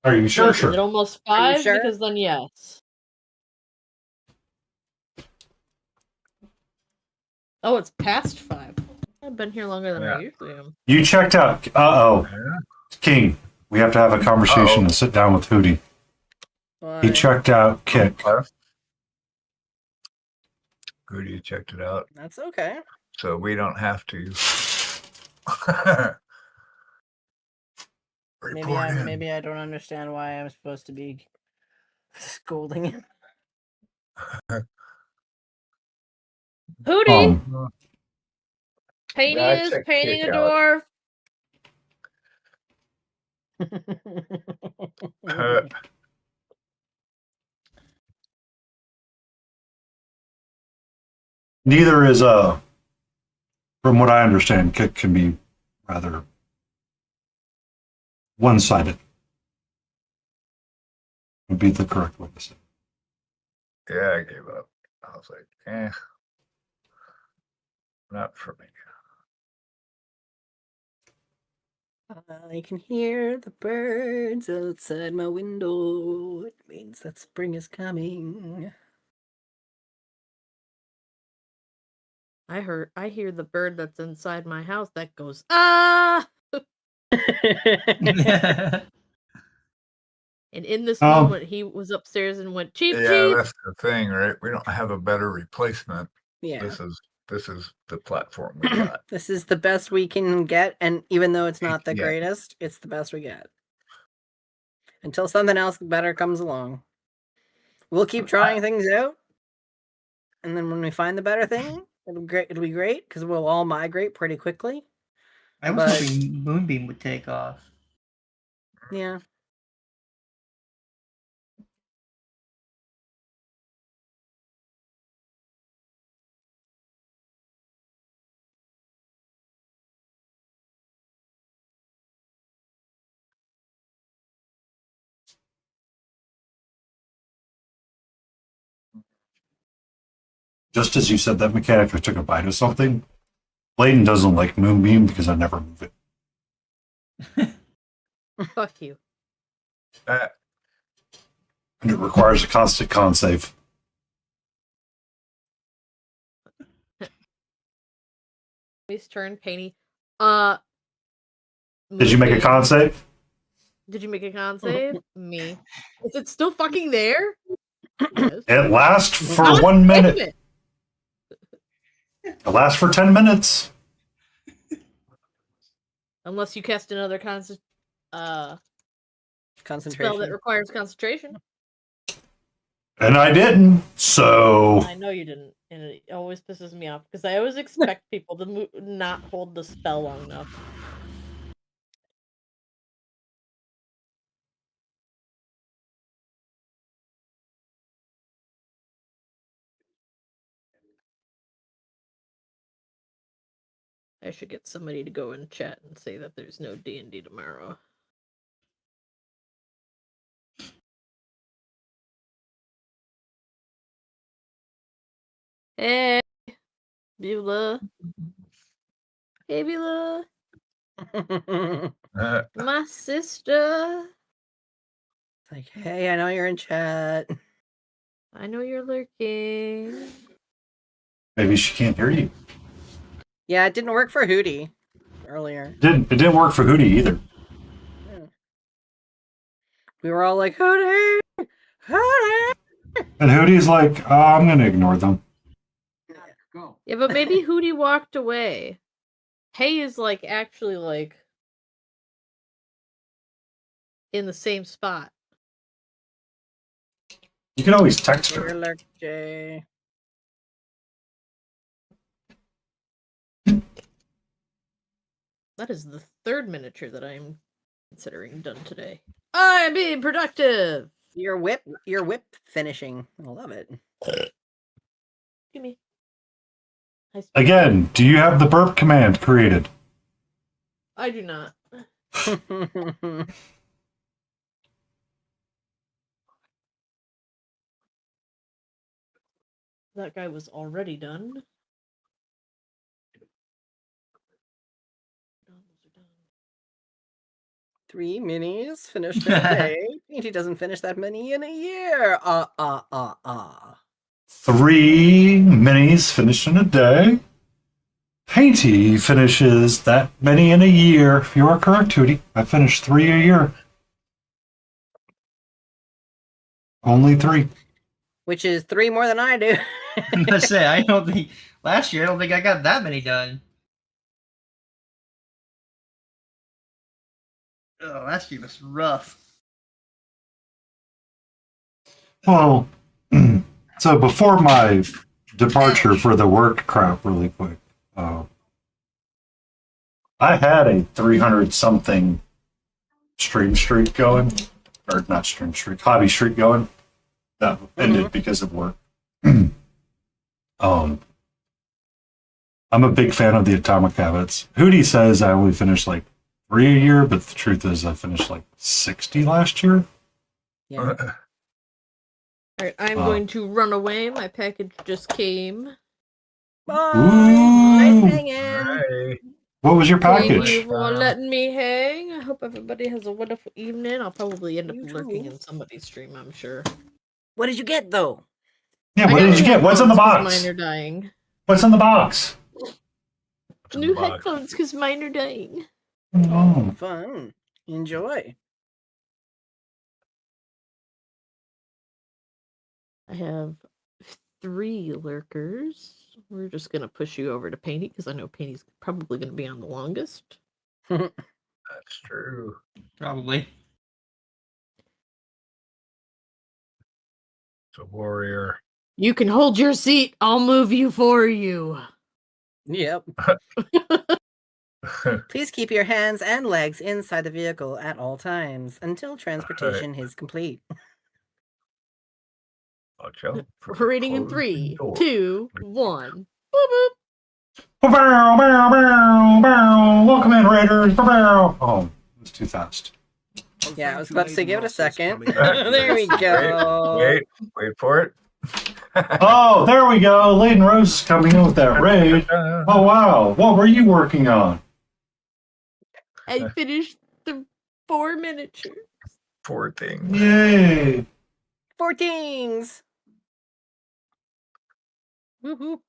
Are you sure? Wait, Sure. is it almost Are you 5? sure? Because then yes. Oh, it's past 5. I've been here longer than I usually am. You checked out. King. We have to have a conversation and sit down with Hootie. Why? He checked out Kick. Goody checked it out. That's okay. So we don't have to. Maybe I don't understand why I'm supposed to be scolding him. Hootie! Yeah, I Painting is checked painting a Kick out. dwarf. Neither is from what I understand, Kick can be rather one-sided. Would be the correct way to say. Yeah, I gave up. I was like, not for me. I can hear the birds outside my window. It means that spring is coming. I hear the bird that's inside my house that goes, ah! And in this moment, he was upstairs and went, cheep, Yeah, cheep. that's the thing, right? We don't have a better replacement. Yeah. This is the platform we got. This is the best we can get, and even though it's not the greatest, it's the best we get. Until something else better comes along. We'll keep trying things out. And then when we find the better thing, it'll be great, because we'll all migrate pretty quickly. I was hoping Moonbeam would take off. Yeah. Just as you said that mechanic, I took a bite of something. Layden doesn't like Moonbeam because I never move it. Fuck you. And it requires a constant con save. Please turn, Painty. Did you make a con save? Did you make a con save? Me. Is it still fucking there? Yes. It lasts for God 1 damn minute. it. It lasts for 10 minutes. Unless you cast another concentration spell that requires concentration. And I didn't, so... I know you didn't, and it always pisses me off because I always expect people to not hold the spell long enough. I should get somebody to go in chat and say that there's no D&D tomorrow. Hey, Beulah. Hey, Beulah. My sister. Like, hey, I know you're in chat. I know you're lurking. Maybe she can't hear you. Yeah, it didn't work for Hootie earlier. It didn't work for Hootie either. Yeah. We were all like, Hootie! Hootie! And Hootie's like, oh, I'm going to ignore them. Yeah, but maybe Hootie walked away. Hey is like actually like in the same spot. You can always text her. Here, Lurk J. That is the third miniature that I'm considering done today. I'm being productive. Your whip finishing. I love it. Give me. Again, do you have the burp command created? I do not. That guy was already done. 3 minis finished in a day. He doesn't finish that many in a year. 3 minis finished in a day. Painty finishes that many in a year. You are correct, Hootie. I finished 3 a year. Only 3. Which is 3 more than I do. I'm gonna say, I don't think last year I don't think I got that many done. Oh, last year was rough. Well, so before my departure for the work crap really quick, I had a 300-something stream streak going. Or not stream streak, hobby streak going. That ended because of work. I'm a big fan of the Atomic Habits. Hootie says I only finished like 3 a year, but the truth is I finished like 60 last year. Yeah. Alright, I'm going to run away. My package just came. Bye. Ooh. Nice hanging. Hey. What was your Thank package? you for letting me hang. I hope everybody has a wonderful evening. I'll probably end up lurking in somebody's stream, I'm sure. What did you get though? Yeah, what did you get? What's in the box? Mine are dying. What's in the box? New headphones because mine are dying. Oh. Fun. Enjoy. I have 3 lurkers. We're just gonna push you over to Painty because I know Painty's probably gonna be on the longest. That's true. Probably. It's a warrior. You can hold your seat. I'll move you for you. Yep. Please keep your hands and legs inside the vehicle at all times until transportation is complete. I'll jump. We're reading in 3, 2, 1. Boop, boop. Bow, bow, bow, bow. Welcome in, Raiders. Bow, bow. Oh, it was too fast. Yeah, I was about to say, give it a second. There we go. Wait for it. Oh, there we go. Layden Rose is coming in with that raid. Oh, wow. What were you working on? I finished the 4 miniatures. Poor thing. Yay. 14s. Woohoo.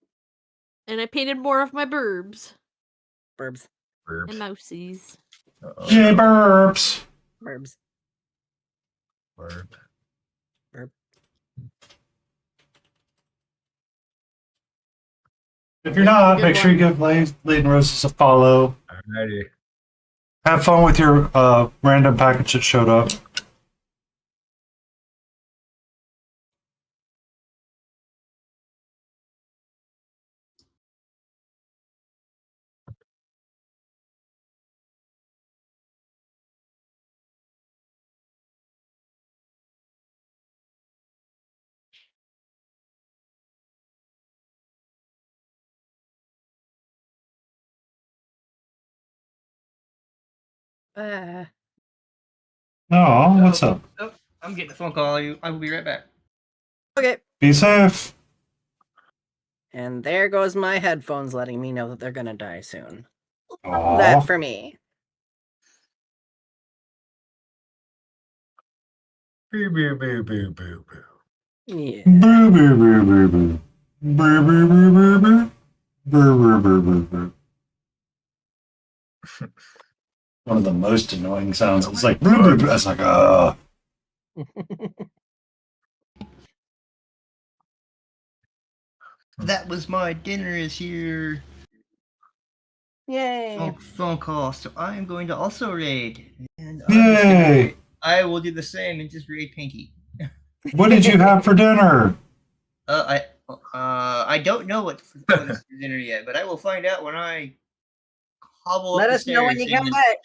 And I painted more of my burbs. Burbs. And mousies. J burps. Burbs. Burp. Burp. If you're not, make sure you give Leighton Roses a follow. Alrighty. Have fun with your random package that showed up. Oh, what's up? Oh, I'm getting a phone call. I will be right back. Okay. Be safe. And there goes my headphones letting me know that they're gonna die soon. Aww. That for me. Boo boo boo boo boo boo. Yeah. Boo boo boo boo boo. Boo boo boo boo boo. Boo boo boo boo boo. One of the most annoying sounds. It's like boo boo boo. It's like That was my dinner is here. Yay. Phone call. So I am going to also raid. And Yay. I will do the same and just raid Pinky. What did you have for dinner? I don't know what for dinner yet, but I will find out when I hobble Let up the us know when stairs you come and- back.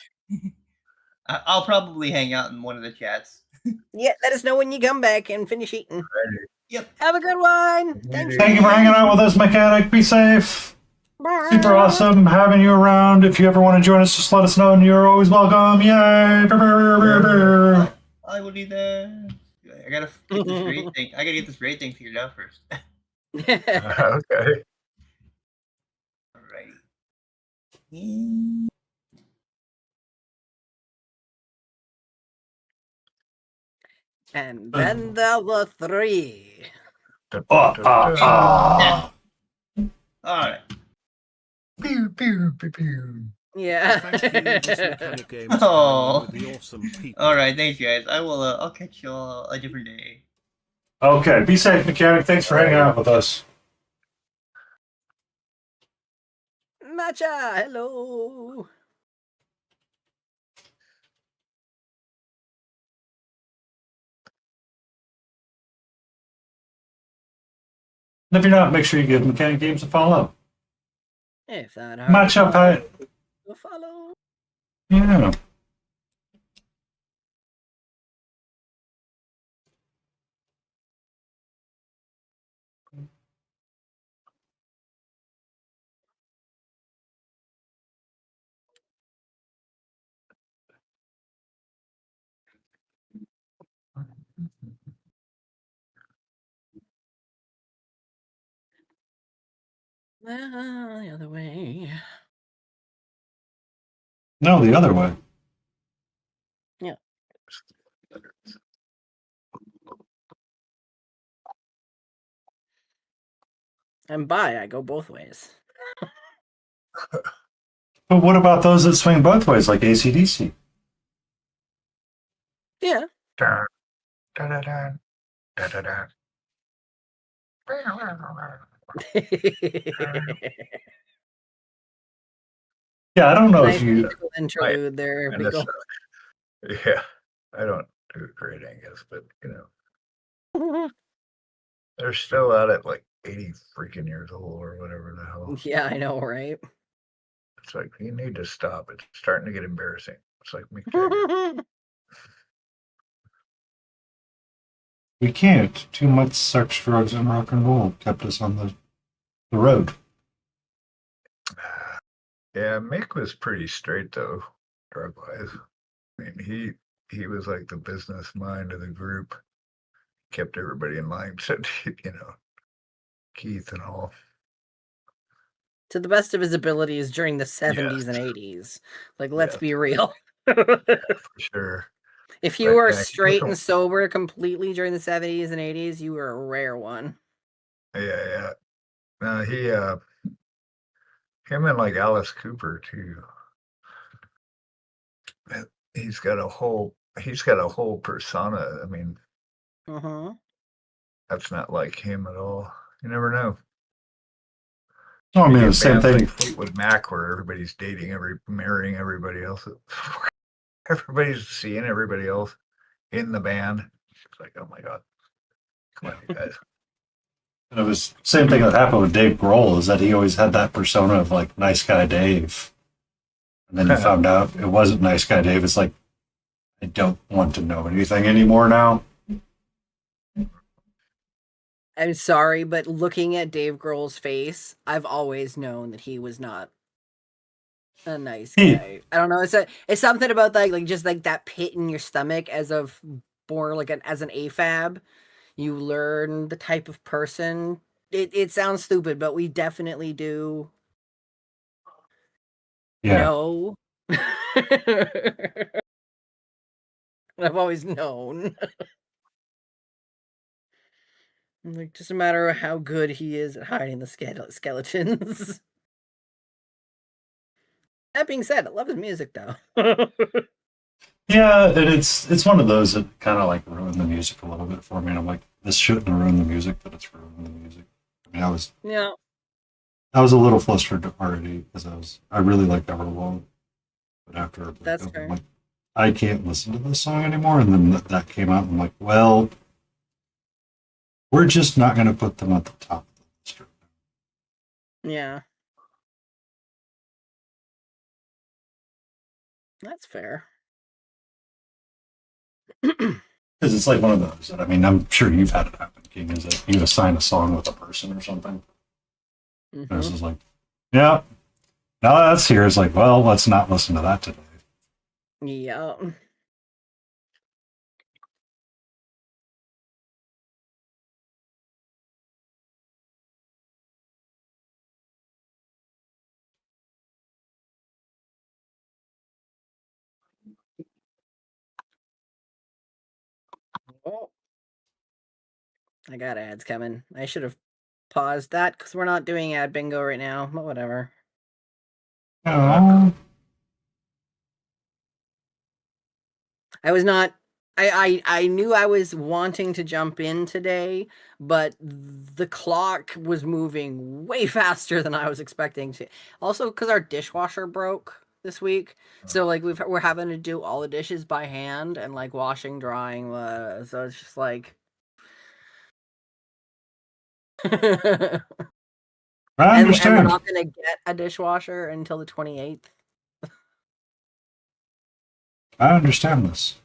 I'll probably hang out in one of the chats. Yeah, let us know when you come back and finish eating. Yep. Have a good one. Thanks. Thank you for hanging out with us, Mechanic. Be safe. Bye. Super awesome having you around. If you ever want to join us, just let us know, and you're always welcome. Yay! I will do that. I gotta get this raid thing. I gotta get this raid thing figured out first. Okay. Alrighty. And then there were 3. Alright. Pew pew pew pew. Yeah. Thank you, this mechanic game is Oh. with the awesome people. Alright, thanks guys. I will I'll catch y'all a different day. Okay, be safe, Mechanic. Thanks for hanging out with us. Matcha, hello. And if you're not, make sure you give Mechanic Games a follow. If that Matcha Pet. follow. Yeah. The other way. No, the other way. Yeah. And I go both ways. But what about those that swing both ways, like AC/DC? Yeah. Dun, dun, dun, dun, dun, dun, dun. Yeah, I don't know Nice if you. musical interlude there, And Beagle. Yeah, I don't do great Angus, but they're still out at like 80 freaking years old or whatever the hell. Yeah, I know, right? It's like you need to stop. It's starting to get embarrassing. It's like Mick Jagger. We can't. Too much sex, drugs, and rock and roll kept us on the road. Yeah, Mick was pretty straight though, drug wise. I mean, he was like the business mind of the group. Kept everybody in line, except Keith and all. To the best of his abilities during the 70s and 80s. Like, let's be real. For sure. If you But, were he straight and wasn't- sober completely during the 70s and 80s, you were a rare one. Yeah. No, him and like Alice Cooper too. He's got a whole persona. I mean, that's not like him at all. You never know. No, I You mean, get the same bands thing. like Fleetwood Mac where everybody's marrying everybody else. Everybody's seeing everybody else in the band. It's like, oh my god, come on, you guys. And it was same thing that happened with Dave Grohl, is that he always had that persona of like nice guy Dave. And then you found out it wasn't nice guy Dave. It's like, I don't want to know anything anymore now. I'm sorry, but looking at Dave Grohl's face, I've always known that he was not a nice guy. I don't know. It's something about like just like that pit in your stomach as of born like as an AFAB. You learn the type of person. It sounds stupid, but we definitely do know. I've always known. Like, just a matter of how good he is at hiding the skeletons. That being said, I love his music though. Yeah, and it's one of those that kind of like ruined the music a little bit for me. And I'm like, this shouldn't have ruined the music, but it's ruined the music. I mean, I was a little flustered already because I really liked Everlong, but after That's fair. I'm like, I can't listen to this song anymore. And then that came out, and I'm like, well, we're just not going to put them at the top of the list. Yeah. That's fair. Because it's like one of those that, I mean, I'm sure you've had it happen, King, is that you assign a song with a person or something. And it's just like, yeah, now that's here. It's like, well, let's not listen to that today. Yeah. Oh. I got ads coming. I should have paused that because we're not doing ad bingo right now, but whatever. Oh. I was not. I knew I was wanting to jump in today, but the clock was moving way faster than I was expecting to. Also, because our dishwasher broke this week, so like we're having to do all the dishes by hand and like washing, drying. So it's just like. I And understand. we're not going to get a dishwasher until the 28th. I understand this.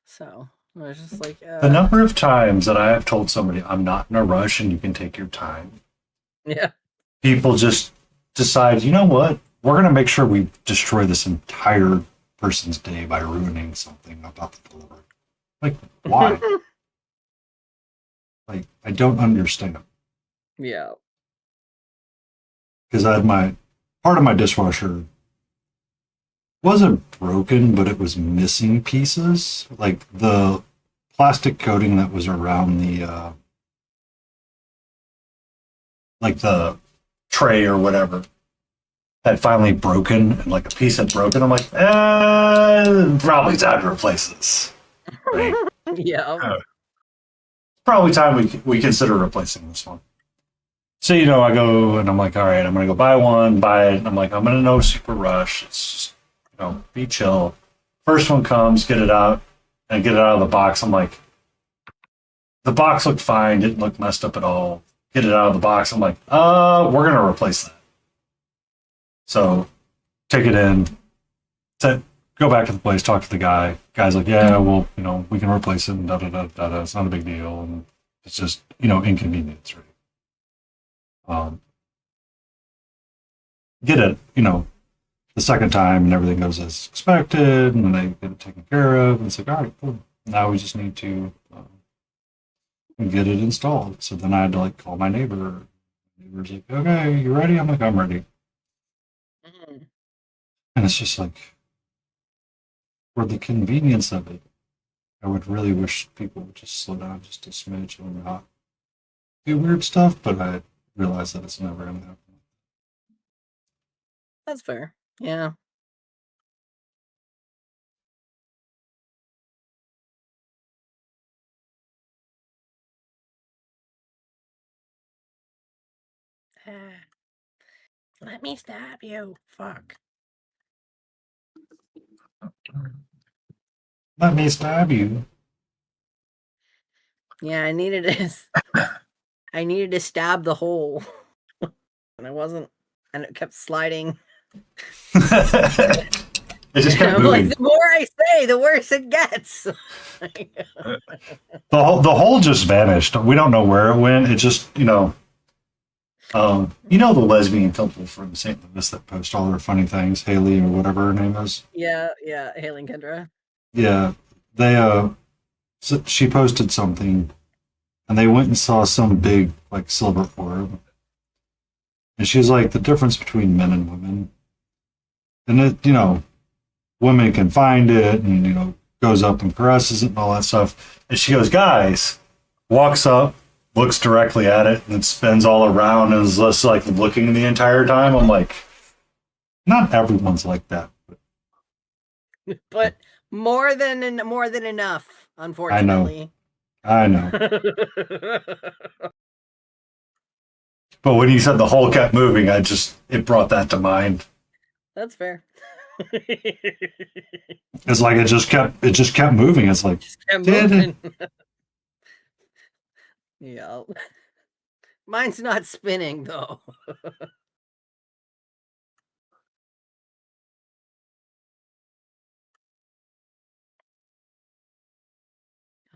So I was just like, The number of times that I have told somebody I'm not in a rush and you can take your time. Yeah. People just decide, you know what? We're going to make sure we destroy this entire person's day by ruining something about the delivery. Like, why? Like, I don't understand. Yeah. Because I had part of my dishwasher wasn't broken, but it was missing pieces. Like the plastic coating that was around the like the tray or whatever had finally broken, and like a piece had broken. I'm like, probably time to replace this. Right? Yeah. Probably time we consider replacing this one. So, you know, I go and I'm like, all right, I'm going to go buy it. And I'm like, I'm going to no super rush. It's just, you know, be chill. First one comes, get it out, and get it out of the box. I'm like, the box looked fine, didn't look messed up at all. Get it out of the box. I'm like, we're going to replace that. So, take it in, go back to the place, talk to the guy. Guy's like, yeah, well, you know, we can replace it, and da-da-da-da-da. It's not a big deal. And it's just, you know, inconvenience, right? Get it, you know, the second time and everything goes as expected, and then they get it taken care of, and it's like, all right, cool. Now we just need to get it installed. So then I had to like call my neighbor. My neighbor's like, okay, you ready? I'm like, I'm ready. And it's just like, for the convenience of it, I would really wish people would just slow down just a smidge and not do weird stuff, but I realize that it's never going to happen. That's fair. Yeah. Let me stab you. Fuck. Let me stab you. Yeah, I needed to stab the hole. And I wasn't, and it kept sliding. It just kept moving. Like, the more I say, the worse it gets. The hole just vanished. We don't know where it went. It just, the lesbian couple from St. Louis that post all their funny things, Haley or whatever her name is. Yeah, Haley and Kendra. Yeah, she posted something, and they went and saw some big like silver orb, and she's like, the difference between men and women, and it, women can find it, and goes up and caresses it and all that stuff, and she goes, guys, walks up, looks directly at it, and then spins all around and is just like looking the entire time. I'm like, not everyone's like that, but more than enough, unfortunately. I know. But when you said the hole kept moving, it brought that to mind. That's fair. It's like it just kept moving. It's like kept moving. Yeah. Mine's not spinning though.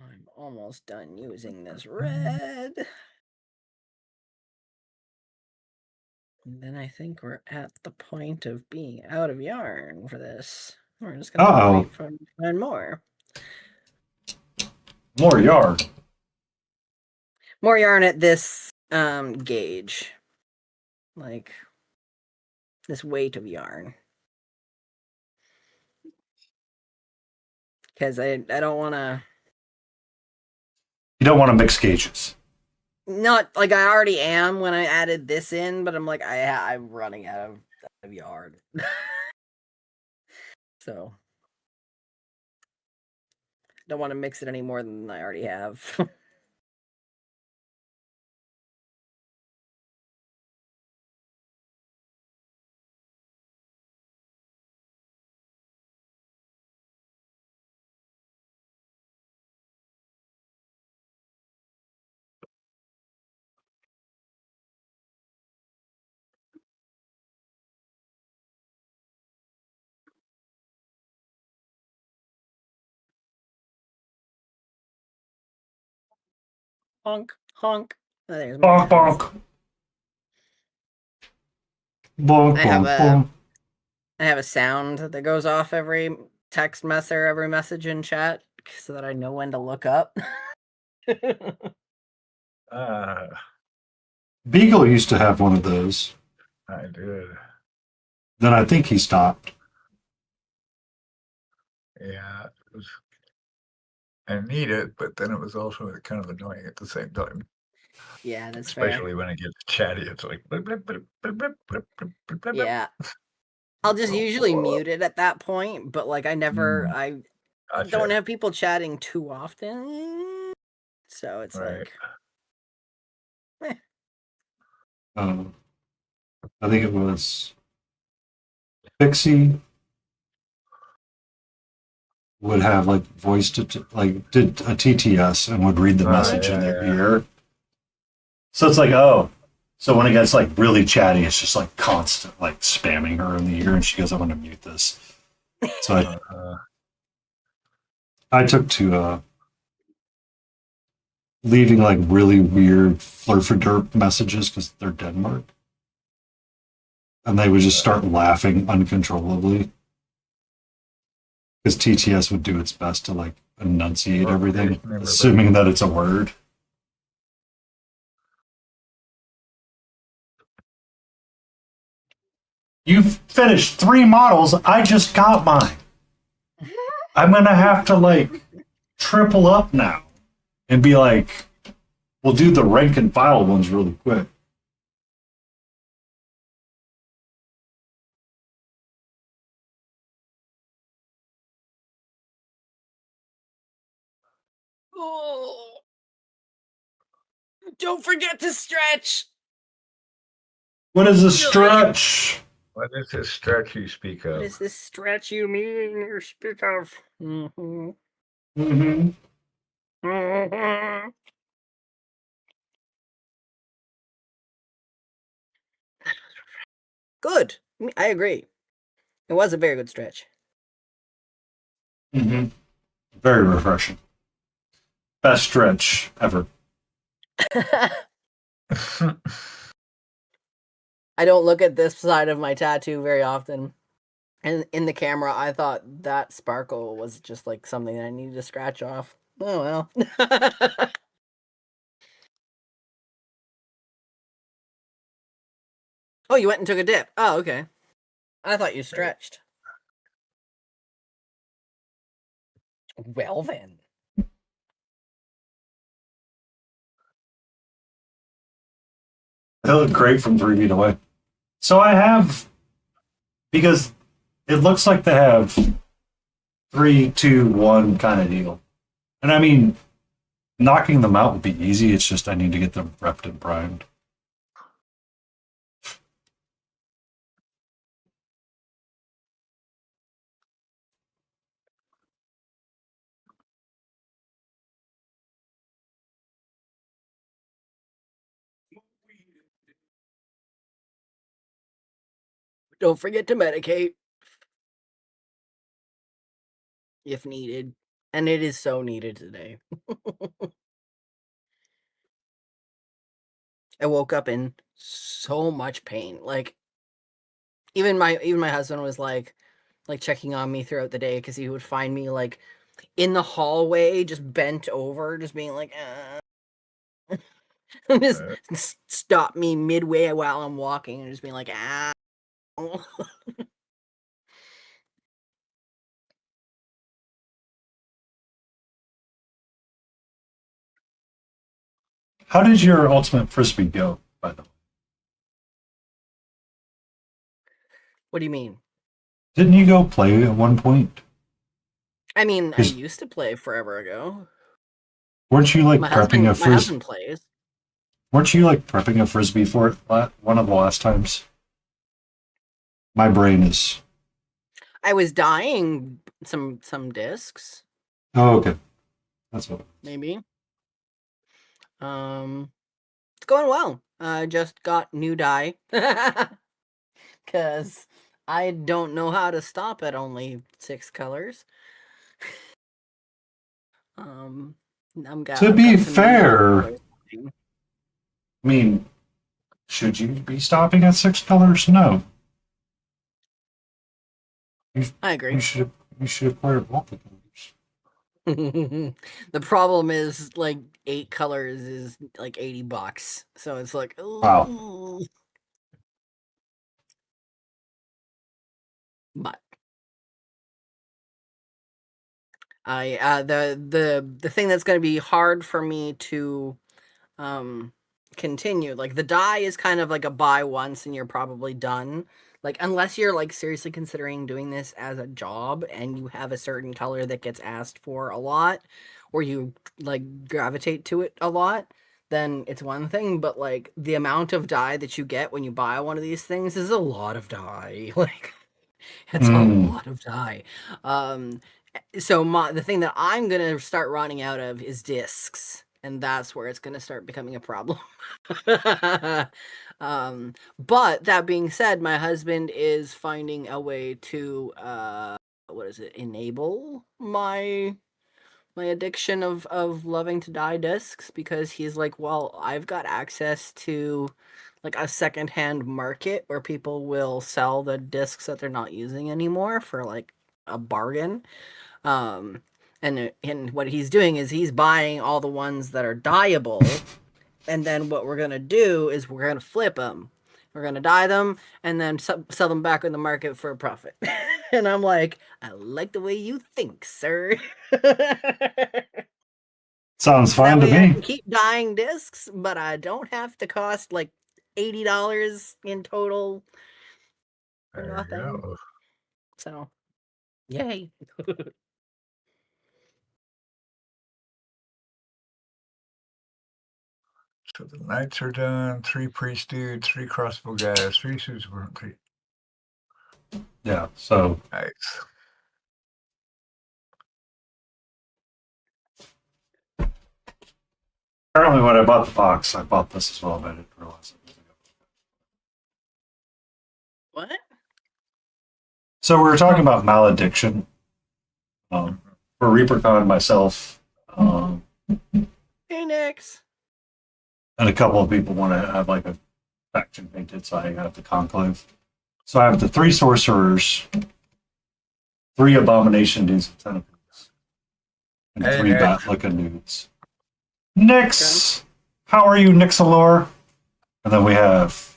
I'm almost done using this red. And then I think we're at the point of being out of yarn for this. We're just gonna wait for find more. More yarn. More yarn at this gauge. Like this weight of yarn. Because I don't wanna. You don't want to mix gauges. Not like I already am when I added this in, but I'm like I'm running out of yarn. So don't want to mix it any more than I already have. Honk, honk. Oh, there's bonk, bonk. Bonk, bonk. I have a sound that goes off every text message or every message in chat so that I know when to look up. Beagle used to have one of those. I did. Then I think he stopped. Yeah, I need it, but then it was also kind of annoying at the same time. Yeah, that's especially fair. when it gets chatty. It's like blip, blip, blip, blip, blip, blip, blip, blip, blip. Yeah. I'll just usually mute it at that point, but like I don't have people chatting too often. So it's like I think it was Pixie would have like voice to did a TTS and would read the message in their ear. So it's like, so when it gets like really chatty, it's just like constant like spamming her in the ear, and she goes, "I'm going to mute this." So I took to leaving like really weird flurfderp messages because they're Denmark, and they would just start laughing uncontrollably because TTS would do its best to like enunciate everything, assuming that it's a word. You've finished 3 models. I just got mine. I'm gonna have to like triple up now and be like, we'll do the rank and file ones really quick. Oh, don't forget to stretch. What is a stretch? What is this stretch you speak of? What is this stretch you mean or speak of? Mm-hmm. Mm-hmm. Mm-hmm. Good. I agree. It was a very good stretch. Mm-hmm. Very refreshing. Best stretch ever. I don't look at this side of my tattoo very often. And in the camera, I thought that sparkle was just like something that I needed to scratch off. Oh well. Oh, you went and took a dip. Oh, okay. I thought you stretched. Well then. They look great from 3 feet away. So I have, because it looks like they have 3, 2, 1 kind of deal. And I mean, knocking them out would be easy. It's just I need to get them prepped and primed. Don't forget to medicate. If needed. And it is so needed today. I woke up in so much pain. Like even my husband was like checking on me throughout the day because he would find me like in the hallway, just bent over, just being like, just stop me midway while I'm walking and just being like, ah. How did your ultimate frisbee go, by the way? What do you mean? Didn't you go play at one point? I mean, I used to play forever ago. Weren't you like My prepping a husband frisbee? plays. Weren't you like prepping a frisbee for it one of the last times? My brain is. I was dyeing some discs. Oh, okay. That's what. Maybe. It's going well. I just got new dye. Because I don't know how to stop at only 6 colors. To be fair, I mean, should you be stopping at 6 colors? No. I agree. You should acquire multi colors. The problem is like 8 colors is like $80. So it's like, ooh. Wow. But the thing that's going to be hard for me to continue, like the dye is kind of like a buy once and you're probably done. Like unless you're like seriously considering doing this as a job and you have a certain color that gets asked for a lot or you like gravitate to it a lot, then it's one thing, but like the amount of dye that you get when you buy one of these things is a lot of dye. Like it's a lot of dye. So the thing that I'm gonna start running out of is discs, and that's where it's gonna start becoming a problem. But that being said, my husband is finding a way to enable my addiction of loving to dye discs, because he's like, well, I've got access to like a secondhand market where people will sell the discs that they're not using anymore for like a bargain. And what he's doing is he's buying all the ones that are dyeable, and then what we're gonna do is we're gonna flip them, We're gonna dye them and then sell them back in the market for a profit. And I'm like, I like the way you think, sir. Sounds That fine to way I can me. keep dyeing discs, but I don't have to cost like $80 in total for There you nothing. go. So, yay. So the knights are done. 3 priest dudes, 3 crossbow guys, 3 super. Yeah, so Nice. apparently when I bought the box, I bought this as well, but I didn't realize it. What? So we were talking about malediction. For ReaperCon, myself, Hey, Nix. and a couple of people want to have like a faction painted, so I have the conclave. So I have the 3 sorcerers, 3 abomination dudes with tentacles, and Hey, 3 Nick. bat looking dudes. Nix, how are you, Nixalore? And then we have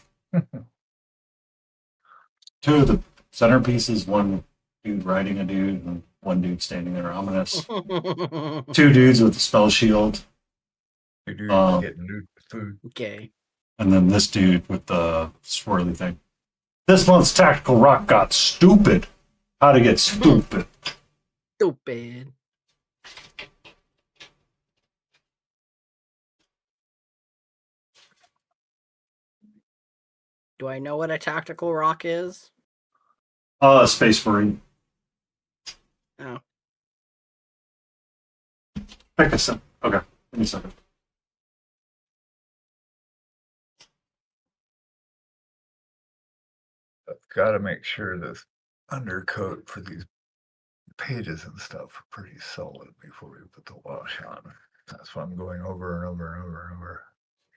2 of the centerpieces, 1 dude riding a dude, and 1 dude standing there ominous. 2 dudes with a spell shield. 2 dudes getting loot food. Okay. And then this dude with the swirly thing. This month's Tactical Rock got stupid. How to get stupid. Stupid. Do I know what a tactical rock is? Space Marine. Oh. Pick a sim. Okay, give me a second. I've got to make sure the undercoat for these pages and stuff are pretty solid before we put the wash on. That's why I'm going over and over and over and over.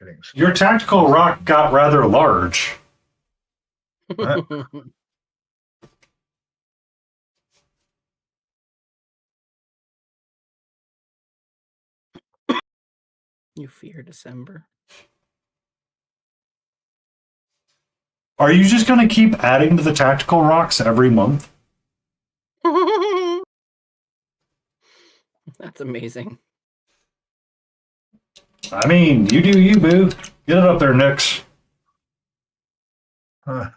Getting Your Tactical Rock got rather large. You fear December. Are you just going to keep adding to the Tactical Rocks every month? That's amazing. I mean, you do you, boo. Get it up there, Nix. Huh.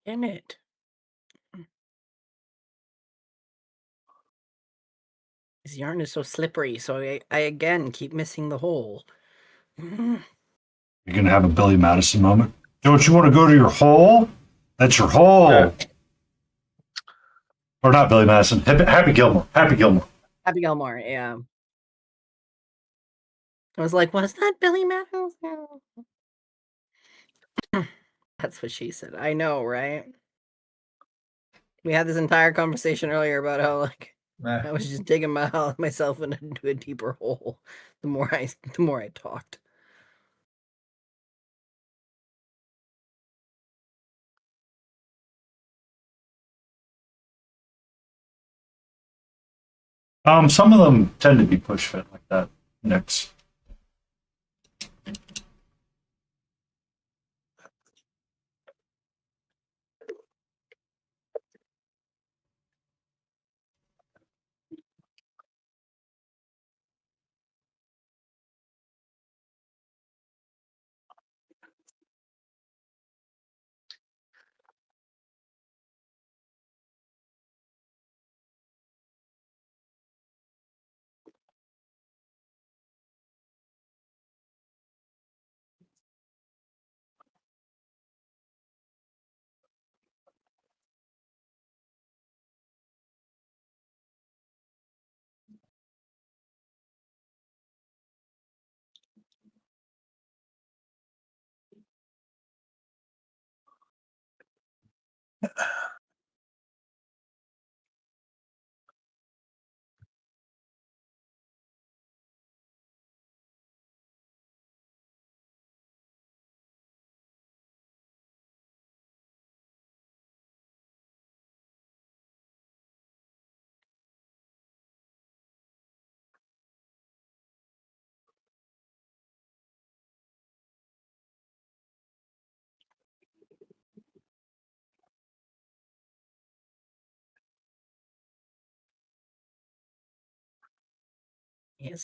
Damn it. This yarn is so slippery, so I again keep missing the hole. You're going to have a Billy Madison moment. Don't you want to go to your hole? That's your hole. Yeah. Or not Billy Madison. Happy Gilmore. Happy Gilmore. Happy Gilmore, yeah. I was like, was that Billy Madison? That's what she said. I know, right? We had this entire conversation earlier about how like I was just digging myself into a deeper hole the more I talked. Some of them tend to be push fit like that. Next.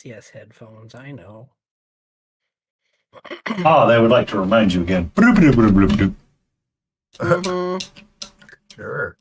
Yes, headphones. I know. Oh, they would like to remind you again. Bloop, bloop, bloop, bloop, bloop. Mm-hmm. Sure.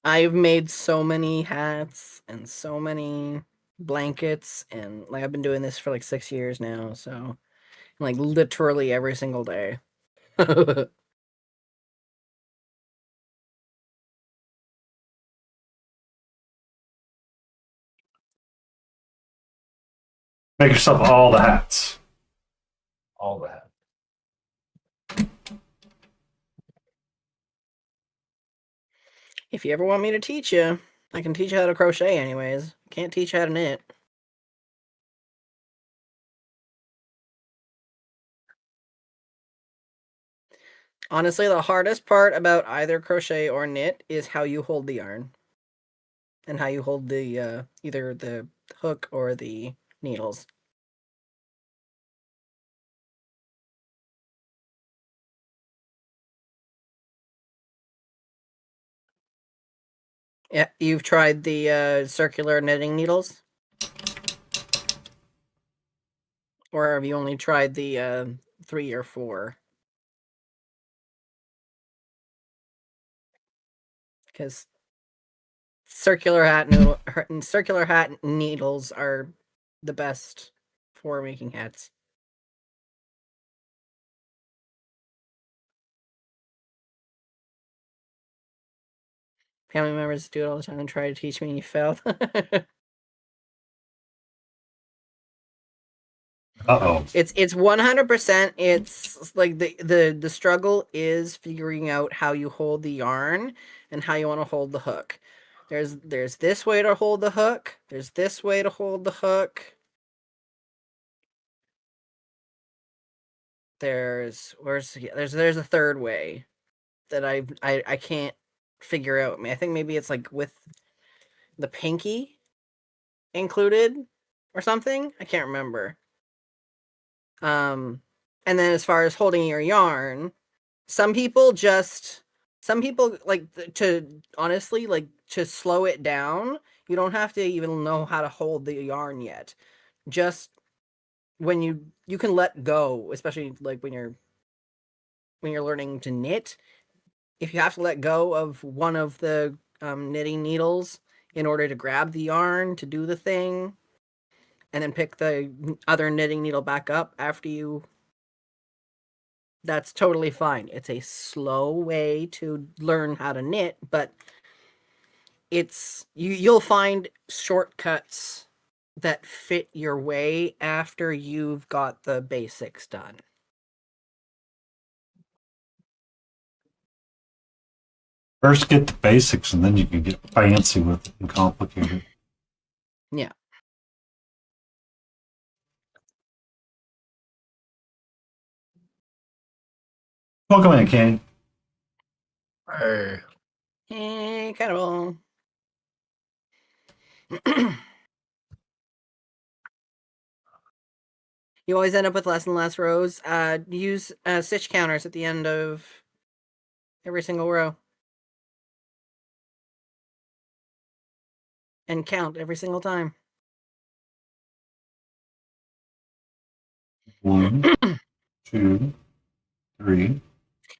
I've made so many hats and so many blankets, and like I've been doing this for like 6 years now, so like literally every single day. Make yourself all the hats. All that. If you ever want me to teach you, I can teach you how to crochet anyways. Can't teach you how to knit. Honestly, the hardest part about either crochet or knit is how you hold the yarn. And how you hold the either the hook or the needles. Yeah, you've tried the circular knitting needles? Or have you only tried the 3 or 4? Because circular hat needles are the best for making hats. Family members do it all the time and try to teach me, and you failed. Uh-oh. It's 100%. It's like the struggle is figuring out how you hold the yarn and how you want to hold the hook. There's this way to hold the hook. There's this way to hold the hook. There's a third way that I can't figure out. I think maybe it's like with the pinky included or something. I can't remember. And then as far as holding your yarn, some people like to honestly like to slow it down. You don't have to even know how to hold the yarn yet. Just when you can let go, especially like when you're learning to knit. If you have to let go of one of the knitting needles in order to grab the yarn to do the thing, and then pick the other knitting needle back up after you, that's totally fine. It's a slow way to learn how to knit, but you'll find shortcuts that fit your way after you've got the basics done. First get the basics, and then you can get fancy with it and complicated. Yeah. Welcome in, King. Hey. Kind of. You always end up with less and less rows. Use stitch counters at the end of every single row. And count every single time. 1, 2, 3.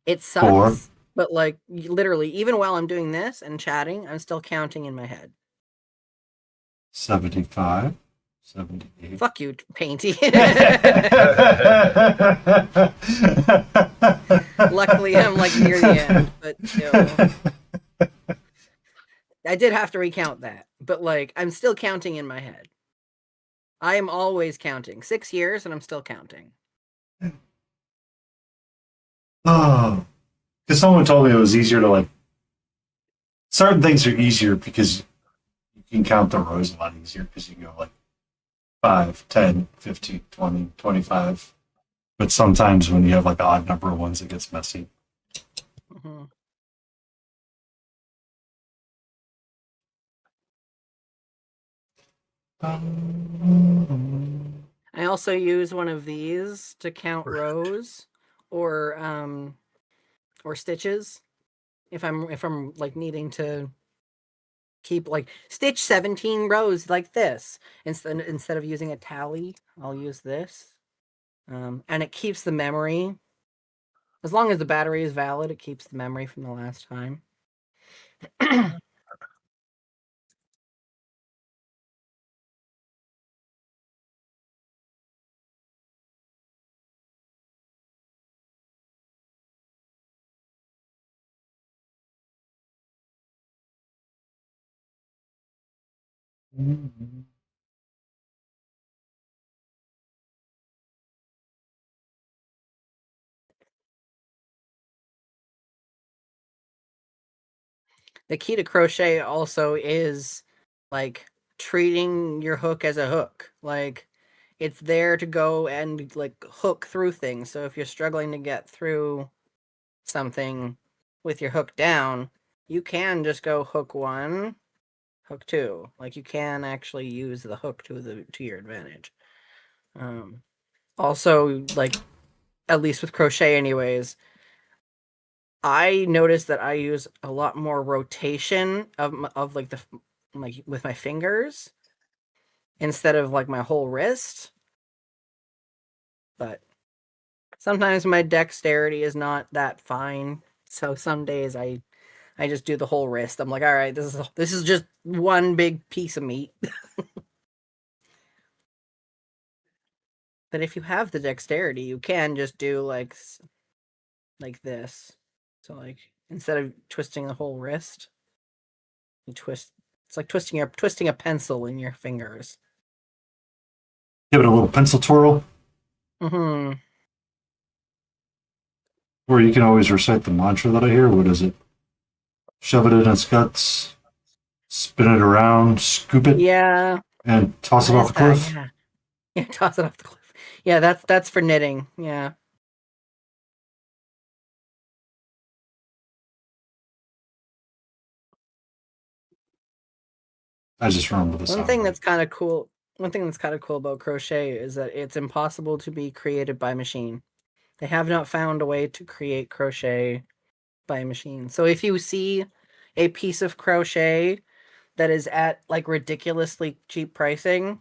It sucks, 4. but like literally, even while I'm doing this and chatting, I'm still counting in my head. 75. 78. Fuck you, Painty. Luckily, I'm like near the end, but still. I did have to recount that, but like I'm still counting in my head. I am always counting. 6 years and I'm still counting. Oh, because someone told me it was easier to like. Certain things are easier because you can count the rows a lot easier because you go like 5, 10, 15, 20, 25. But sometimes when you have like odd number ones, it gets messy. Mm-hmm. I also use one of these to count rows or stitches if I'm like needing to keep like stitch 17 rows like this instead of using a tally. I'll use this, and it keeps the memory. As long as the battery is valid, it keeps the memory from the last time. The key to crochet also is like treating your hook as a hook. Like it's there to go and like hook through things. So if you're struggling to get through something with your hook down, you can just go hook 1, hook 2. Like you can actually use the hook to your advantage. Also, like at least with crochet anyways, I noticed that I use a lot more rotation of like like with my fingers instead of like my whole wrist. But sometimes my dexterity is not that fine, so some days I just do the whole wrist. I'm like, all right, this is just one big piece of meat. But if you have the dexterity, you can just do like this. So like instead of twisting the whole wrist, you twist. It's like twisting a pencil in your fingers. Give it a little pencil twirl. Mm-hmm. Or you can always recite the mantra that I hear. What is it? Shove it in its guts, spin it around, scoop it, Yeah. and toss it off a cliff. Yeah. Yeah, toss it off the cliff. Yeah, that's for knitting. Yeah. I just remember the One sound. thing that's kind of cool about crochet is that it's impossible to be created by machine. They have not found a way to create crochet by machine. So if you see a piece of crochet that is at like ridiculously cheap pricing,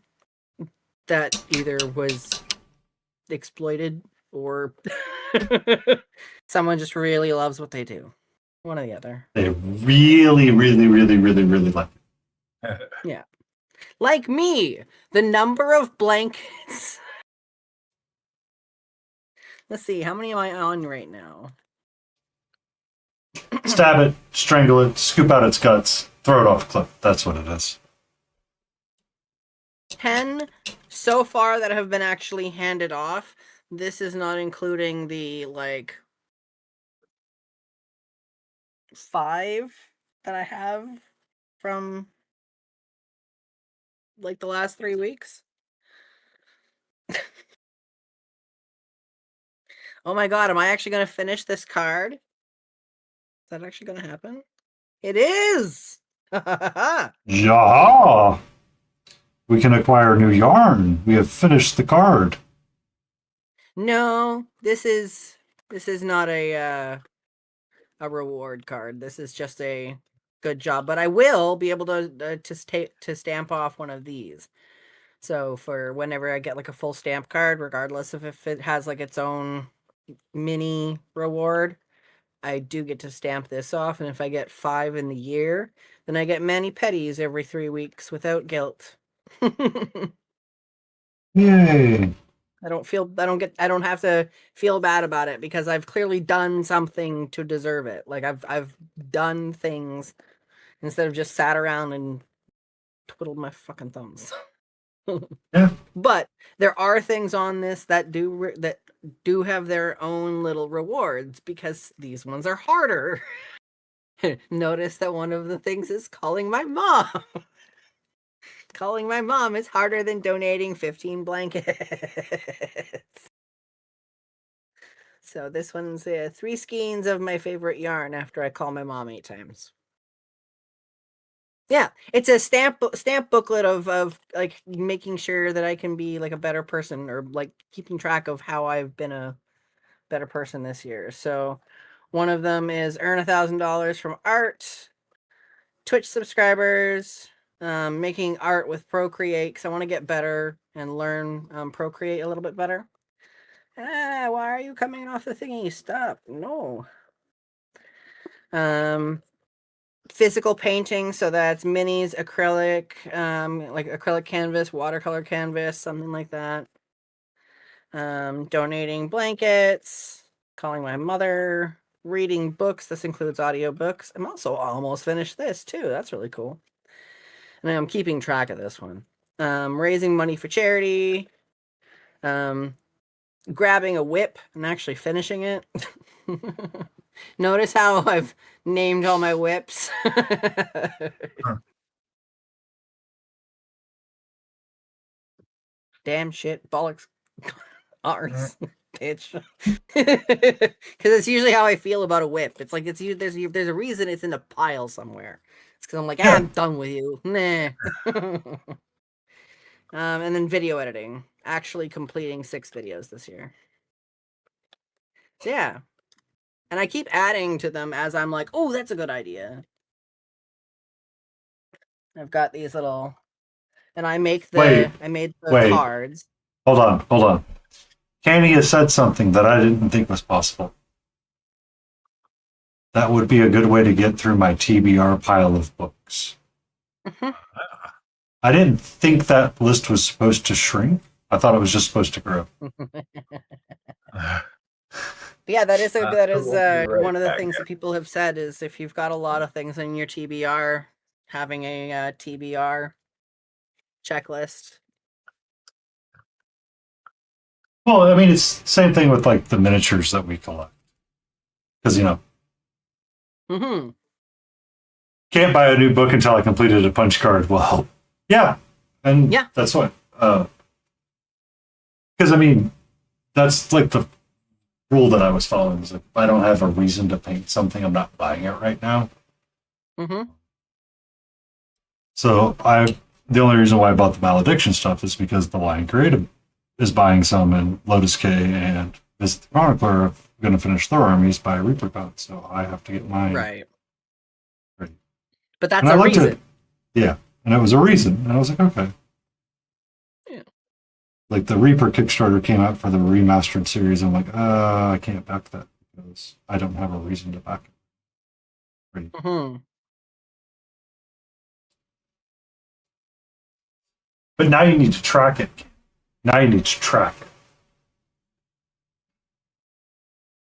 that either was exploited or someone just really loves what they do. One or the other. They really, really, really, really, really like it. Yeah. Like me, the number of blankets. Let's see, how many am I on right now? Stab it, strangle it, scoop out its guts, throw it off a cliff. That's what it is. 10 so far that have been actually handed off. This is not including the like 5 that I have from like the last 3 weeks. Oh my god, am I actually going to finish this card? Is that actually going to happen? It is! Yeah! We can acquire new yarn. We have finished the card. No, this is not a reward card. This is just a good job, but I will be able to stamp off one of these. So for whenever I get like a full stamp card, regardless of if it has like its own mini reward, I do get to stamp this off. And if I get 5 in the year, then I get mani petties every 3 weeks without guilt. Yay! I don't have to feel bad about it because I've clearly done something to deserve it. Like I've done things instead of just sat around and twiddled my fucking thumbs. Yeah. But there are things on this that do have their own little rewards because these ones are harder. Notice that one of the things is calling my mom. Calling my mom is harder than donating 15 blankets. So this one's 3 skeins of my favorite yarn after I call my mom 8 times. Yeah, it's a stamp booklet of like making sure that I can be like a better person, or like keeping track of how I've been a better person this year. So one of them is earn $1,000 from art, Twitch subscribers, making art with Procreate because I want to get better and learn Procreate a little bit better. Why are you coming off the thingy? Stop. No. Physical painting, so that's minis, acrylic, like acrylic canvas, watercolor canvas, something like that. Donating blankets, calling my mother, reading books. This includes audiobooks. I'm also almost finished this too. That's really cool. And I'm keeping track of this one. Raising money for charity. Grabbing a whip and actually finishing it. Notice how I've named all my whips. Damn shit, bollocks, arse, bitch. Because it's usually how I feel about a whip. It's like there's a reason it's in a pile somewhere. It's because I'm like, I'm done with you. Nah. And then video editing. Actually completing 6 videos this year. So yeah. And I keep adding to them as I'm like, oh, that's a good idea. I've got these little, and I made the cards. Hold on. Candy has said something that I didn't think was possible. That would be a good way to get through my TBR pile of books. I didn't think that list was supposed to shrink. I thought it was just supposed to grow. Yeah, that is one of the things that people have said is if you've got a lot of things in your TBR, having a TBR checklist. Well, I mean, it's the same thing with like the miniatures that we collect. Because, can't buy a new book until I completed a punch card. Well, yeah. And that's what. Because, I mean, that's like the rule that I was following. Is like, if I don't have a reason to paint something, I'm not buying it right now. So the only reason why I bought the Malediction stuff is because the Lion Creative is buying some, and Lotus K and Visit the Chronicler are going to finish their armies by Reaper Code, so I have to get mine ready. But that's a reason. Yeah, and it was a reason, and I was like, okay. Yeah. Like the Reaper Kickstarter came out for the remastered series. I'm like, I can't back that because I don't have a reason to back it. But now you need to track it.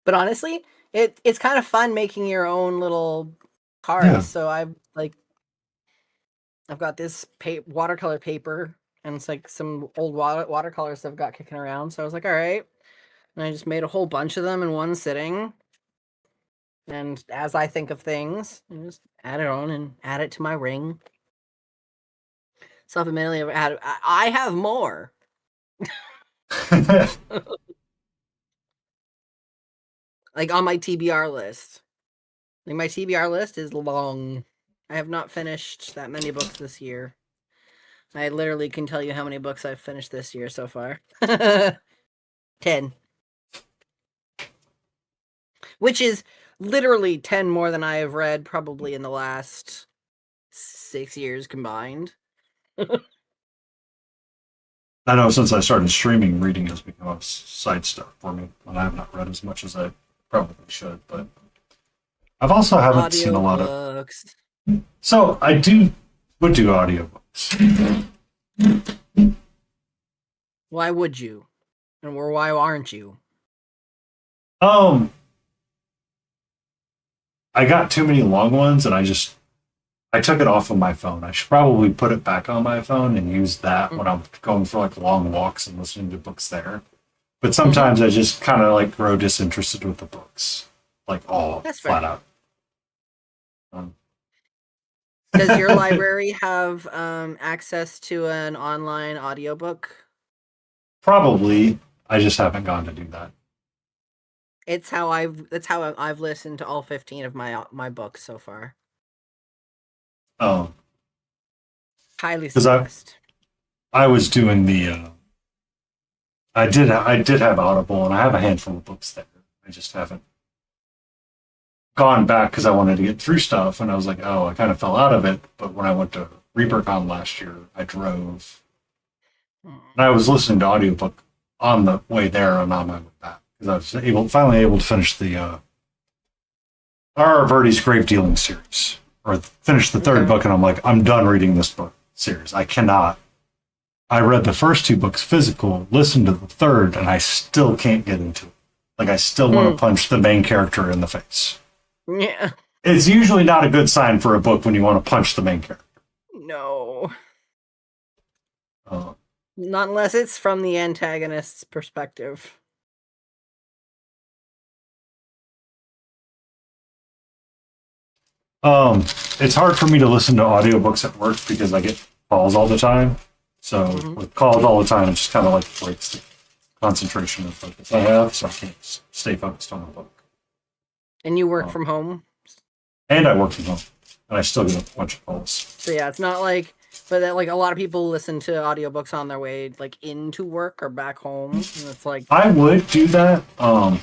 But honestly, it's kind of fun making your own little cards. Yeah. So I've got this watercolor paper, and it's like some old watercolors I've got kicking around. So I was like, all right. And I just made a whole bunch of them in one sitting. And as I think of things, I just add it on and add it to my ring. Self-admittedly, I have more. Like on my TBR list. Like my TBR list is long. I have not finished that many books this year. I literally can tell you how many books I've finished this year so far. 10. Which is literally 10 more than I have read probably in the last 6 years combined. I know since I started streaming, reading has become a side stuff for me, and I have not read as much as I probably should. But I've also haven't seen a lot of. Audiobooks. So I would do audiobooks. Why would you? And why aren't you? I got too many long ones, and I took it off of my phone. I should probably put it back on my phone and use that when I'm going for like long walks and listening to books there. But sometimes I just kind of like grow disinterested with the books, like That's flat fair. out. Does your library have access to an online audiobook? Probably. I just haven't gone to do that. That's how I've listened to all 15 of my books so far. Oh, Highly because suggest. I was doing the. I did have Audible, and I have a handful of books there. I just haven't gone back because I wanted to get through stuff, and I was like, oh, I kind of fell out of it. But when I went to ReaperCon last year, I drove, and I was listening to audiobook on the way there and on my way back because I was finally able to finish the R. Verdi's Grave Dealing series, or finish the third book, and I'm like, I'm done reading this book series. I cannot. I read the first 2 books physical, listened to the third, and I still can't get into it. Like, I still want to punch the main character in the face. Yeah. It's usually not a good sign for a book when you want to punch the main character. No. Not unless it's from the antagonist's perspective. It's hard for me to listen to audiobooks at work because I get calls all the time. So with calls all the time, it just kind of like breaks the concentration and focus I have, so I can't stay focused on the book. And you work from home? And I work from home, and I still get a bunch of calls. So yeah, it's not like, but that, like, a lot of people listen to audiobooks on their way like into work or back home. And it's like I would do that. I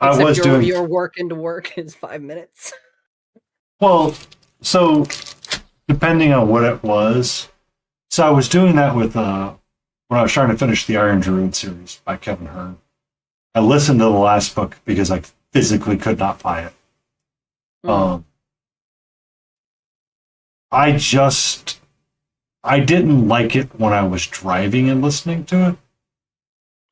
was doing your work into work is 5 minutes. Well, so depending on what it was, so I was doing that with when I was trying to finish the Iron Druid series by Kevin Hearn. I listened to the last book because I physically could not buy it. I didn't like it when I was driving and listening to it,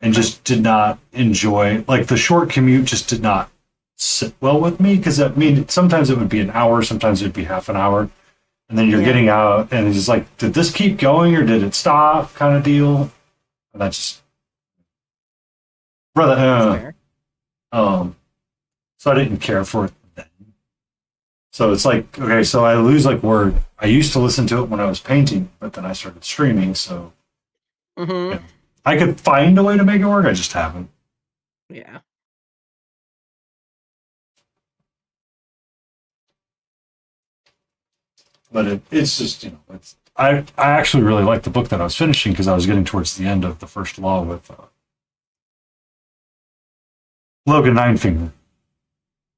and just did not enjoy, like, the short commute just did not sit well with me, because I mean, sometimes it would be an hour, sometimes it would be half an hour, and then you're getting out and it's just like, did this keep going or did it stop, kind of deal. And that's just brother so I didn't care for it then. So it's like, okay, so I lose like where I used to listen to it when I was painting, but then I started streaming, so I could find a way to make it work, I just haven't. Yeah. But it's just, I actually really liked the book that I was finishing because I was getting towards the end of the first law with Logan Ninefinger,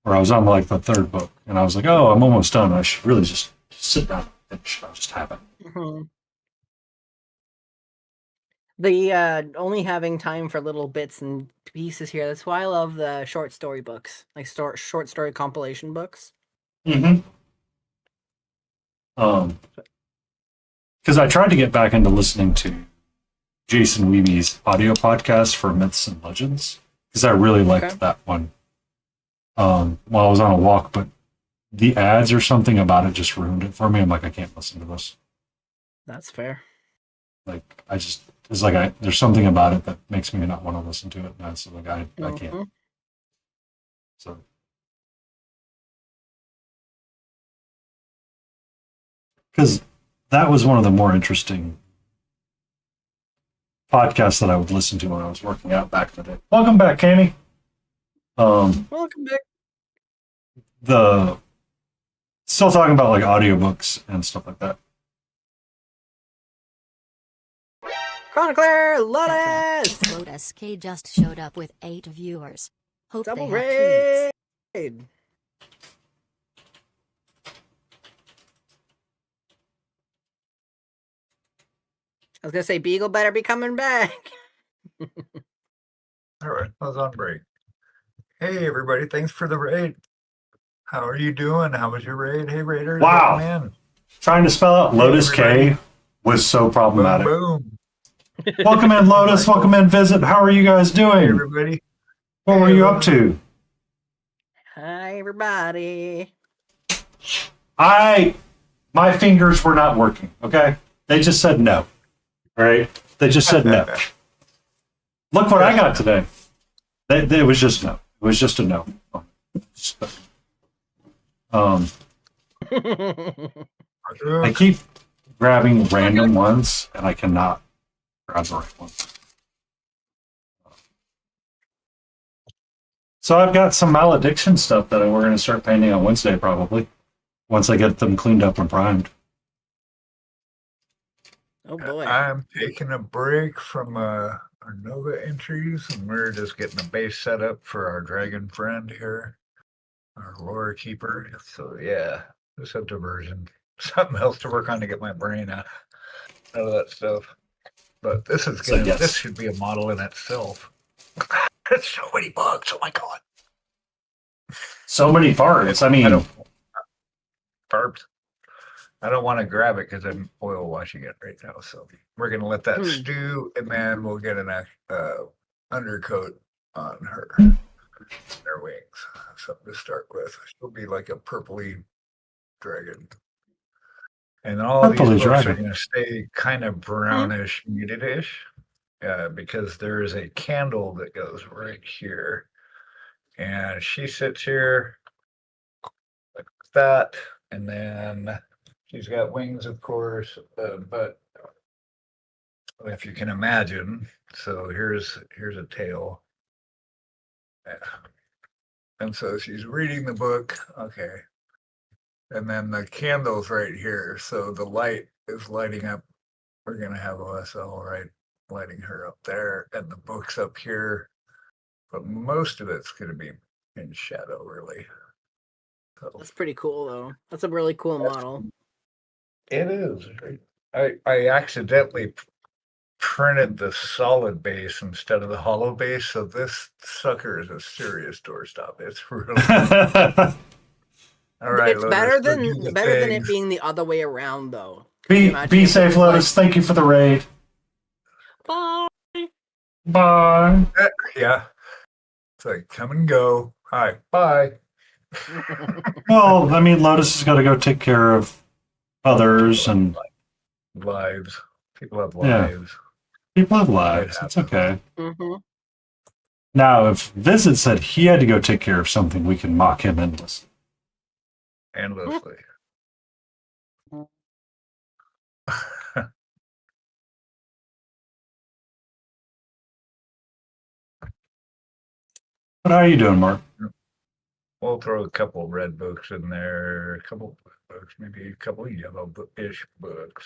where I was on like the third book, and I was like, oh, I'm almost done. I should really just sit down and finish. I just haven't. The only having time for little bits and pieces here. That's why I love the short story books, like short story compilation books. Because I tried to get back into listening to Jason Weeby's audio podcast for Myths and Legends, because I really liked that one while I was on a walk, but the ads or something about it just ruined it for me. I'm like, I can't listen to this. That's fair. Like, it's like there's something about it that makes me not want to listen to it. And that's like, I can't. So. Because that was one of the more interesting podcasts that I would listen to when I was working out back in the day. Welcome back, Candy. Welcome back. Still talking about like audiobooks and stuff like that. Chronicler Lotus! Lotus K just showed up with 8 viewers. Hope Double they have raid! treats. I was gonna say Beagle better be coming back. All right, I was on break. Hey, everybody, thanks for the raid. How are you doing? How was your raid? Hey, Raiders, Wow. welcome in. Trying to spell out Lotus everybody. K was so problematic. Boom, Welcome in, Lotus. Welcome in, Visit. How are you guys boom. Hey, doing? everybody. What were you up to? Hi, everybody. My fingers were not working, okay? They just said no. All right? They just said no. Look what I got today. It was just no. It was just a no. I keep grabbing random ones, and I cannot grab the right ones. So I've got some malediction stuff that we're going to start painting on Wednesday, probably, once I get them cleaned up and primed. Oh boy. I'm taking a break from our Nova entries, and we're just getting a base set up for our dragon friend here, our lore keeper. So yeah, just a diversion. Something else to work on to get my brain out of that stuff. But this is So, gonna yes. this should be a model in itself. It's so many bugs. Oh my god. So many parts. I mean, Barbed. I don't want to grab it because I'm oil washing it right now. So we're gonna let that stew, and then we'll get an undercoat on her wings. Something to start with. She'll be like a purpley dragon. And all Purpley these books dragon. are going to stay kind of brownish, muted-ish, because there is a candle that goes right here. And she sits here like that, and then she's got wings, of course, but if you can imagine, so here's a tail. Yeah. And so she's reading the book, okay. And then the candle's right here, so the light is lighting up. We're going to have OSL right lighting her up there, and the book's up here, but most of it's going to be in shadow, really. So, That's pretty cool, though. That's a really cool model. it is. I accidentally printed the solid base instead of the hollow base, so this sucker is a serious doorstop. It's really all right. It's better Lotus, go do the than it things. being the other way around, though. be safe, Lotus. Thank you for the raid. Bye. Bye. Yeah. It's like come and go. Hi. Bye. Well, I mean, Lotus has got to go take care of others and lives. People have Yeah. lives. People have lives. It's okay. Mm-hmm. Now, if Visit said he had to go take care of something, we can mock him endlessly. Endlessly. But how are you doing, Mark? We'll throw a couple red books in there, a couple blue books, maybe a couple yellow-ish books.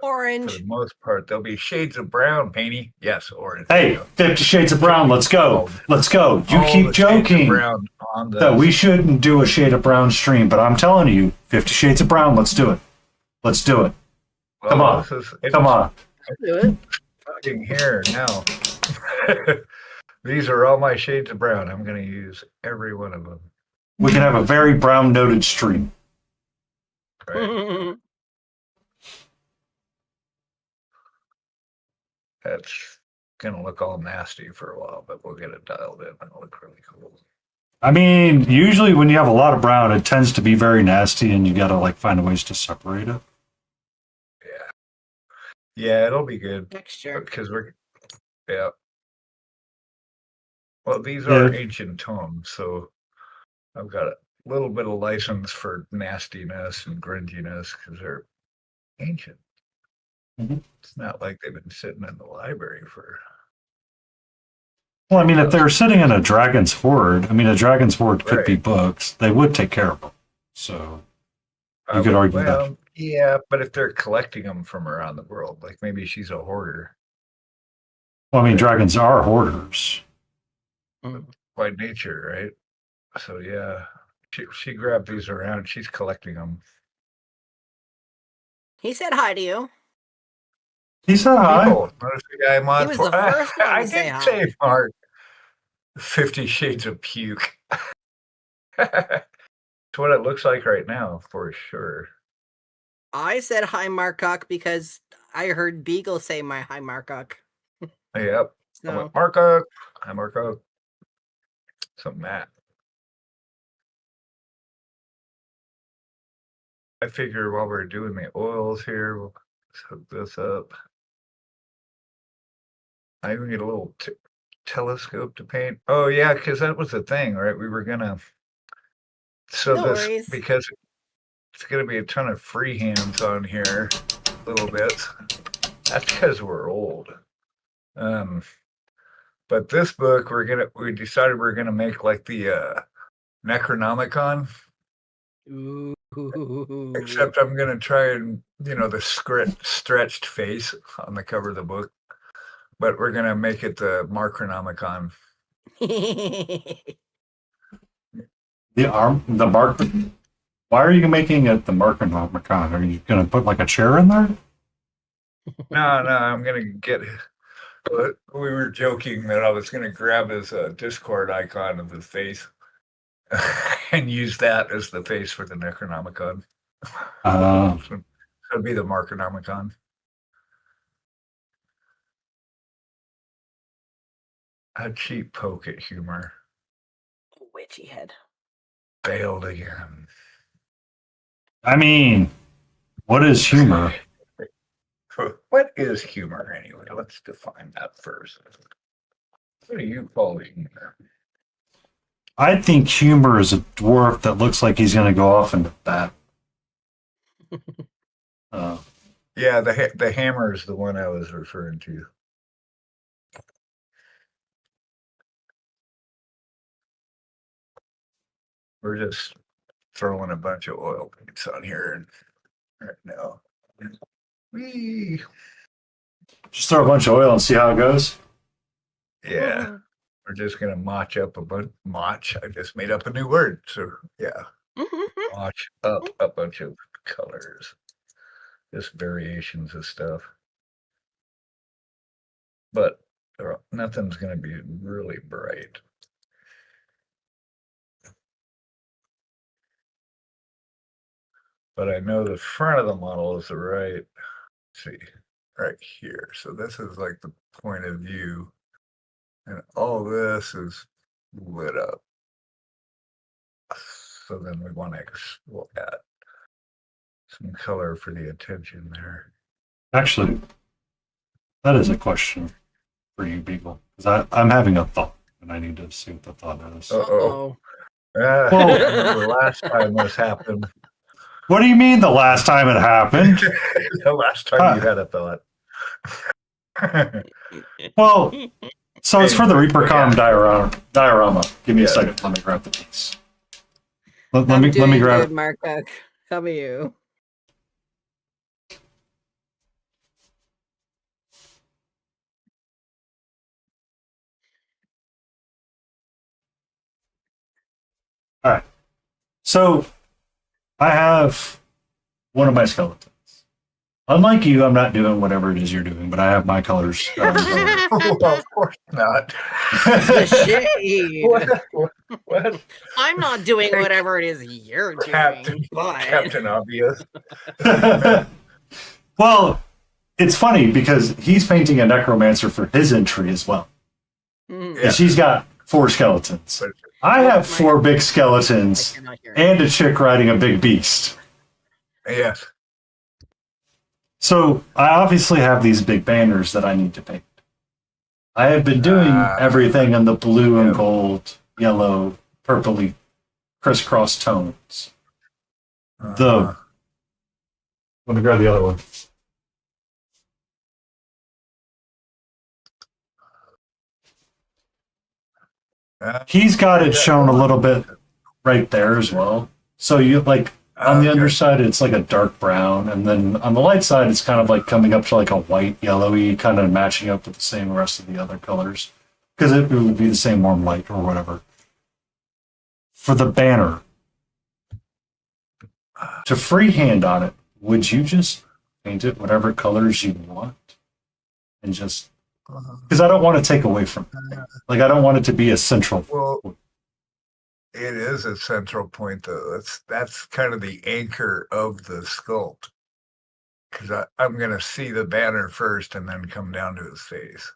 Orange. For the most part, there'll be shades of brown, Painty. Yes, orange. Hey, 50 Shades of Brown, let's go. Let's go. You All keep the shades of joking brown on that we shouldn't do a Shade of Brown stream, but I'm telling you, 50 Shades of Brown, let's do it. Let's do it. Come on. Come on. Do it. Fucking here now. These are all my shades of brown. I'm going to use every one of them. We can have a very brown noted stream. Right? That's going to look all nasty for a while, but we'll get it dialed in. It'll look really cool. I mean, usually when you have a lot of brown, it tends to be very nasty, and you got to like find ways to separate it. Yeah, it'll be good. Texture. Because yeah. Well, these are Yeah. ancient tomes, so I've got a little bit of license for nastiness and grunginess because they're ancient. Mhm. It's not like they've been sitting in the library for. Well, I mean, if they're sitting in a dragon's hoard, I mean, a dragon's hoard could be books. They would take care of them. So you could argue that. Yeah, but if they're collecting them from around the world, like maybe she's a hoarder Well, I mean, dragons are hoarders. by nature, right? So yeah, she grabbed these around. She's collecting them. He said hi to you. He said hi. People, notice the guy mod He was for. the first one I to say did hi. say Mark. 50 Shades of Puke. That's what it looks like right now, for sure. I said hi, Marcock, because I heard Beagle say my hi, Marcock. Yep. So. I went, Marco. Hi, Marco. So, Matt. I figure while we're doing the oils here, we'll hook this up. I even need a little telescope to paint. Oh, yeah, because that was the thing, right? We were going to. So, No this, worries. because it's going to be a ton of freehands on here, little bits. That's because we're old. But this book, we decided we're gonna make like the Necronomicon. Ooh. Except I'm gonna try and the stretched face on the cover of the book, but we're gonna make it the Markronomicon. The mark. Why are you making it the Markronomicon? Are you gonna put like a chair in there? No, I'm gonna get. We were joking that I was gonna grab his Discord icon of his face and use that as the face for the Necronomicon. So it'd be the Markronomicon. A cheap poke at humor. Witchy head. Failed again. I mean, what is humor? What is humor anyway? Let's define that first. What do you call humor? I think humor is a dwarf that looks like he's going to go off into bat. Yeah, the hammer is the one I was referring to. We're just throwing a bunch of oil paints on here right now. Whee! Just throw a bunch of oil and see how it goes. Yeah. We're just gonna motch up a bunch. Motch. I just made up a new word. So yeah, motch up a bunch of colors, just variations of stuff. But nothing's gonna be really bright. But I know the front of the model is right. Let's see, right here. So this is like the point of view, and all this is lit up. So then we want to add some color for the attention there. Actually, that is a question for you, Beagle, because I'm having a thought, and I need to see what the thought is. Uh-oh. The last time this happened. What do you mean the last time it happened? The last time you had a thought. Well, so it's for the Reapercom diorama. Give me a second. Let me grab the piece. Let me grab it. Marcock. How about you? All right. So I have one of my skeletons. Unlike you, I'm not doing whatever it is you're doing, but I have my colors. Well, of course not. The shade. What? I'm not doing whatever it is you're doing. Captain Obvious. Well, it's funny because he's painting a necromancer for his entry as well. And she's got 4 skeletons. I have 4 big skeletons and a chick riding a big beast. Yes. So I obviously have these big banners that I need to paint. I have been doing everything in the blue and gold, yellow, purpley, crisscross tones. Let me grab the other one. He's got it shown a little bit right there as well. So you like on the underside, it's like a dark brown, and then on the light side, it's kind of like coming up to like a white, yellowy, kind of matching up with the same rest of the other colors, because it would be the same warm light or whatever. For the banner, to freehand on it, would you just paint it whatever colors you want? and just because I don't want to take away from it. Like I don't want it to be a central. Well, it is a central point though. That's kind of the anchor of the sculpt. Because I'm going to see the banner first and then come down to his face.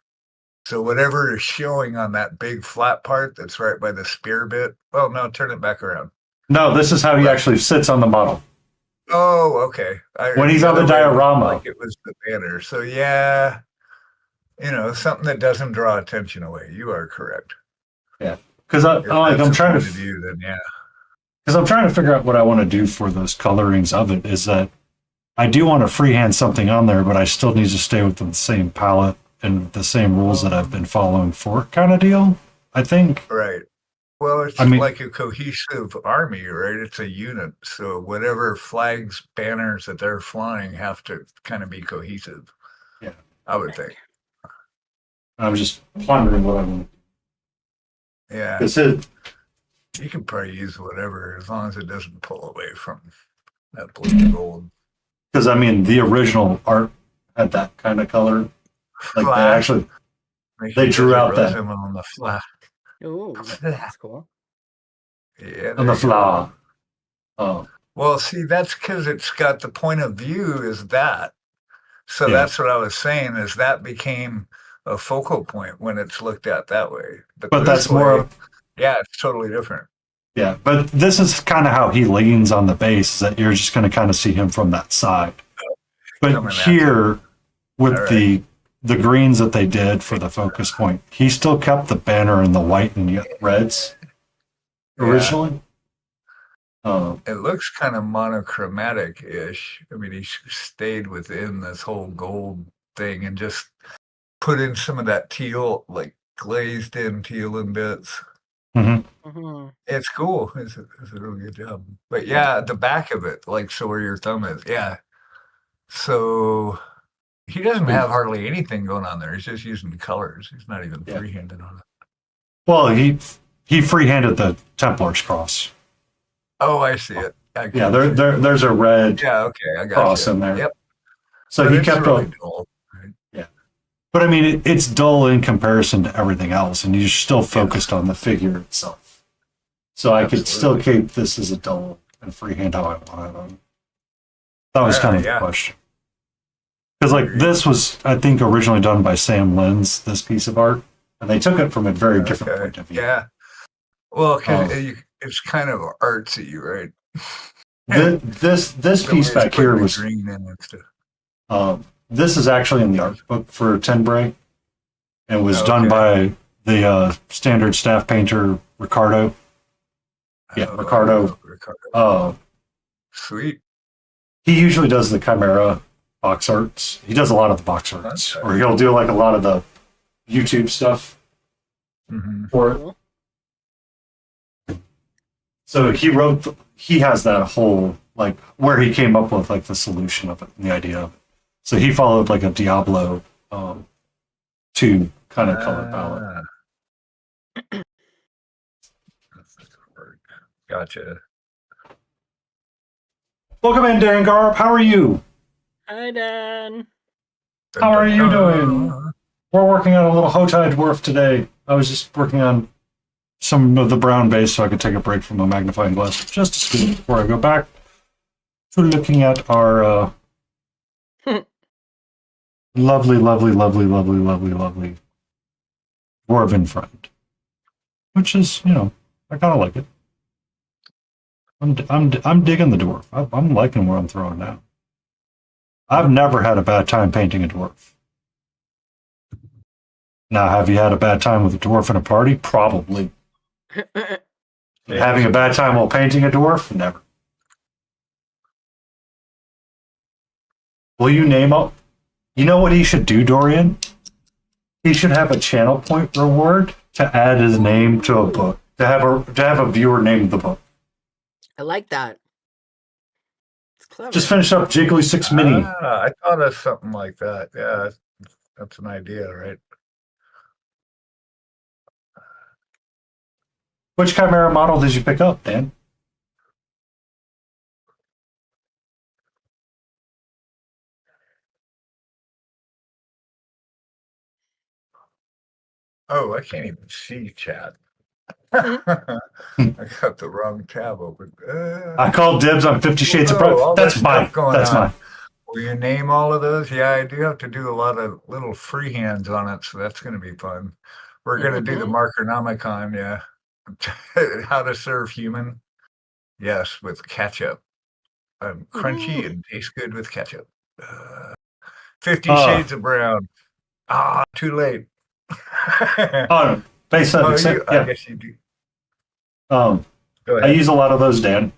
So whatever is showing on that big flat part that's right by the spear bit. Well, no, turn it back around. No, this is how he actually sits on the model. Oh, okay. When he's on the diorama. Like it was the banner. So yeah, something that doesn't draw attention away. You are correct. Yeah. Because I'm trying to view, then yeah. Because I'm trying to figure out what I want to do for those colorings of it. Is that I do want to freehand something on there, but I still need to stay within the same palette and the same rules that I've been following for kind of deal, I think. Right. Well, it's like a cohesive army, right? It's a unit. So whatever flags, banners that they're flying have to kind of be cohesive. Yeah. I would think. I'm just pondering what I want to do. Yeah. Because you can probably use whatever as long as it doesn't pull away from that blue gold. Because the original art had that kind of color. Like they drew out that on the flat. Oh, that's cool. Yeah, on the flaw. Oh, well, see, that's because it's got the point of view is that. So that's what I was saying. Is that became a focal point when it's looked at that way. But that's more. Yeah, it's totally different. Yeah, but this is kind of how he leans on the base, is that you're just going to kind of see him from that side. But here, with the greens that they did for the focus point, he still kept the banner in the white and reds originally. It looks kind of monochromatic-ish. He stayed within this whole gold thing and just put in some of that teal, like glazed in teal in bits. Mm-hmm. It's cool. It's a really good job. But yeah, the back of it, like so where your thumb is, yeah. So he doesn't have hardly anything going on there. He's just using the colors. He's not even freehanded on it. Well, he freehanded the Templar's cross. Oh, I see it. Yeah, there's a red I got cross in there. Yep. So he kept really dull. Yeah. But it's dull in comparison to everything else, and you're still focused on the figure itself. So I could still keep this as a dull and freehand how I wanted. That was kind of the question. Because this was, I think, originally done by Sam Linz, this piece of art, and they took it from a very different point of view. Yeah. Well, it's kind of artsy, right? This piece back here was green and stuff. This is actually in the art book for Tenbray, and was done by the standard staff painter Ricardo. Yeah, Ricardo. Sweet. He usually does the Chimera box arts. He does a lot of the box arts, or he'll do a lot of the YouTube stuff for it. So he has that whole, where he came up with, the solution of it, and the idea of it. So he followed, a Diablo 2 kind of color palette. Gotcha. Welcome in, Dan Garb. How are you? Hi, Dan. How are you doing? We're working on a little Howotie Dwarf today. I was just working on some of the brown base so I could take a break from the magnifying glass just a second before I go back to looking at our lovely dwarven friend, which is, I kind of like it. I'm digging the dwarf. I'm liking where I'm throwing now. I've never had a bad time painting a dwarf. Now, have you had a bad time with a dwarf in a party? Probably. Having a bad time while painting a dwarf? Never. Will you name up? You know what he should do, Dorian? He should have a channel point reward to add his name to a book. To have a viewer name the book. I like that. It's clever. Just finished up Jiggly 6 Mini. I thought of something like that. Yeah, that's an idea, right? Which Chimera model did you pick up, Dan? Oh, I can't even see chat. Mhm. I got the wrong tab open. I called dibs on 50 Shades of Oh, Pride. all That's this mine. stuff going That's on. mine. Will you name all of those? Yeah, I do have to do a lot of little freehands on it, so that's going to be fun. We're going to do the Markernomicon, yeah. How to serve human? Yes, with ketchup. Crunchy and tastes good with ketchup. 50 Shades of Brown. Ah, too late. Oh, base 7. I Yeah. guess you do. Go ahead. I use a lot of those, Dan.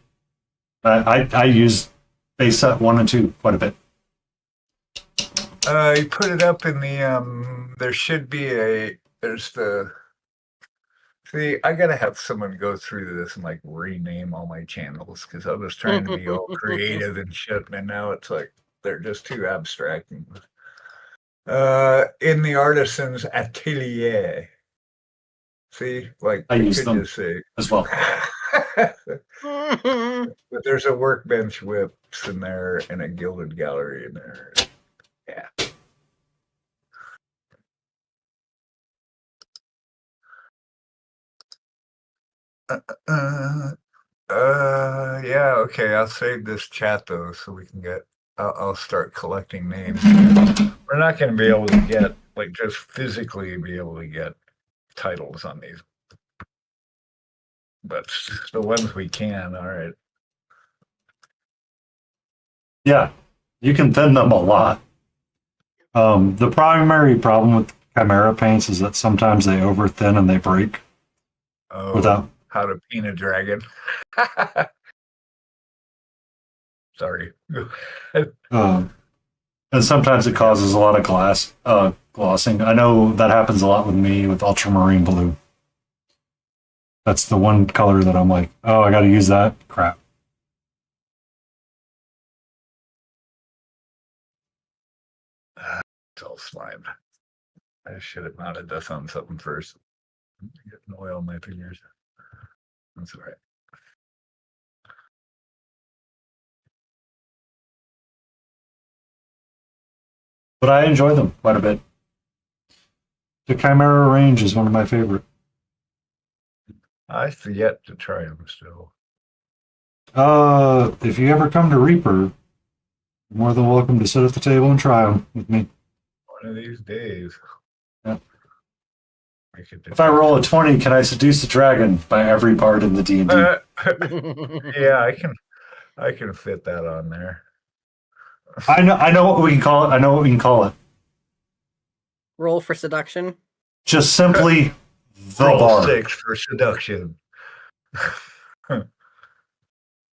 I use base set 1 and 2 quite a bit. You put it up in the there should be there's the see, I gotta have someone go through this and like rename all my channels because I was trying to be all creative and shit, and now it's like they're just too abstract. In the artisan's atelier. See, like I use could them just say as well. But there's a workbench whips in there and a gilded gallery in there. Yeah. Yeah, okay. I'll save this chat though, so we can get. I'll start collecting names. We're not going to be able to get like just physically be able to get titles on these, but the ones we can, all right. Yeah, you can thin them a lot. The primary problem with Chimera paints is that sometimes they over thin and they break. Oh, without how to paint a dragon. Sorry. And sometimes it causes a lot of glossing. I know that happens a lot with me with ultramarine blue. That's the one color that I'm like, oh, I got to use that. Crap. It's all slimed. I should have mounted this on something first. Getting oil on my fingers. That's all right. But I enjoy them quite a bit. The Chimera range is one of my favorite. I've yet to try them still. If you ever come to Reaper, you're more than welcome to sit at the table and try them with me. One of these days. Yeah. If I roll a 20, can I seduce the dragon by every part in the D&D? Yeah, I can fit that on there. I know what we can call it. Roll for seduction. Just simply the Roll bar. 6 for seduction.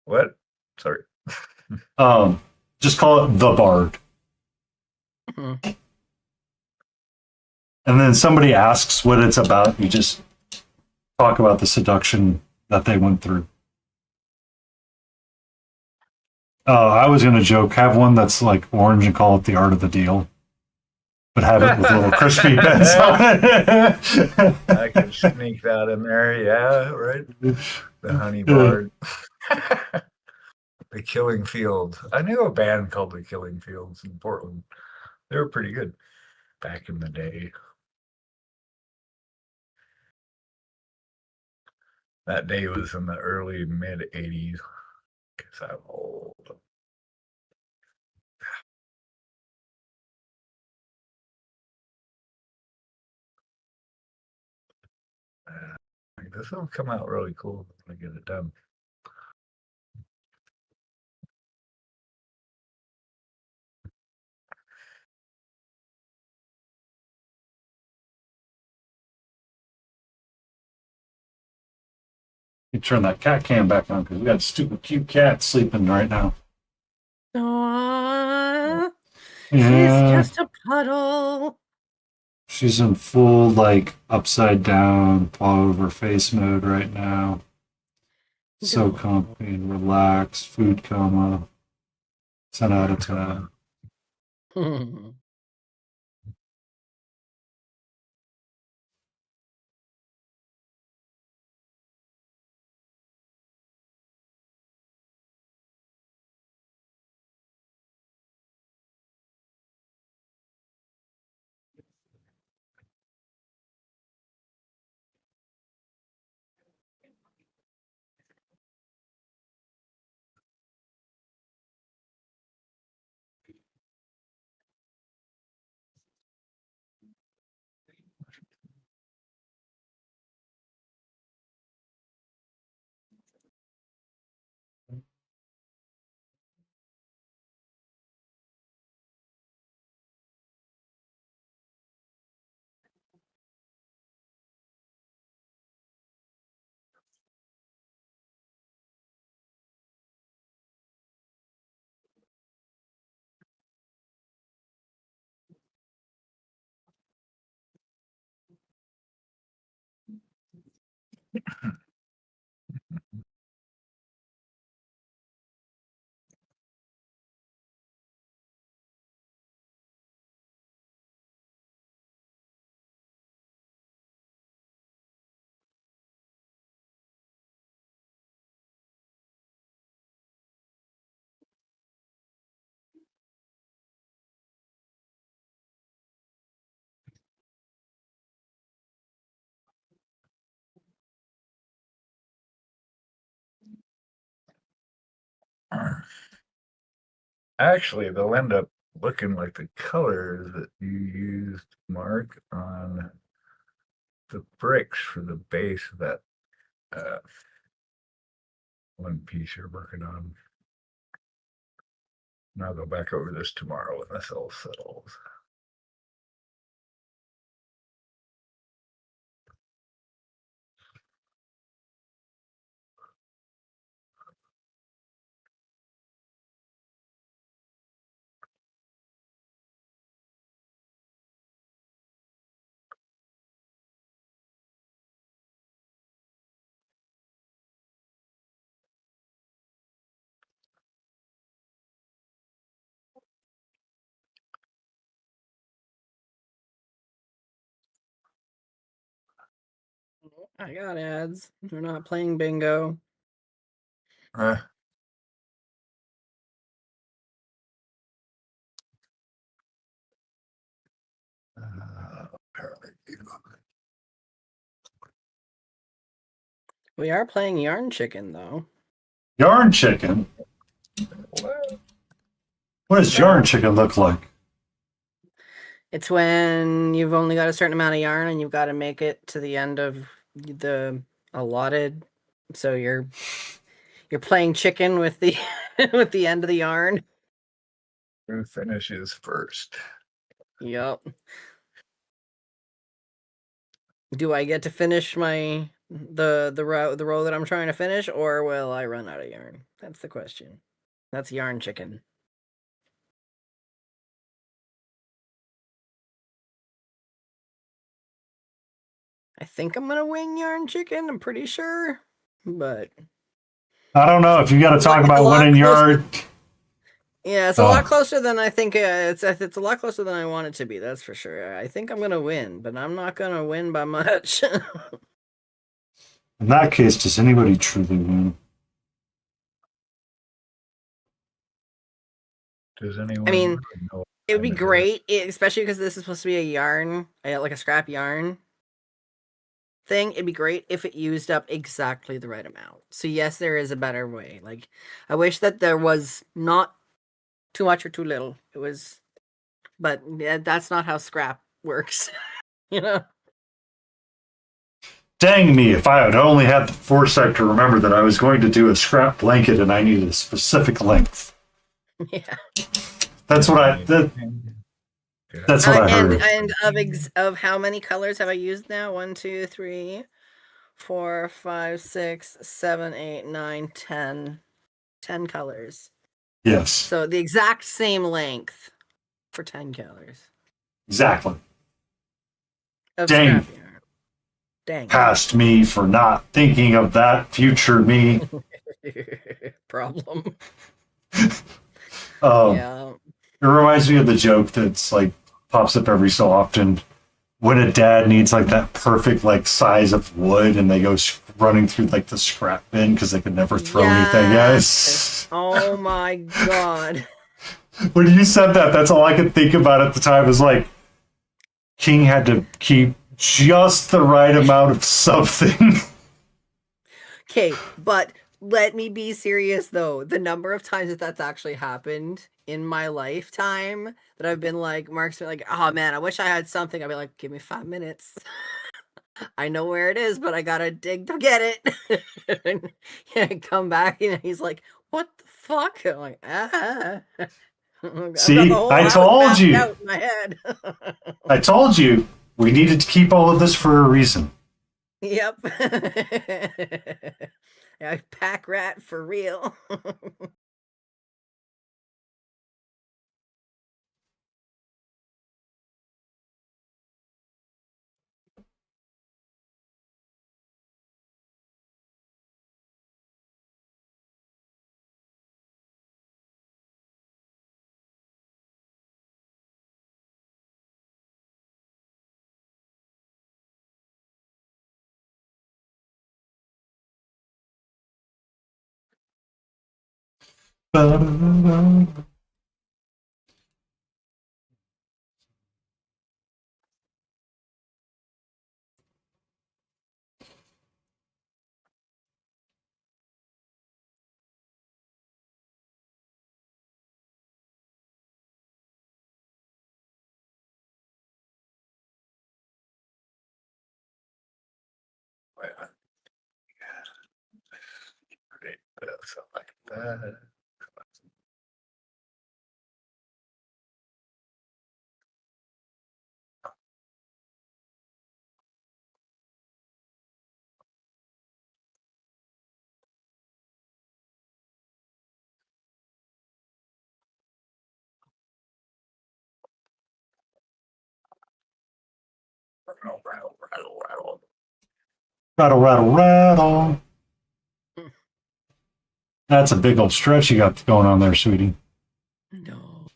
What? Sorry. Just call it the bard. Mm-hmm. And then somebody asks what it's about. You just talk about the seduction that they went through. I was going to joke, have one that's like orange and call it the art of the deal. But have it with little crispy bits on it. I can sneak that in there. Yeah, right. The honey bard. The Killing Fields. I knew a band called the Killing Fields in Portland. They were pretty good back in the day. That day was in the early mid 80s. Because I'm old. This will come out really cool when I get it done. You turn that cat cam back on because we got a stupid cute cat sleeping right now. Aww, Yeah. she's just a puddle. She's in full like upside down paw over face mode right now. So comfy and relaxed. Food coma. 10 out of 10. Actually, they'll end up looking like the colors that you used, Mark, on the bricks for the base of that one piece you're working on. And I'll go back over this tomorrow when this all settles. I got ads. We're not playing bingo. We are playing Yarn Chicken, though. Yarn chicken? What does yarn chicken look like? It's when you've only got a certain amount of yarn and you've got to make it to the end of the allotted. So you're playing chicken with the with the end of the yarn. Who finishes first? Yep. Do I get to finish my the row that I'm trying to finish, or will I run out of yarn? That's the question. That's Yarn Chicken. I think I'm gonna win Yarn Chicken. I'm pretty sure, but I don't know if you got to talk about winning yarn. yeah, it's a lot closer than I think. It's a lot closer than I want it to be. That's for sure. I think I'm gonna win, but I'm not gonna win by much. In that case, does anybody truly win? Does anyone? I mean, it would be great, especially because this is supposed to be a yarn, like a scrap yarn thing. It'd be great if it used up exactly the right amount. So yes, there is a better way. Like, I wish that there was not too much or too little. It was, but yeah, that's not how scrap works. You know. Dang me, if I had only had the foresight to remember that I was going to do a scrap blanket and I needed a specific length. Yeah. That's what I heard. And of how many colors have I used now? 1, 2, 3, 4, 5, 6, 7, 8, 9, 10. 10 colors. Yes. So the exact same length for 10 colors. Exactly. Of Dang. scrap yarn. Dang. Past me for not thinking of that future me. Problem. Yeah. It reminds me of the joke that's like pops up every so often when a dad needs like that perfect like size of wood and they go running through like the scrap bin because they could never throw anything. Yes. Oh my god. When you said that, that's all I could think about at the time was like King had to keep just the right amount of something. Okay, but let me be serious though. The number of times that that's actually happened in my lifetime that I've been like, Mark's been like, oh man, I wish I had something. I'd be like, give me 5 minutes. I know where it is, but I gotta dig to get it. And yeah, come back and he's like, what the fuck? I'm like, See, I told you. Out in my head. I told you we needed to keep all of this for a reason. Yep. I pack rat for real. Something like that. Rattle, rattle, rattle, rattle. Rattle, rattle, rattle. That's a big old stretch you got going on there, sweetie. No.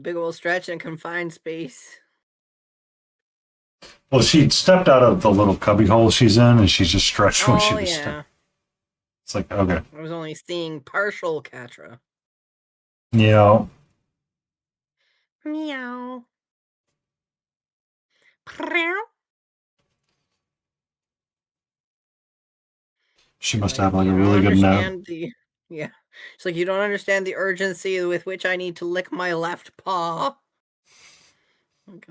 Big old stretch in confined space. Well, she stepped out of the little cubby hole she's in, and she just stretched when she was stuck. It's like, okay. I was only seeing partial Catra. Yeah. Meow. She must have like a really good nap. Yeah. It's like, you don't understand the urgency with which I need to lick my left paw. Like,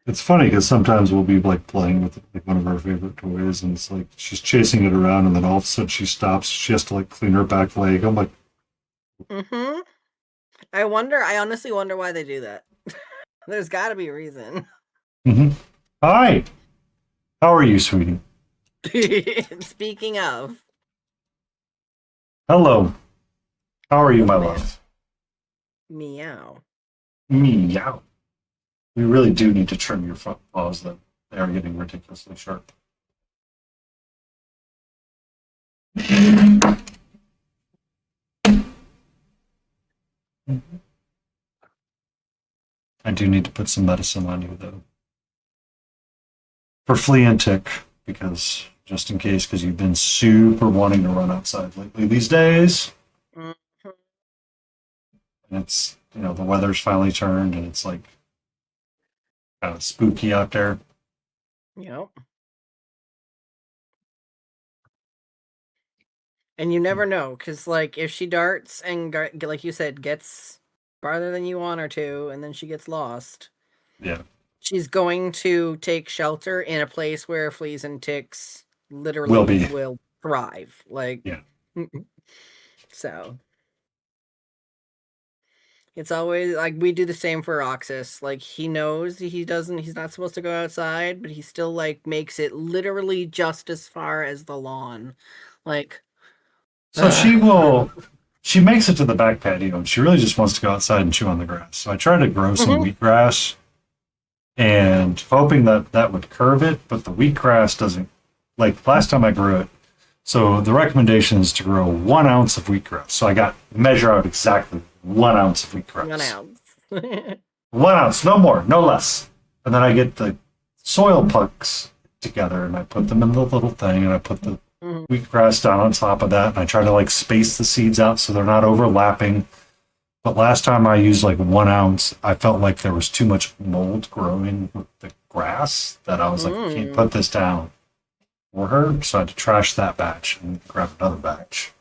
It's funny because sometimes we'll be like playing with like one of our favorite toys, and it's like she's chasing it around, and then all of a sudden she stops. She has to like clean her back leg. I'm like, I honestly wonder why they do that. There's got to be a reason. Hi, how are you, sweetie? Speaking of, hello, how are you, my love? Meow. Meow. We really do need to trim your front paws, though. They are getting ridiculously sharp. I do need to put some medicine on you, though. For flea and tick, because just in case, because you've been super wanting to run outside lately these days. And it's, the weather's finally turned, and it's like kind of spooky out there. Yep. And you never know, because like if she darts and like you said, gets farther than you want her to, and then she gets lost. Yeah. She's going to take shelter in a place where fleas and ticks literally will thrive. Like, yeah. So it's always like we do the same for Roxas. Like he knows he's not supposed to go outside, but he still like makes it literally just as far as the lawn. Like, so she makes it to the back patio, and she really just wants to go outside and chew on the grass. So I tried to grow some wheatgrass, and hoping that would curve it, but the wheatgrass doesn't. Like last time I grew it, so the recommendation is to grow 1 ounce of wheatgrass. So I measure out exactly 1 ounce of wheatgrass. 1 ounce. 1 ounce, no more, no less. And then I get the soil pucks together, and I put them in the little thing, and I put the wheatgrass down on top of that, and I try to like space the seeds out so they're not overlapping. But last time I used like 1 ounce, I felt like there was too much mold growing with the grass that I was like, I can't put this down for her. So I had to trash that batch and grab another batch.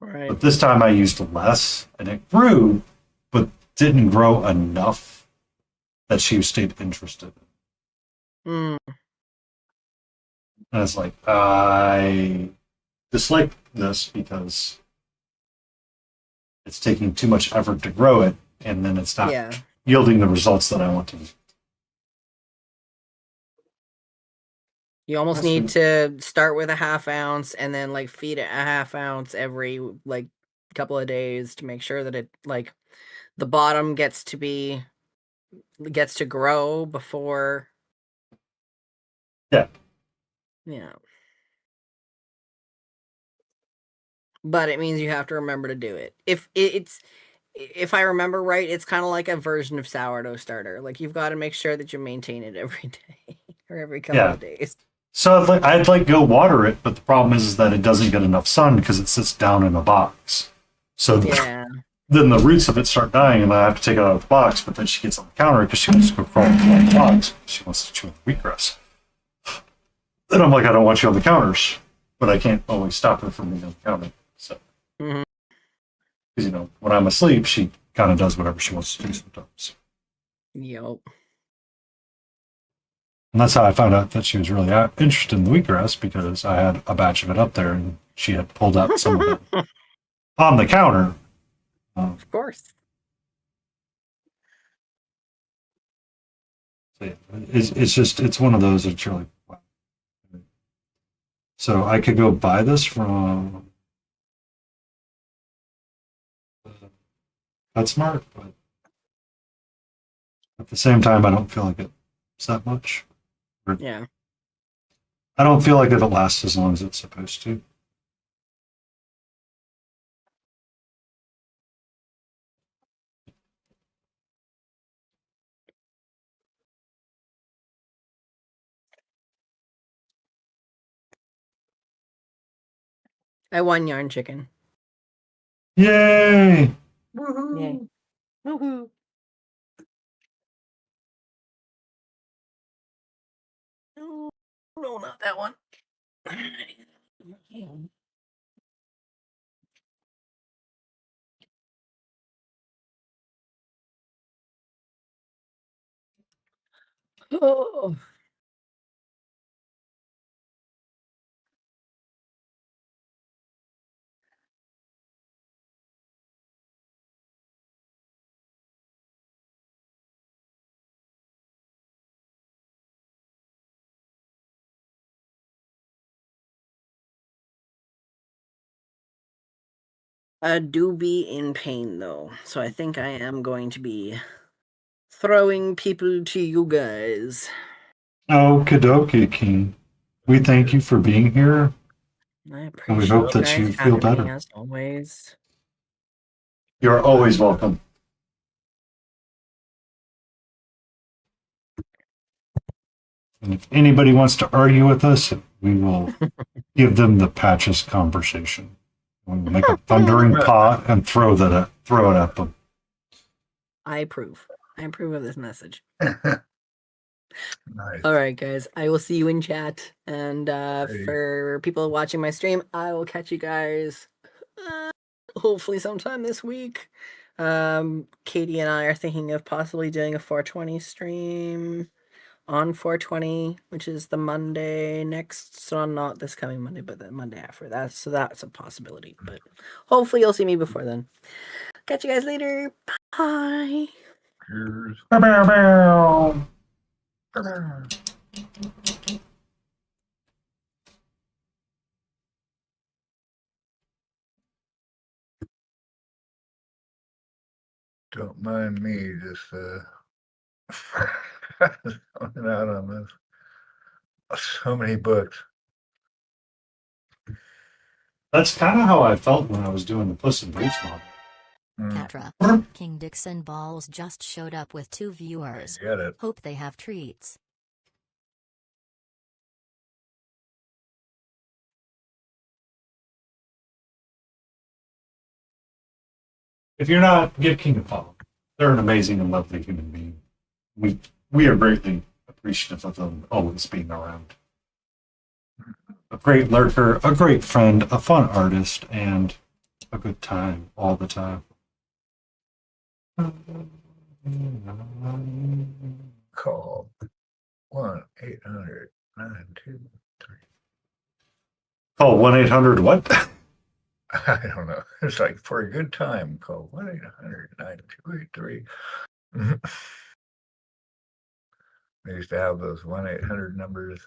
Right. But this time I used less, and it grew, but didn't grow enough that she stayed interested. And it's like, I dislike this because it's taking too much effort to grow it, and then it's not yielding the results that I want to. You almost need to start with a 1/2 ounce and then like feed it a 1/2 ounce every like couple of days to make sure that it like the bottom gets to grow before. Yeah. But it means you have to remember to do it. If I remember right, it's kind of like a version of sourdough starter. Like you've got to make sure that you maintain it every day or every couple of days. So I'd go water it, but the problem is that it doesn't get enough sun because it sits down in a box. So Yeah. then the roots of it start dying, and I have to take it out of the box. But then she gets on the counter because she wants to go crawl in the box. She wants to chew on the wheatgrass. Then I'm like, I don't want you on the counters, but I can't always stop her from being on the counter. So, Mhm. because when I'm asleep, she kind of does whatever she wants to do sometimes. Yep. And that's how I found out that she was really interested in the wheatgrass, because I had a batch of it up there, and she had pulled out some of it on the counter. Of course. It's one of those that's really wow. So I could go buy this from PetSmart, but at the same time, I don't feel like it's that much. Yeah. I don't feel like it'll last as long as it's supposed to. I won yarn chicken. Yay! Woohoo! Yay. Woohoo! No, no, not that one. Oh. I do be in pain though, so I think I am going to be throwing people to you guys. Okie dokie, King. We thank you for being here. I And appreciate we hope you that guys you feel having me, better. as always. You're always welcome. And if anybody wants to argue with us, we will give them the patches conversation. We'll make a thundering pot and throw it at them. I approve. I approve of this message. Nice. All right, guys. I will see you in chat. And for people watching my stream, I will catch you guys hopefully sometime this week. Katie and I are thinking of possibly doing a 420 stream on 420, which is the Monday next. So not this coming Monday, but the Monday after that. So that's a possibility. But hopefully you'll see me before then. Catch you guys later. Bye. Cheers. Bow, bow, bow. Don't mind me, just coming out on this. So many books. That's kind of how I felt when I was doing the Puss in Boots model. Catra. King Dixon Balls just showed up with 2 viewers. Get it. Hope they have treats. If you're not, give King a follow. They're an amazing and lovely human being. We are greatly appreciative of them always being around. A great lurker, a great friend, a fun artist, and a good time all the time. Call 1-800-923. Call 1-800 what? I don't know. It's like for a good time. Call 1-800-923. They used to have those 1-800 numbers.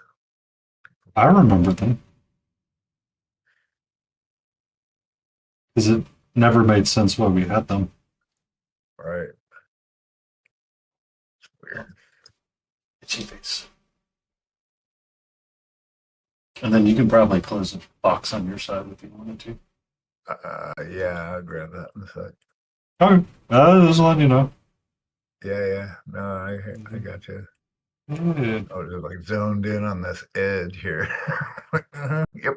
I remember them. Because it never made sense why we had them. Right. It's weird. Itchy face. And then you can probably close the box on your side if you wanted to. Yeah, I'll grab that in a sec. Okay. Just letting you know. Yeah. No, I got you. Good. I was just like zoned in on this edge here. Yep.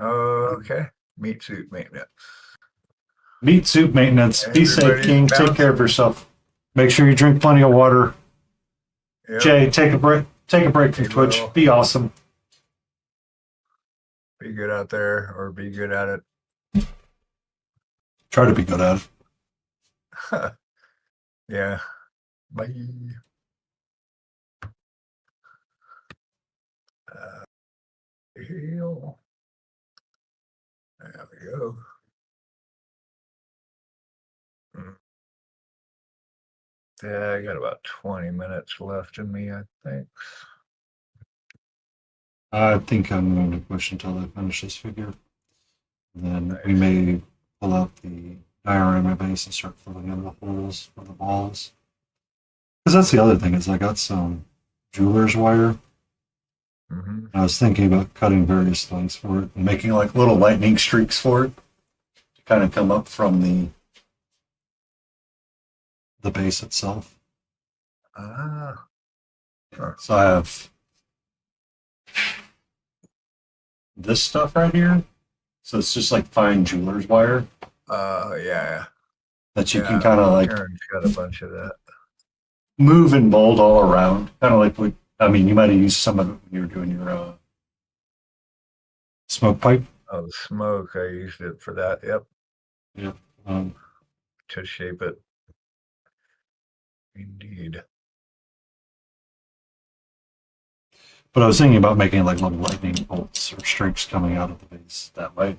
Okay. Meat suit maintenance. Meat soup maintenance. Be safe, Everybody's King. Take care of yourself. Make sure you drink plenty of water. Yep. Jay, take a break. Take a break from Be Twitch. well. Be awesome. Be good out there, or be good at it. Try to be good at it. Yeah. Bye. Heal. There we go. Yeah, I got about 20 minutes left in me, I think. I think I'm going to push until I finish this figure. And then we may pull out the diorama base and start filling in the holes for the balls. Because that's the other thing is I got some jeweler's wire. Mm-hmm. I was thinking about cutting various lengths for it and making like little lightning streaks for it to kind of come up from the base itself. Ah. Huh. So I have this stuff right here. So it's just like fine jeweler's wire Yeah. that you can kind of like Karen's got a bunch of that. move and mold all around. Kind of like what, I mean, you might have used some of it when you were doing your smoke pipe. Oh, the smoke, I used it for that. Yep. Yep. To shape it. Indeed. But I was thinking about making like little lightning bolts or streaks coming out of the base that way.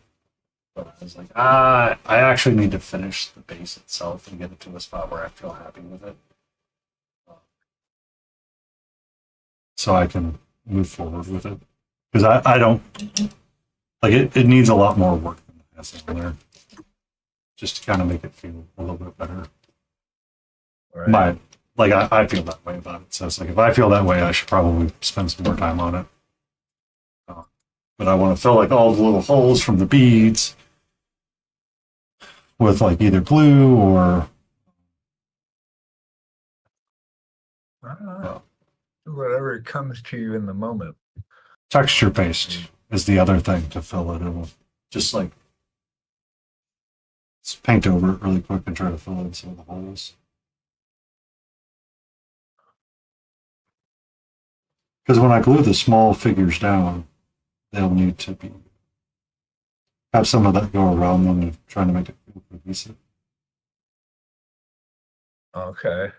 But I was like, I actually need to finish the base itself and get it to a spot where I feel happy with it. So I can move forward with it. Because I don't, like it needs a lot more work than it has in there. Just to kind of make it feel a little bit better. Right. I feel that way about it. So it's like, if I feel that way, I should probably spend some more time on it. But I want to fill like all the little holes from the beads with like either glue or whatever comes to you in the moment. texture paste is the other thing to fill it in. Just like paint over it really quick and try to fill in some of the holes. Because when I glue the small figures down, they'll need to have some of that go around them and trying to make it feel cohesive. Okay.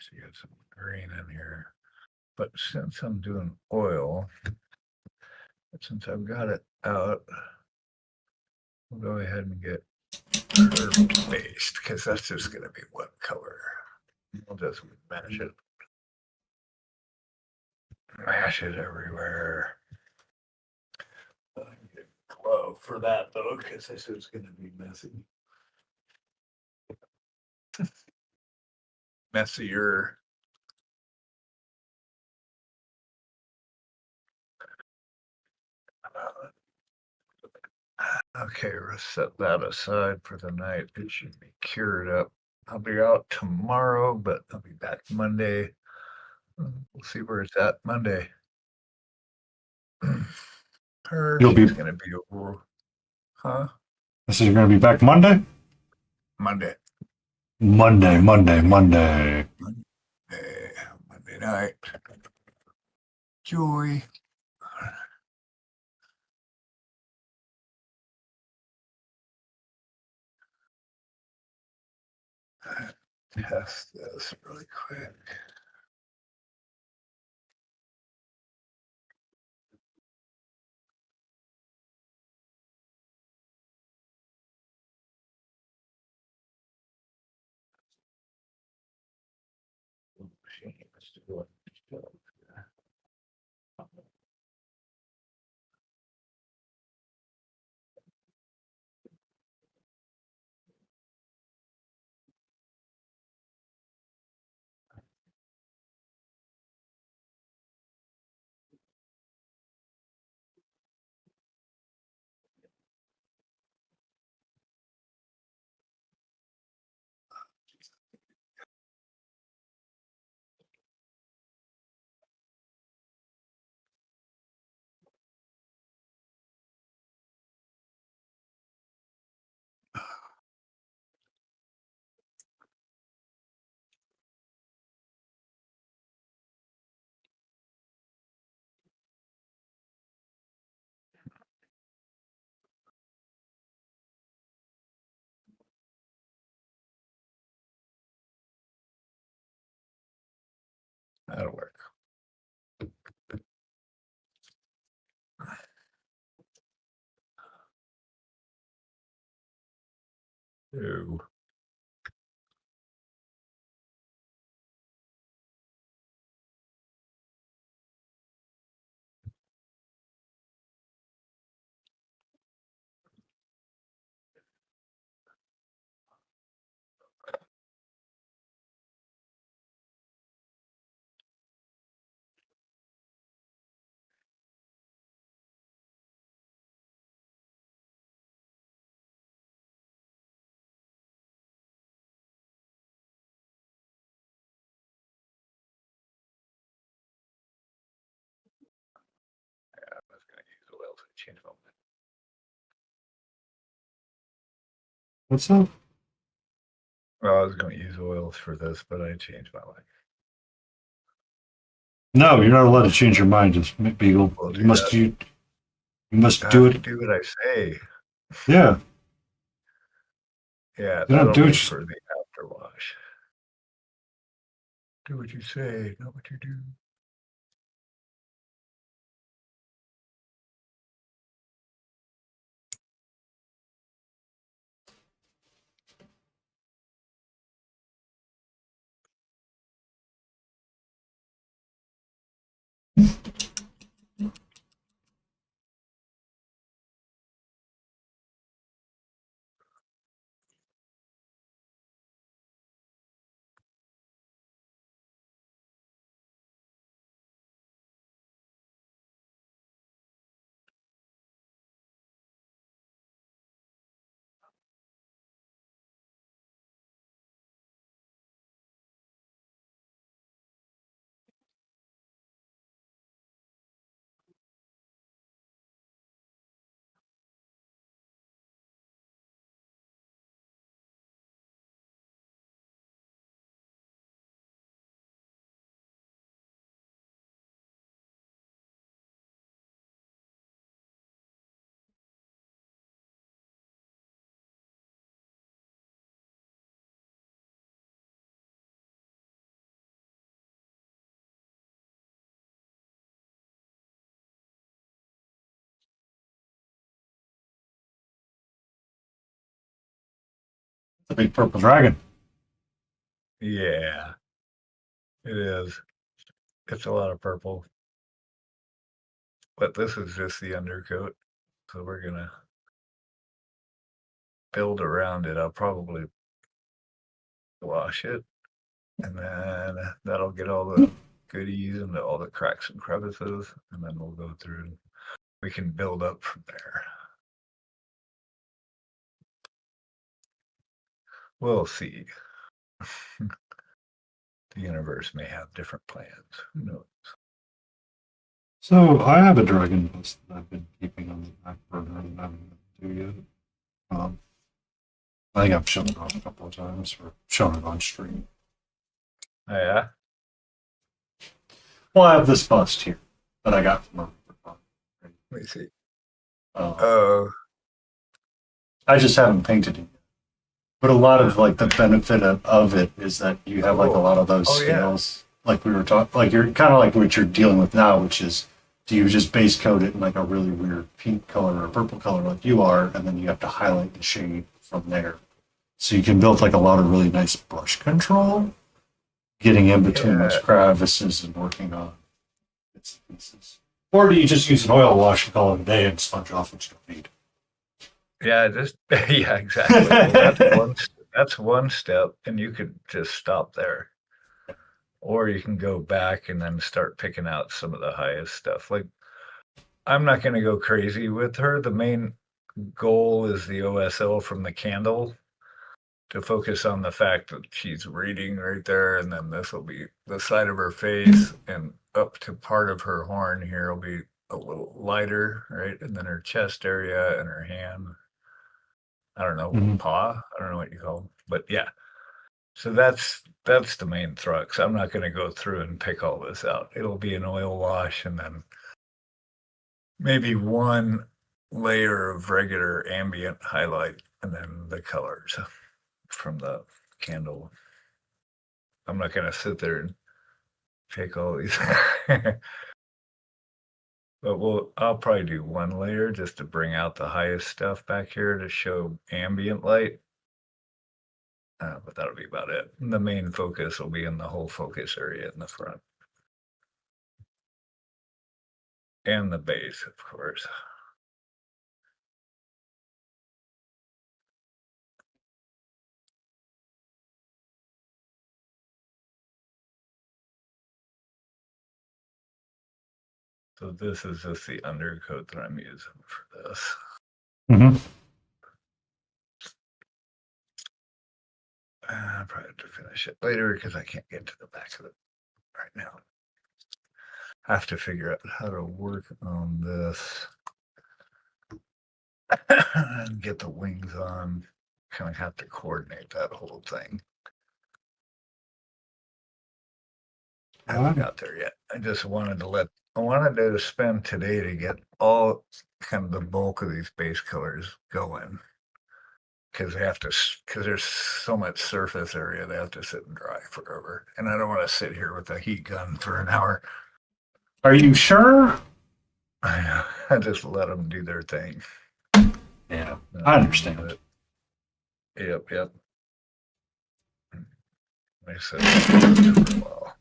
So you got some green in here. But since I'm doing oil, since I've got it out, we'll go ahead and get herb based because that's just going to be one color. We'll just mash it. Mash it everywhere. I need a glove for that though, because this is going to be messy. Messier. Okay, let's set that aside for the night. It should be cured up. I'll be out tomorrow, but I'll be back Monday. We'll see where it's at Monday. You'll be gonna be over. Huh? So you're going to be back Monday? Monday. Monday Monday night. Joy. Test this really quick. Let's do it. That'll work. Ew. Yeah, I was going to use oil to change my mind. What's up? Well, I was going to use oils for this, but I changed my mind. No, you're not allowed to change your mind, just Beagle. We'll You must that. do. You must I do have to it. do what I say. Yeah. Yeah, You don't that'll do be it. for the afterwash. Do what you say, not what you do. The big purple dragon. Yeah, it is. It's a lot of purple. But this is just the undercoat. So we're going to build around it. I'll probably wash it. And then that'll get all the goodies into all the cracks and crevices. And then we'll go through and we can build up from there. We'll see. The universe may have different plans. Who knows? So I have a dragon list that I've been keeping on the back burner and I haven't do yet. I think I've shown it on a couple of times or shown it on stream. Oh, yeah? Well, I have this bust here that I got from her. Let me see. I just haven't painted it yet. But a lot of like the benefit of it is that you have like a lot of those scales, like we were talking, like you're kind of like what you're dealing with now, which is do you just base coat it in like a really weird pink color or purple color like you are, and then you have to highlight the shade from there. So you can build like a lot of really nice brush control, getting in between those crevices and working on bits and pieces. Or do you just use an oil wash and call it a day and sponge off what you don't need? Yeah, just yeah, exactly. Well, that's one step, and you could just stop there, or you can go back and then start picking out some of the highest stuff. Like, I'm not going to go crazy with her. The main goal is the OSL from the candle to focus on the fact that she's reading right there, and then this will be the side of her face, and up to part of her horn here will be a little lighter, right, and then her chest area and her hand. I don't know, paw. I don't know what you call them, but yeah. So that's the main thrust. I'm not going to go through and pick all this out. It'll be an oil wash and then maybe one layer of regular ambient highlight and then the colors from the candle. I'm not going to sit there and take all these. But I'll probably do one layer just to bring out the highest stuff back here to show ambient light. But that'll be about it. The main focus will be in the whole focus area in the front. And the base, of course. So this is just the undercoat that I'm using for this. Mm-hmm. I'll probably have to finish it later because I can't get to the back of it right now. I have to figure out how to work on this and get the wings on. Kind of have to coordinate that whole thing. I haven't got there yet. I just wanted to spend today to get all kind of the bulk of these base colors going. Because there's so much surface area, they have to sit and dry forever. And I don't want to sit here with a heat gun for an hour. Are you sure? I just let them do their thing. Yeah, I understand it. Yep. I said for a while.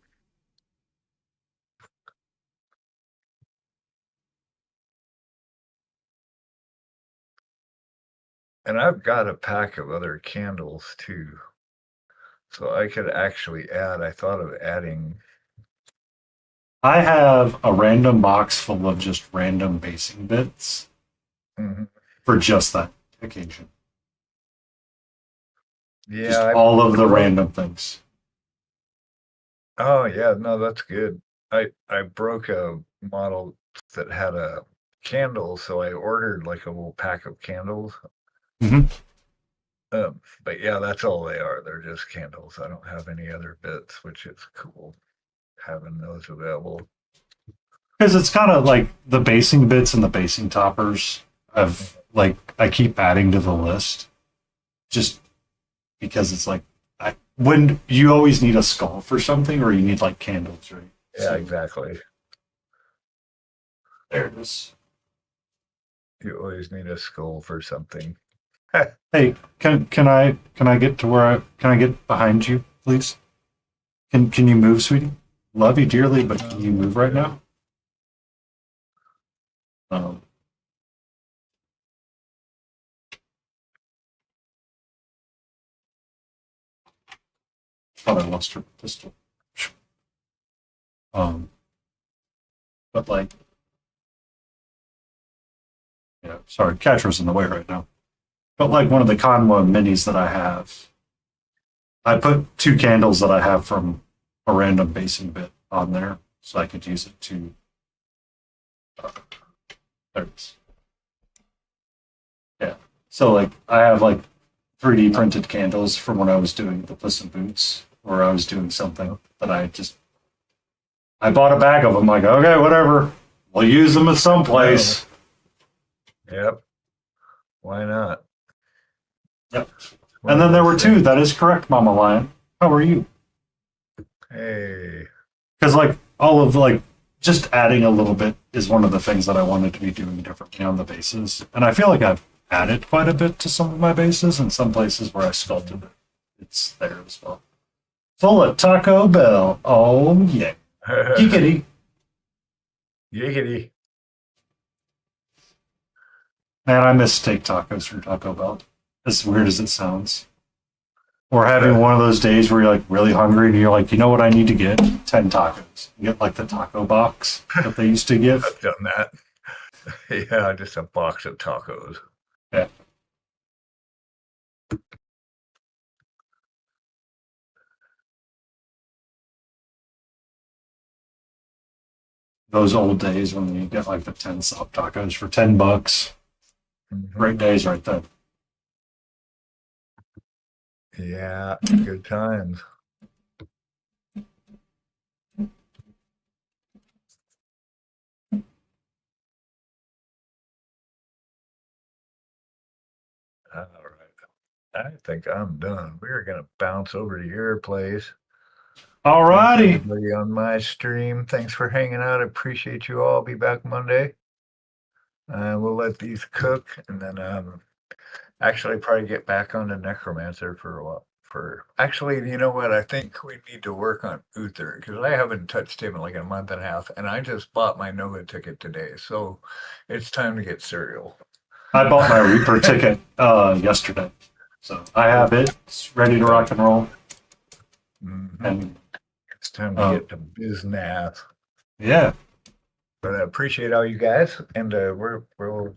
And I've got a pack of other candles too. So I could actually add, I thought of adding. I have a random box full of just random basing bits for just that occasion. Yeah. Just all of the random things. Oh yeah, no, that's good. I broke a model that had a candle, so I ordered like a little pack of candles. But yeah, that's all they are. They're just candles. I don't have any other bits, which is cool having those available. Because it's kind of like the basing bits and the basing toppers of like I keep adding to the list just because it's like when you always need a skull for something or you need like candles, right? Yeah, exactly. There it is. You always need a skull for something. Hey, can I get to where can I get behind you, please? Can you move, sweetie? Love you dearly, but can you move right now? Thought I lost her pistol. But like, yeah, sorry, Catra's in the way right now. But like one of the Conwa minis that I have, I put 2 candles that I have from a random basing bit on there, so I could use it to. There it is. Yeah. So like I have like 3D printed candles from when I was doing the Puss in Boots, or I was doing something that I bought a bag of them. Like, okay, whatever, we'll use them at some place. Yep. Why not? Yep. And then there were 2. That is correct, Mama Lion. How are you? Hey. Because like all of like just adding a little bit is one of the things that I wanted to be doing differently on the bases, and I feel like I've added quite a bit to some of my bases, and some places where I sculpted it, it's there as well. Full of Taco Bell. Oh yeah. Giggity. Giggity. Man, I miss steak tacos from Taco Bell. As weird as it sounds. Or having one of those days where you're like really hungry and you're like, you know what I need to get? 10 tacos. You get like the taco box that they used to give. I've done that. Yeah, just a box of tacos. Yeah. Those old days when you get like the 10 soft tacos for $10. Great days right there. Yeah, good times. All right. I think I'm done. We're going to bounce over to your place. Alrighty. Everybody on my stream, thanks for hanging out. I appreciate you all. I'll be back Monday. We'll let these cook, and then actually probably get back on the Necromancer for a while. Actually, you know what? I think we need to work on Uther because I haven't touched him in like a month and a half, and I just bought my Nova ticket today, so it's time to get cereal. I bought my Reaper ticket yesterday, so I have it. It's ready to rock and roll. Mm-hmm. And it's time to get to business. Yeah. But I appreciate all you guys, and we'll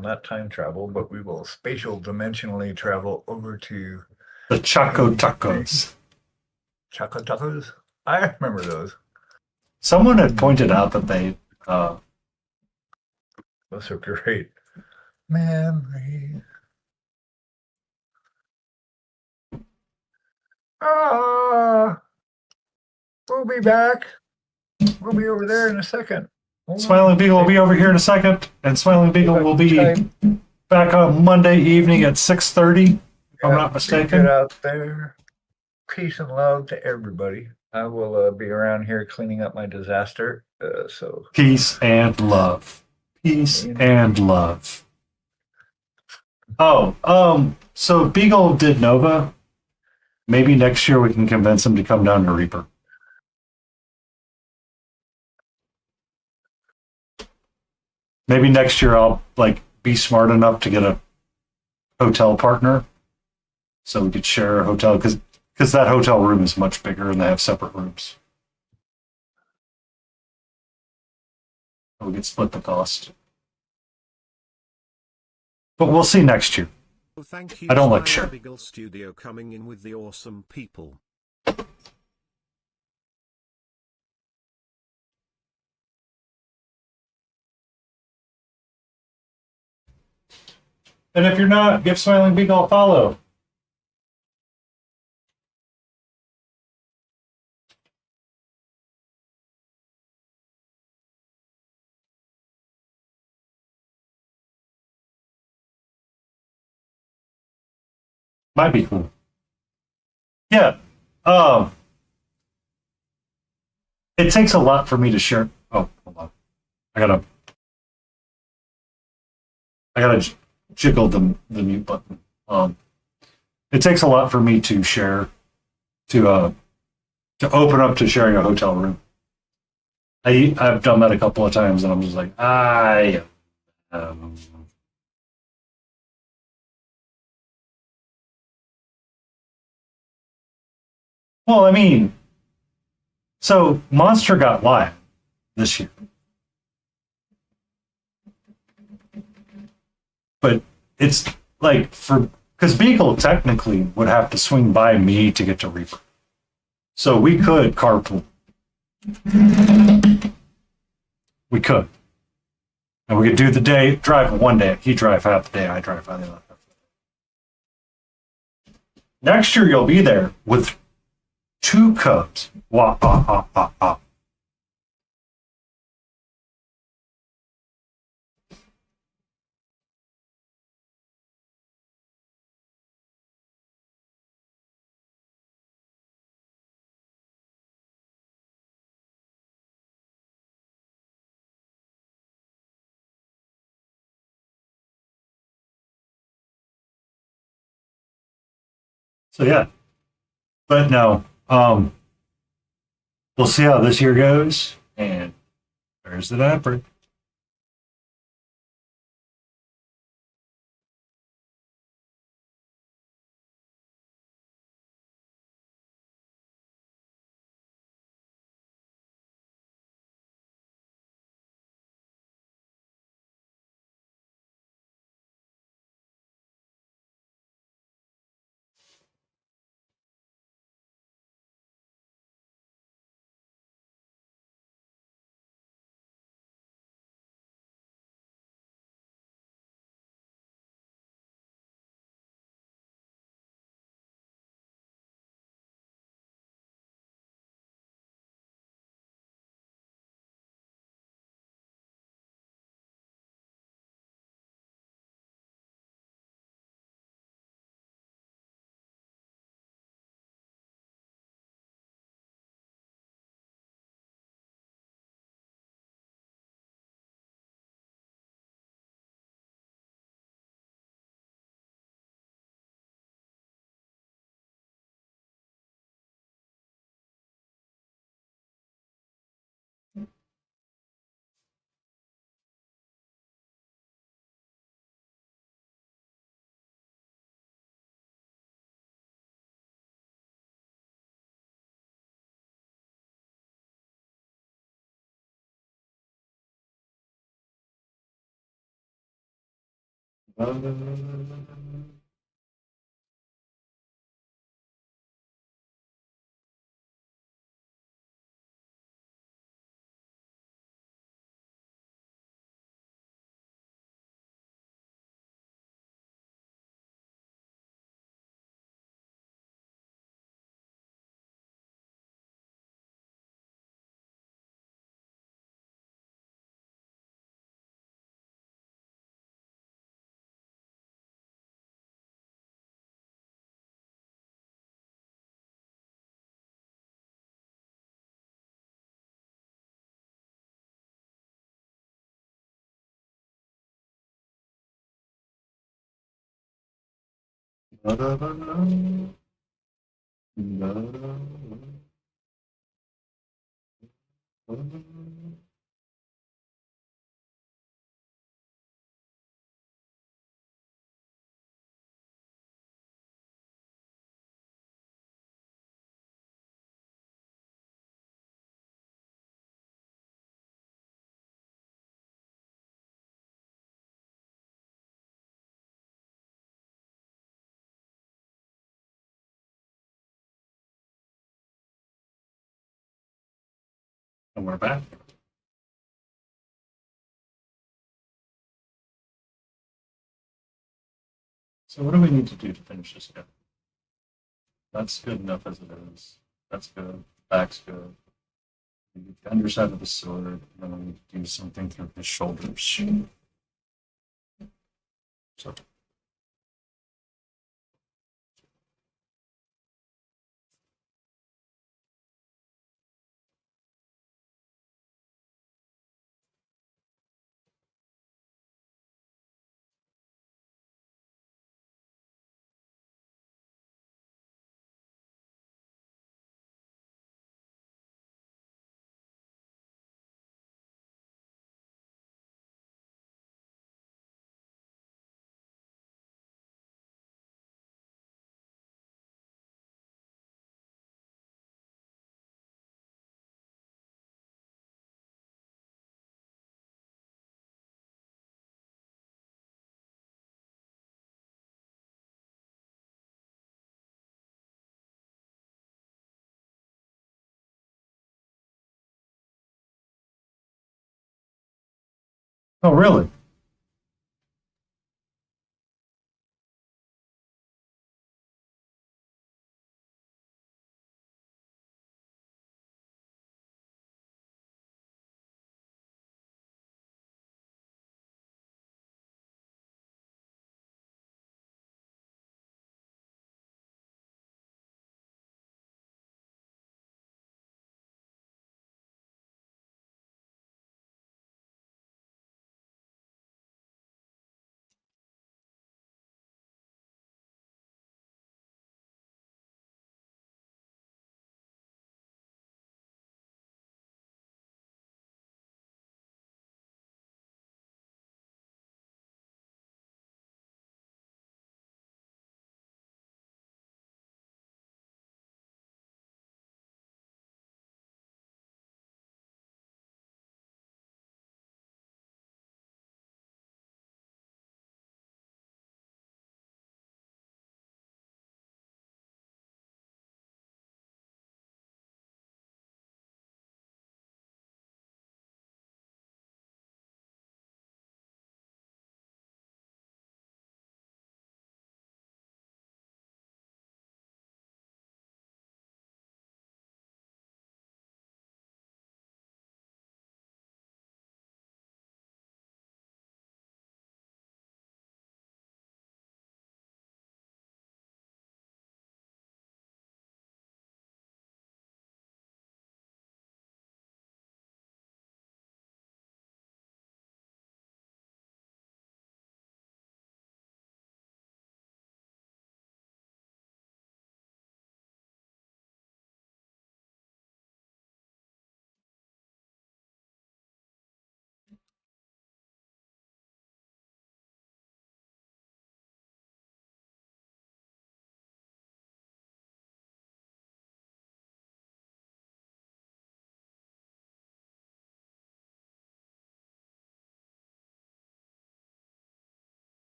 not time travel, but we will spatial dimensionally travel over to the Choco Tacos. Choco Tacos? I remember those. Someone had pointed out that they those are great. Memories. We'll be back. We'll be over there in a second. Smiling Beagle will be over here in a second, and Smiling Beagle will be back on Monday evening at 6:30, if I'm not mistaken. Get out there. Peace and love to everybody. I will be around here cleaning up my disaster. So peace and love. Peace and love. Oh, so Beagle did Nova. Maybe next year we can convince him to come down to Reaper. Maybe next year I'll be smart enough to get a hotel partner, so we could share a hotel because that hotel room is much bigger and they have separate rooms. We could split the cost. But we'll see next year. Well, thank you, I don't like share. Beagle Studio coming in with the awesome people. And if you're not, give Smiling Beagle a follow. Might be cool. Yeah. It takes a lot for me to share. Oh, hold on. I gotta jiggle the mute button. It takes a lot for me to share, to open up to sharing a hotel room. I've done that a couple of times, and I'm just like, Well, I mean, so Monster got live this year. But it's because Beagle technically would have to swing by me to get to Reaper. So we could carpool. We could. And we could do the day, drive one day. He drive half the day, I drive the other half. Next year you'll be there with 2 cubs. Wah, ah, ah, ah, ah. So yeah. But no, we'll see how this year goes. And there's the Dapper. And we're back. So what do we need to do to finish this guy? That's good enough as it is. That's good. Back's good. We get the underside of the sword, and then we need to do something through his shoulders. So oh, really?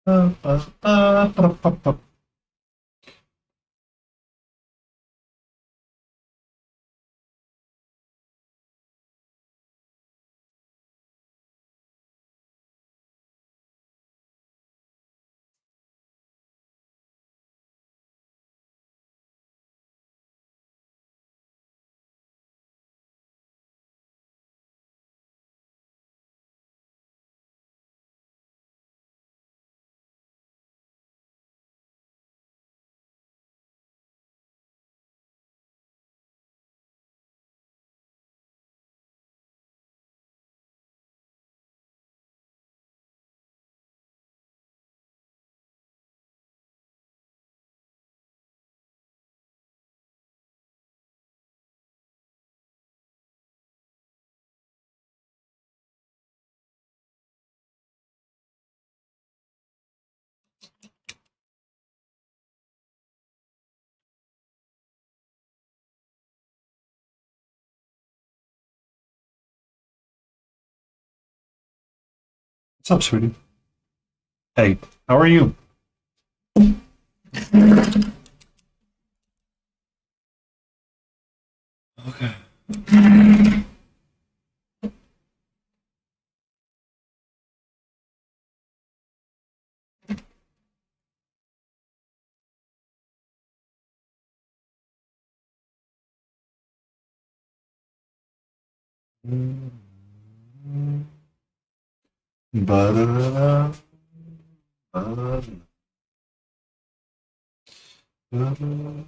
What's up, sweetie? Hey, how are you? Okay. Ba-da-da-da. Ba-da-da.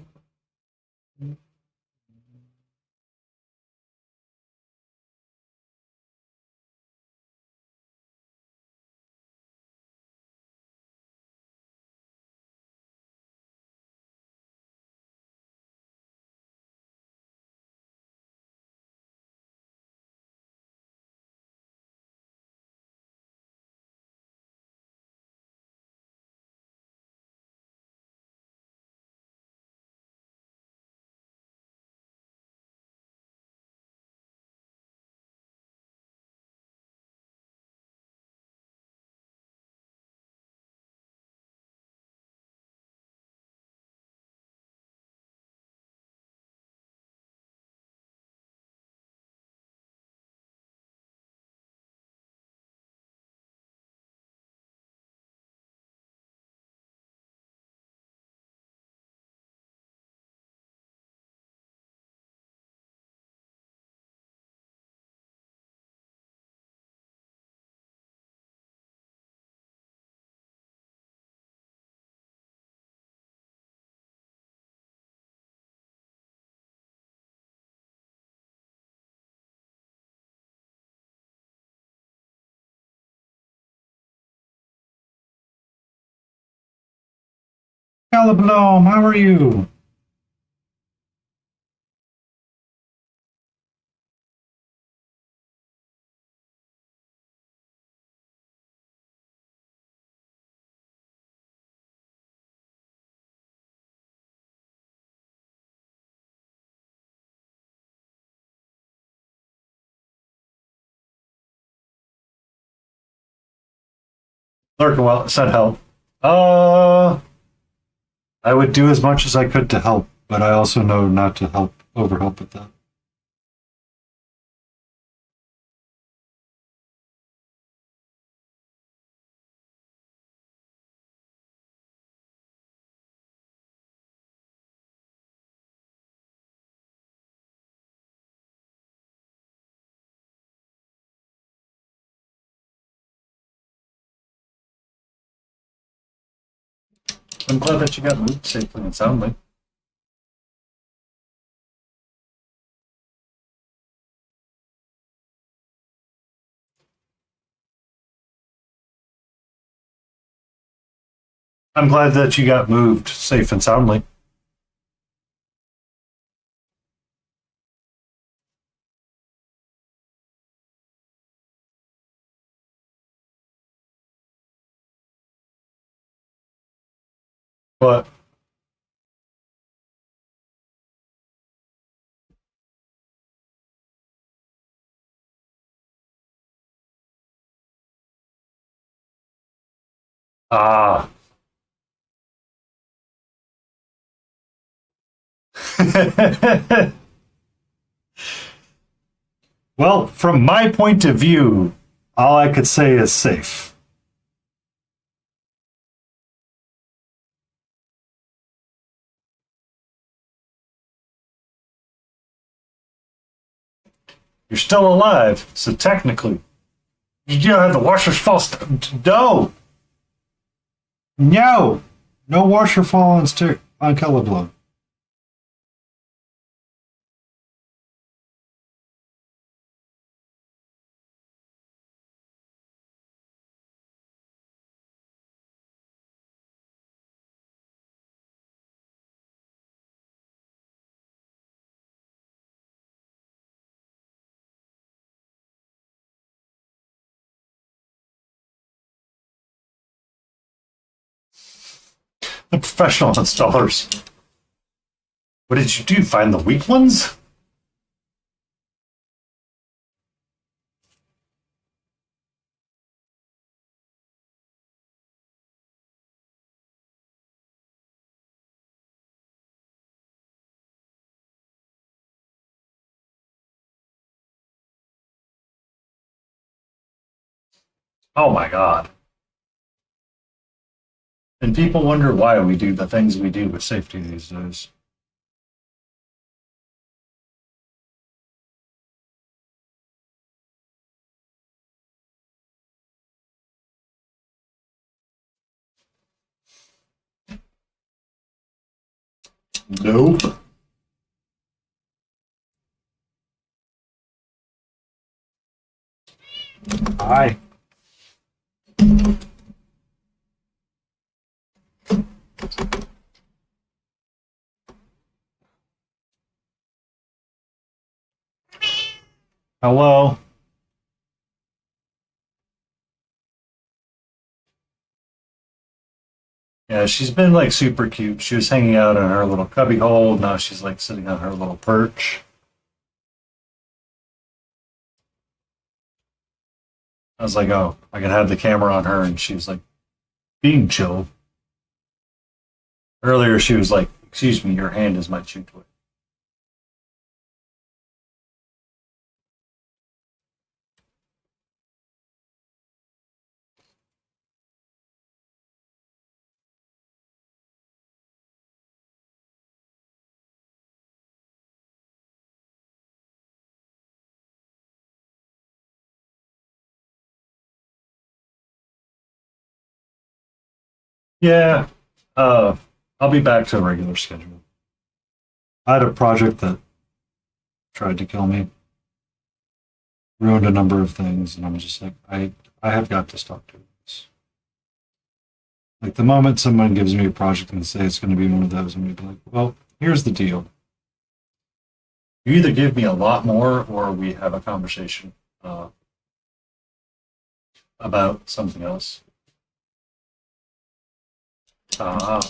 Caliblom, how are you? Lurking well, said help. Uh, I would do as much as I could to help, but I also know not to help overhelp with that. I'm glad that you got moved safely and soundly. I'm glad that you got moved safe and soundly. But Ah. Well, from my point of view, all I could say is safe. You're still alive, so technically, you don't have the washers fall. No, no, no washer fall on colorblind. The professional installers. What did you do? Find the weak ones? Oh my god. And people wonder why we do the things we do with safety these days. Nope. Hi. Hello. Yeah, she's been like super cute. She was hanging out in her little cubby hole. Now she's like sitting on her little perch. I was like, oh, I can have the camera on her, and she was like being chill. Earlier, she was like, "Excuse me, your hand is my chew toy." Yeah, I'll be back to a regular schedule. I had a project that tried to kill me, ruined a number of things, and I'm just like, I have got to stop doing this. Like the moment someone gives me a project and say it's going to be one of those, I'm going to be like, well, here's the deal. You either give me a lot more, or we have a conversation about something else. Uh,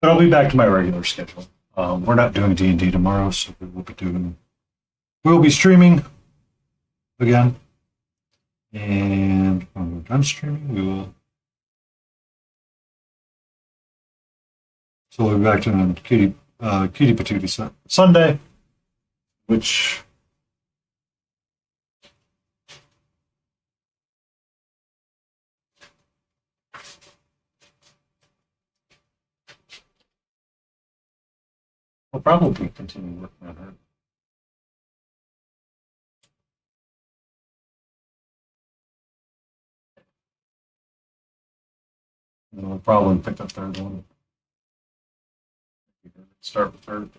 but I'll be back to my regular schedule. We're not doing D&D tomorrow, so we'll be streaming again. And when we're done streaming, we will. So we'll be back to Cutie Patootie Sunday, which will probably continue working on her. And we'll probably pick the third one. Start with third.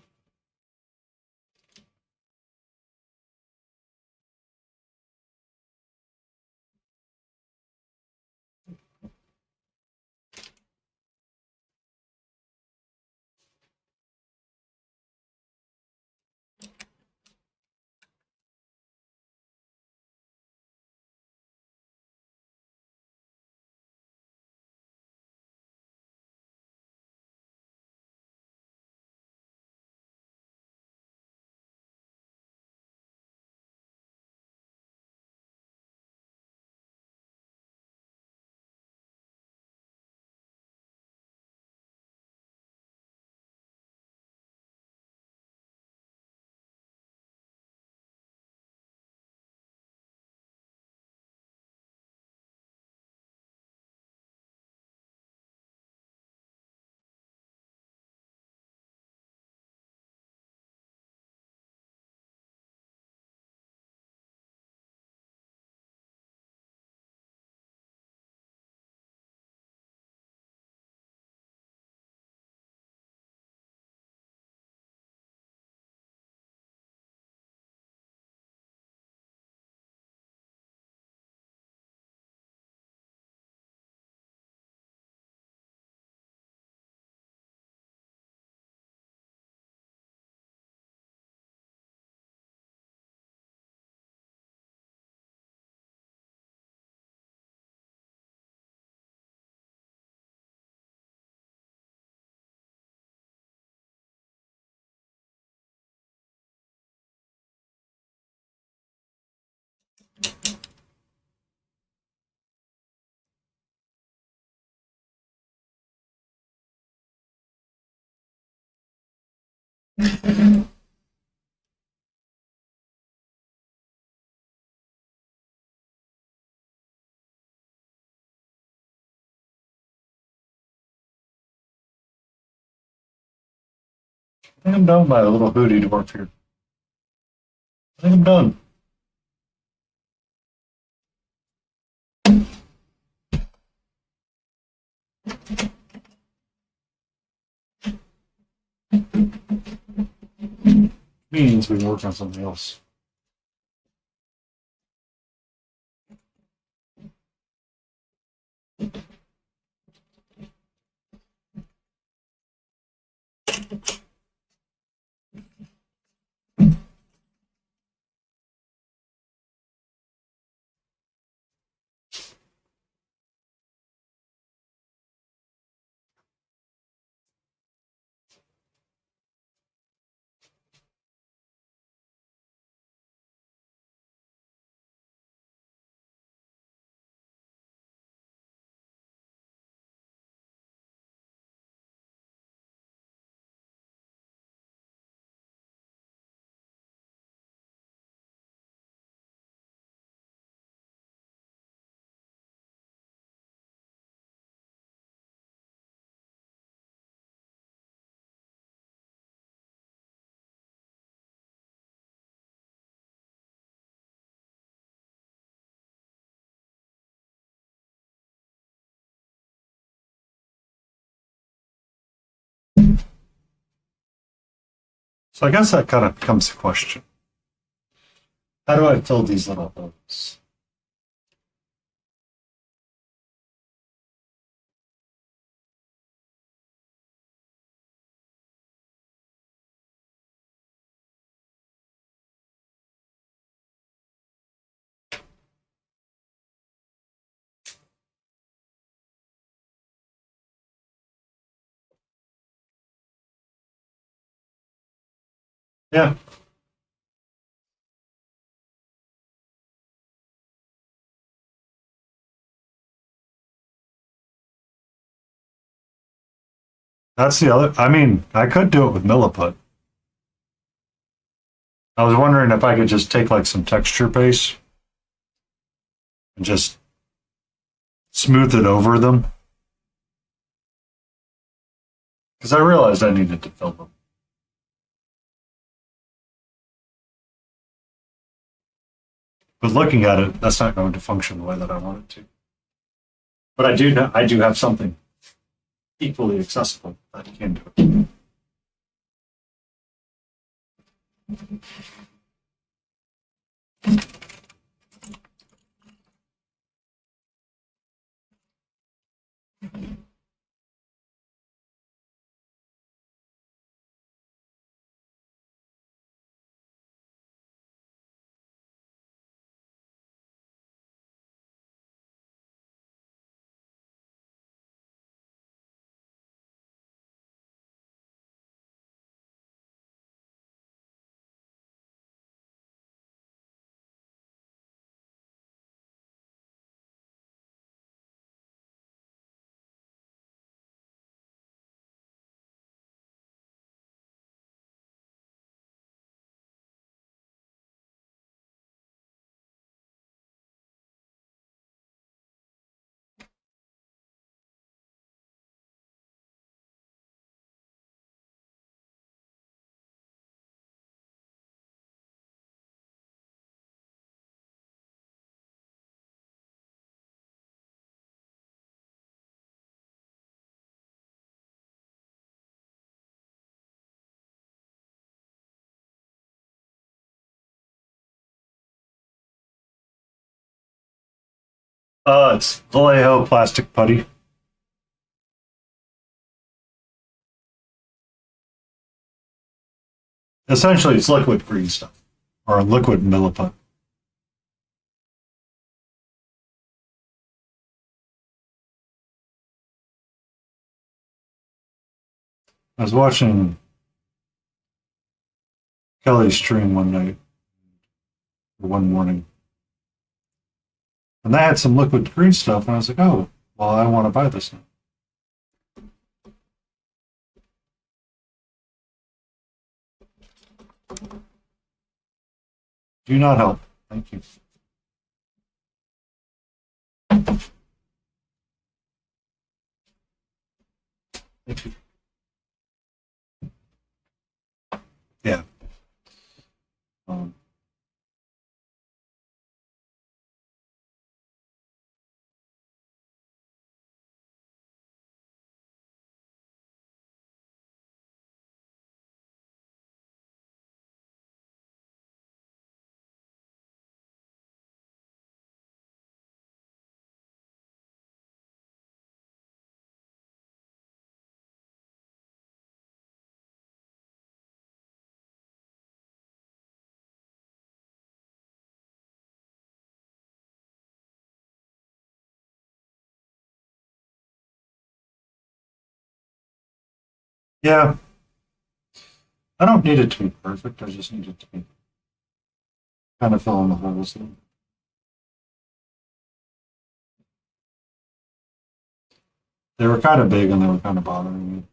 I think I'm done by a little Howotie Dwarf here. I think I'm done. Means we can work on something else. So I guess that kind of becomes the question. How do I fill these little holes? Yeah. That's the other. I mean, I could do it with Milliput. I was wondering if I could just take like some texture base and just smooth it over them. Because I realized I needed to fill them. But looking at it, that's not going to function the way that I want it to. But I do know I do have something equally accessible, but you can do it. It's Vallejo plastic putty. Essentially, it's liquid green stuff, or liquid milliput. I was watching Kelly's stream one night, or one morning, and they had some liquid green stuff, and I was like, oh, well, I want to buy this now. Do not help. Thank you. Thank you. Yeah. Yeah. I don't need it to be perfect. I just need it to be kind of fill in the holes. They were kind of big and they were kind of bothering me.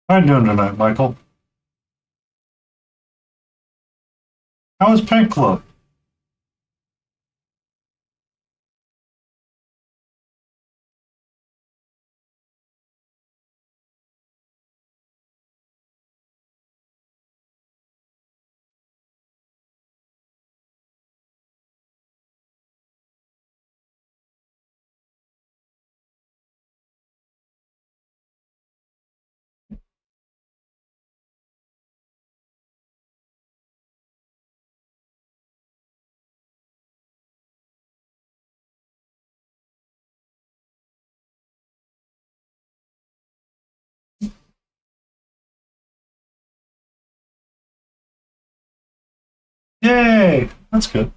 How are you doing tonight, Michael? How was Pink Club? Yay! That's good.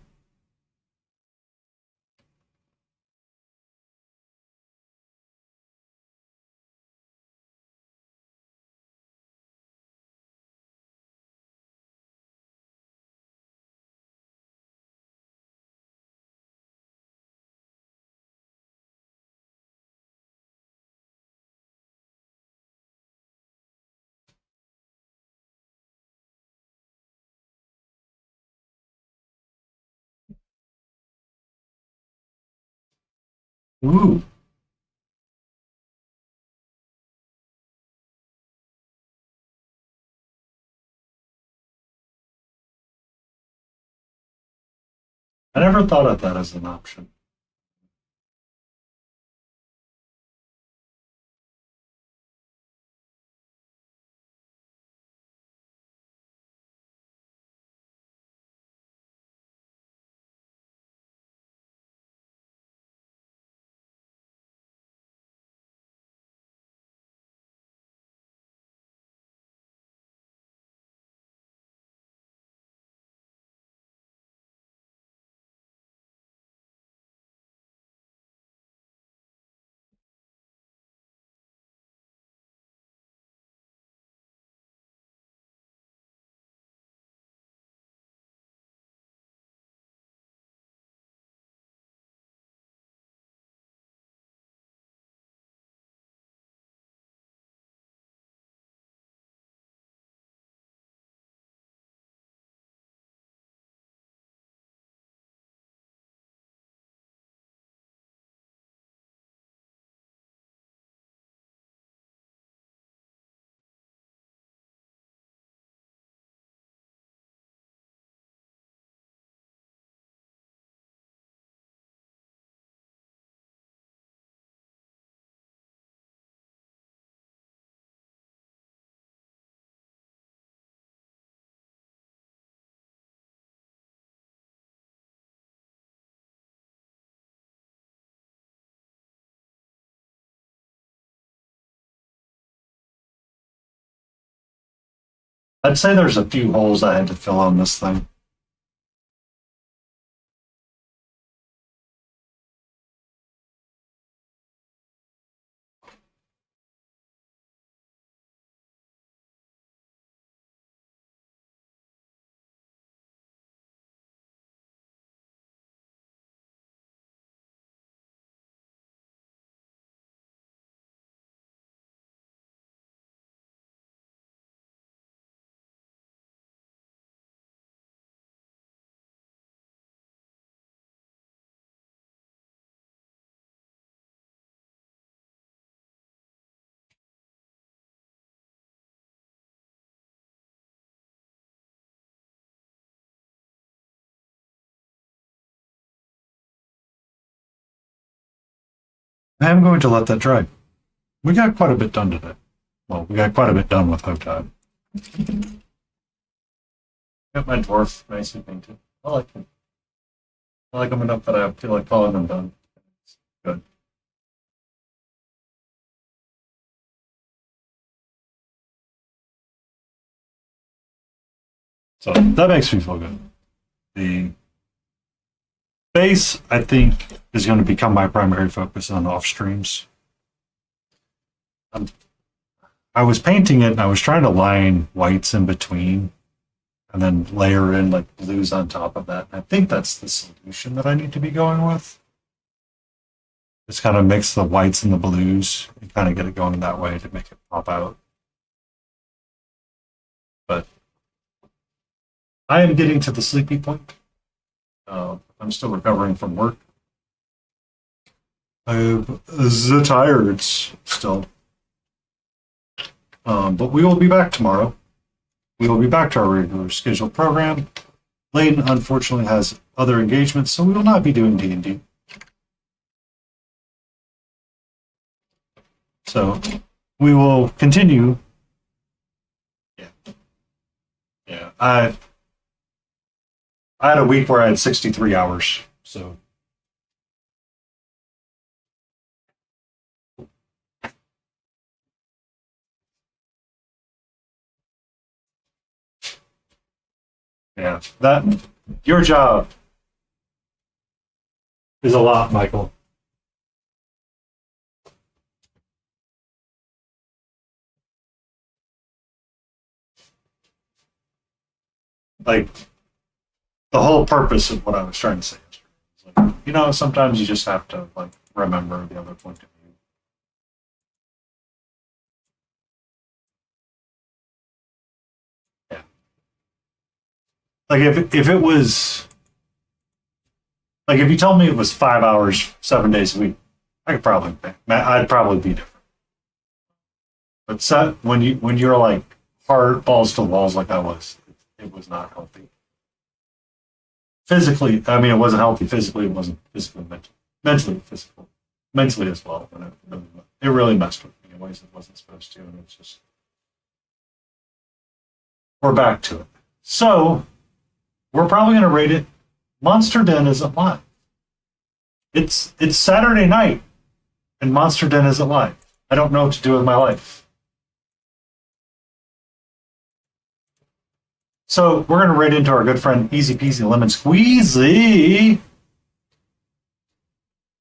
Ooh. I never thought of that as an option. I'd say there's a few holes I had to fill on this thing. I'm going to let that dry. We got quite a bit done today. Well, we got quite a bit done with Howotie. Got my dwarf nicely painted. I like him. I like him enough that I feel like calling him done. It's good. So that makes me feel good. The base, I think, is going to become my primary focus on off streams. I was painting it and I was trying to line whites in between and then layer in like blues on top of that. And I think that's the solution that I need to be going with. Just kind of mix the whites and the blues and kind of get it going that way to make it pop out. But I am getting to the sleepy point. I'm still recovering from work. I'm tired still. But we will be back tomorrow. We will be back to our regular scheduled program. Layden unfortunately has other engagements, so we will not be doing D&D. So we will continue. Yeah. I had a week where I had 63 hours, so Yeah, that your job is a lot, Michael. Like the whole purpose of what I was trying to say is like, you know, sometimes you just have to like remember the other point of view. Yeah. Like if it was like if you told me it was 5 hours, 7 days a week, I'd probably be different. But when you're like hard balls to the walls like I was, it was not healthy. Physically, I mean, it wasn't healthy physically. It wasn't physically, mentally, physical, mentally as well. And it really messed with me in ways it wasn't supposed to. And it's just we're back to it. So we're probably going to rate it. Monster Den isn't live. It's Saturday night, and Monster Den isn't live. I don't know what to do with my life. So we're going to rate into our good friend Easy Peasy Lemon Squeezy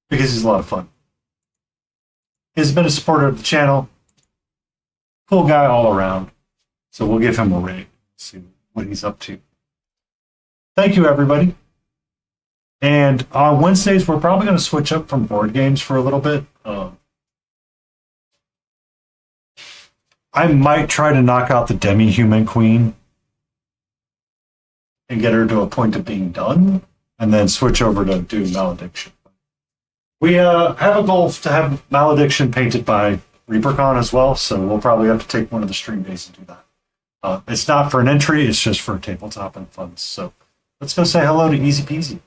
because he's a lot of fun. He's been a supporter of the channel. Cool guy all around. So we'll give him a rate. See what he's up to. Thank you, everybody. And on Wednesdays, we're probably going to switch up from board games for a little bit. I might try to knock out the Demi-Human Queen and get her to a point of being done, and then switch over to do Malediction. We have a goal to have Malediction painted by ReaperCon as well, so we'll probably have to take one of the stream days to do that. It's not for an entry, it's just for tabletop and fun. So let's go say hello to Easy Peasy.